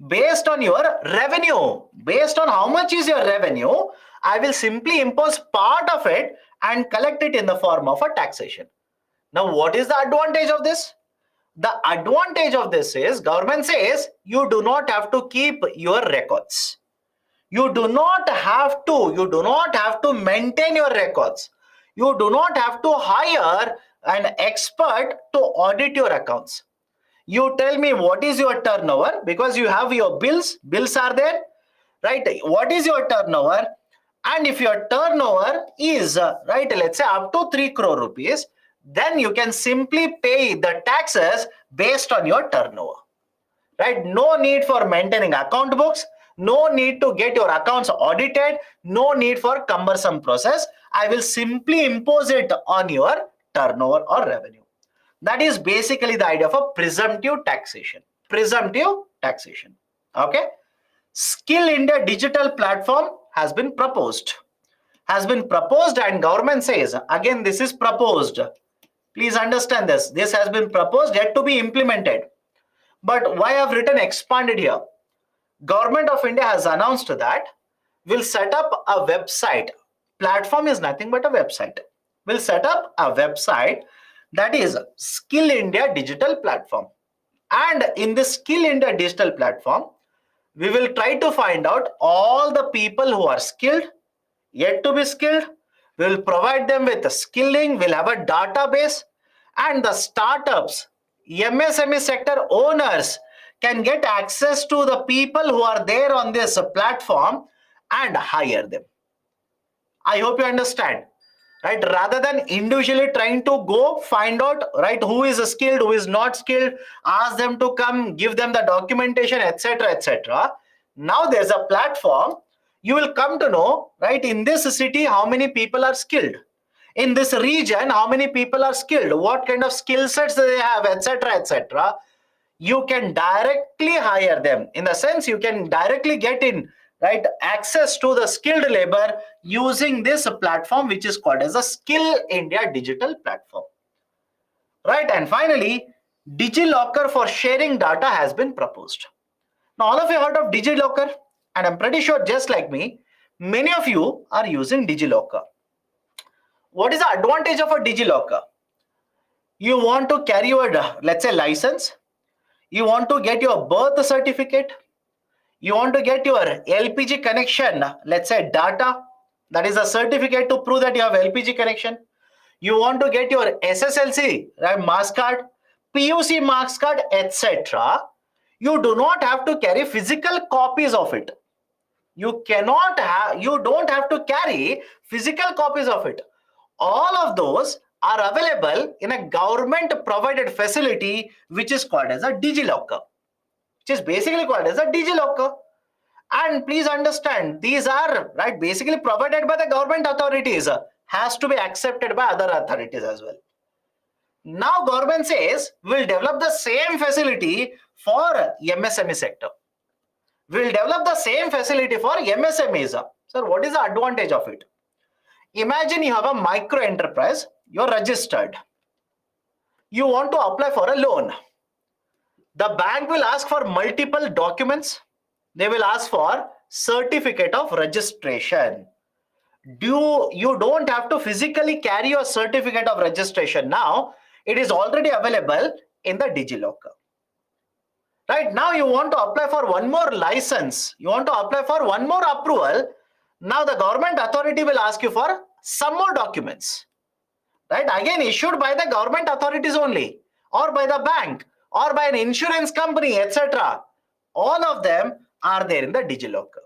based on your revenue, based on how much is your revenue. I will simply impose part of it and collect it in the form of a taxation. Now, what is the advantage of this? The advantage of this is government says you do not have to keep your records. You do not have to maintain your records. You do not have to hire an expert to audit your accounts. You tell me what is your turnover, because you have your bills are there, right? What is your turnover? And if your turnover is, right, let's say up to 3 crore rupees, then you can simply pay the taxes based on your turnover, right? No need for maintaining account books. No need to get your accounts audited. No need for cumbersome process. I will simply impose it on your turnover or revenue. That is basically the idea of a presumptive taxation. Presumptive taxation. Okay. Skill India digital platform has been proposed. And government says, again, this is proposed. Please understand this. This has been proposed, yet to be implemented. But why I've written expanded here? Government of India has announced that we'll set up a website. Platform is nothing but a website. We'll set up a website that is Skill India digital platform. And in this Skill India digital platform, we will try to find out all the people who are skilled, yet to be skilled. We will provide them with the skilling. We'll have a database, and the startups MSME sector owners can get access to the people who are there on this platform and hire them. I hope you understand, right? Rather than individually trying to go find out, right, who is skilled, who is not skilled, ask them to come, give them the documentation, etc., etc. Now there's a platform. You will come to know, right, in this city, how many people are skilled. In this region, how many people are skilled, what kind of skill sets they have, etc., etc. You can directly hire them. In the sense, you can directly get in, right, access to the skilled labor using this platform, which is called as a Skill India digital platform, right? And finally, DigiLocker for sharing data has been proposed. Now, all of you heard of DigiLocker, and I'm pretty sure, just like me, many of you are using DigiLocker. What is the advantage of a DigiLocker? You want to carry your, let's say, license. You want to get your birth certificate. You want to get your LPG connection, let's say data, that is a certificate to prove that you have LPG connection. You want to get your SSLC, right, marks card, PUC marks card, etc. You do not have to carry physical copies of it. You don't have to carry physical copies of it. All of those are available in a government provided facility, which is called as a DigiLocker. Which is basically called as a DigiLocker. And please understand, these are, right, basically provided by the government authorities, has to be accepted by other authorities as well. Now government says we'll develop the same facility for MSME sector. We'll develop the same facility for MSMEs. Sir, what is the advantage of it? Imagine you have a micro enterprise, you're registered. You want to apply for a loan. The bank will ask for multiple documents. They will ask for certificate of registration. You don't have to physically carry your certificate of registration now. It is already available in the DigiLocker. Right now, you want to apply for one more license. You want to apply for one more approval. Now the government authority will ask you for some more documents. Right? Again, issued by the government authorities only, or by the bank, or by an insurance company, etc. All of them are there in the DigiLocker.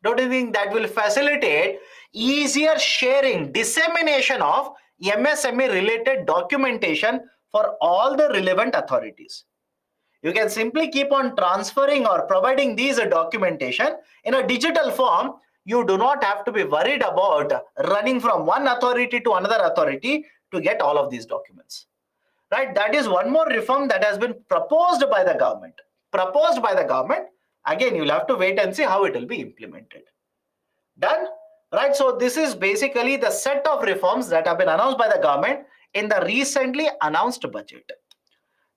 Don't you think that will facilitate easier sharing, dissemination of MSME related documentation for all the relevant authorities? You can simply keep on transferring or providing these documentation in a digital form. You do not have to be worried about running from one authority to another authority to get all of these documents. Right? That is one more reform that has been proposed by the government. Again, you'll have to wait and see how it will be implemented. Done? Right? So this is basically the set of reforms that have been announced by the government in the recently announced budget.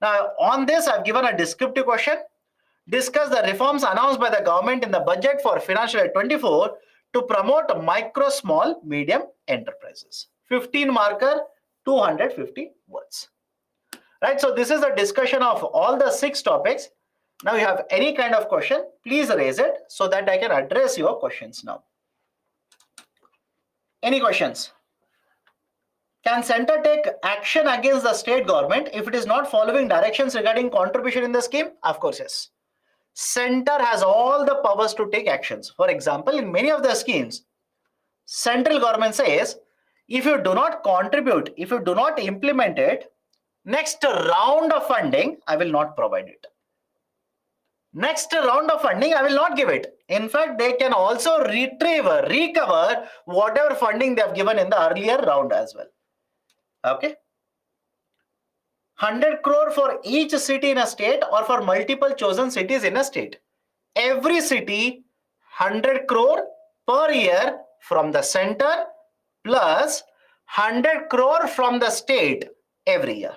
Now, on this, I've given a descriptive question. Discuss the reforms announced by the government in the budget for financial year 24 to promote micro, small, medium enterprises. 15 marker, 250 words. Right, so this is a discussion of all the 6 topics. Now, you have any kind of question, please raise it so that I can address your questions now. Any questions? Can center take action against the state government if it is not following directions regarding contribution in the scheme? Of course, yes. Center has all the powers to take actions. For example, in many of the schemes, central government says, if you do not contribute, if you do not implement it, next round of funding, I will not provide it. Next round of funding, I will not give it. In fact, they can also recover whatever funding they have given in the earlier round as well. Okay. 100 crore for each city in a state or for multiple chosen cities in a state. Every city, 100 crore per year from the center plus 100 crore from the state every year.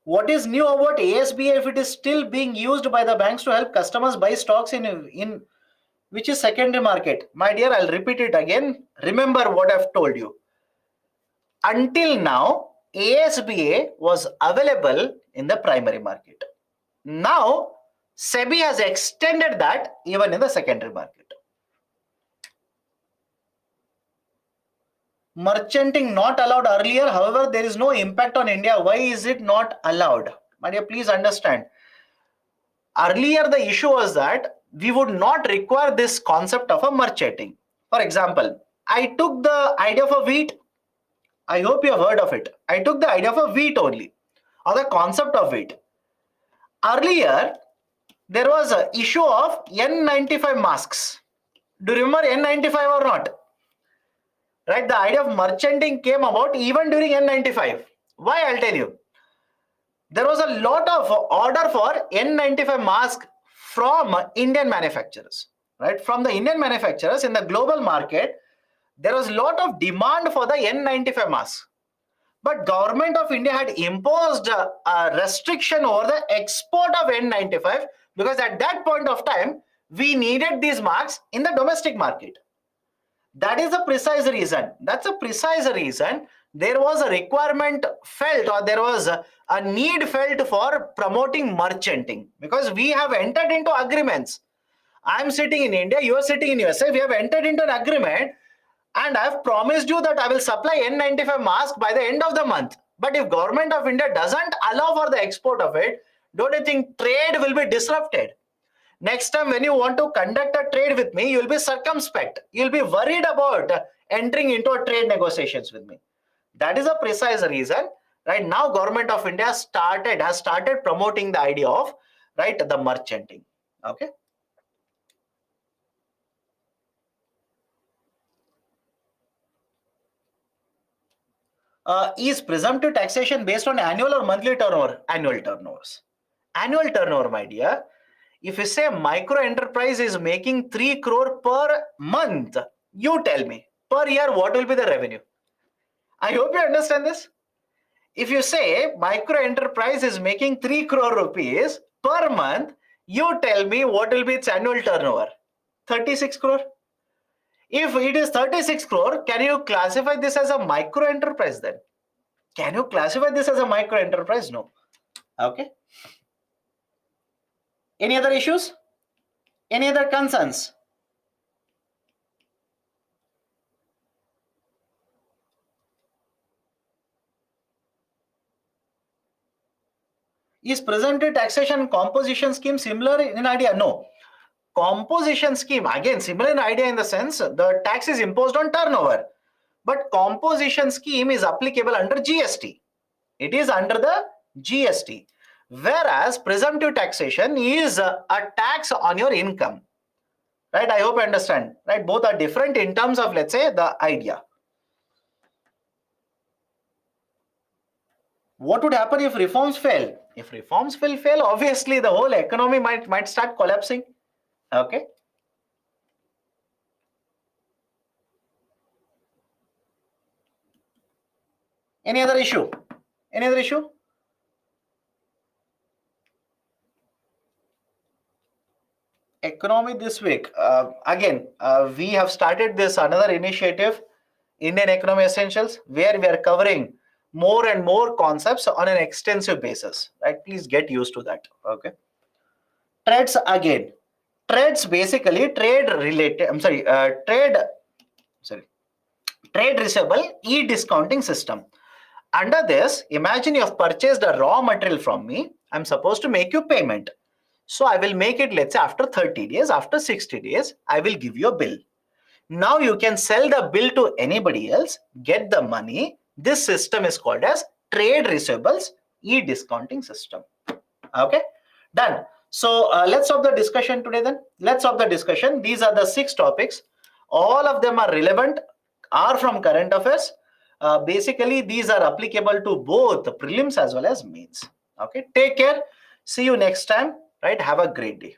What is new about ASBA if it is still being used by the banks to help customers buy stocks in which is secondary market? My dear, I'll repeat it again. Remember what I've told you. Until now, ASBA was available in the primary market. Now, SEBI has extended that even in the secondary market. Merchanting not allowed earlier. However, there is no impact on India. Why is it not allowed? My dear, please understand. Earlier, the issue was that we would not require this concept of a merchanting. For example, I took the idea of a wheat. I hope you have heard of it. I took the idea of a wheat only, or the concept of wheat. Earlier, there was an issue of N95 masks. Do you remember N95 or not? Right, the idea of merchanting came about even during N95. Why? I'll tell you. There was a lot of order for N95 mask from Indian manufacturers. Right, from the Indian manufacturers in the global market, there was a lot of demand for the N95 mask. But government of India had imposed a restriction over the export of N95 because at that point of time, we needed these masks in the domestic market. That is the precise reason. That's a precise reason there was a requirement felt, or there was a need felt for promoting merchanting, because we have entered into agreements. I'm sitting in India, you are sitting in USA. We have entered into an agreement, and I have promised you that I will supply N95 mask by the end of the month. But if government of India doesn't allow for the export of it, don't you think trade will be disrupted? Next time when you want to conduct a trade with me, you'll be circumspect. You'll be worried about entering into a trade negotiations with me. That is a precise reason. Right now, government of India has started promoting the idea of, right, the merchanting. Okay. Is presumptive taxation based on annual or monthly turnover? Annual turnovers. Annual turnover, my dear. If you say micro enterprise is making 3 crore per month, you tell me per year what will be the revenue? I hope you understand this. If you say micro enterprise is making 3 crore rupees per month, you tell me what will be its annual turnover? 36 crore. If it is 36 crore, can you classify this as a micro enterprise then? Can you classify this as a micro enterprise? No. Okay. Any other issues? Any other concerns? Is presumptive taxation composition scheme similar in idea? No. Composition scheme, again, similar in idea in the sense the tax is imposed on turnover. But composition scheme is applicable under GST. It is under the GST. Whereas presumptive taxation is a tax on your income. Right? I hope you understand. Right? Both are different in terms of, let's say, the idea. What would happen if reforms fail? If reforms will fail, obviously the whole economy might start collapsing. Okay. Any other issue? Any other issue? Economy this week. Again, we have started this another initiative, Indian Economy Essentials, where we are covering more and more concepts on an extensive basis. Right? Please get used to that. Okay. Trades again. Trades basically trade related. Trade receivable e-discounting system. Under this, imagine you have purchased a raw material from me. I'm supposed to make you payment. So I will make it, let's say, after 30 days, after 60 days, I will give you a bill. Now you can sell the bill to anybody else, get the money. This system is called as trade receivables e-discounting system. Okay, done. So let's stop the discussion today then. Let's stop the discussion. These are the 6 topics. All of them are relevant, are from current affairs. Basically, these are applicable to both prelims as well as mains. Okay, take care. See you next time. Right, have a great day.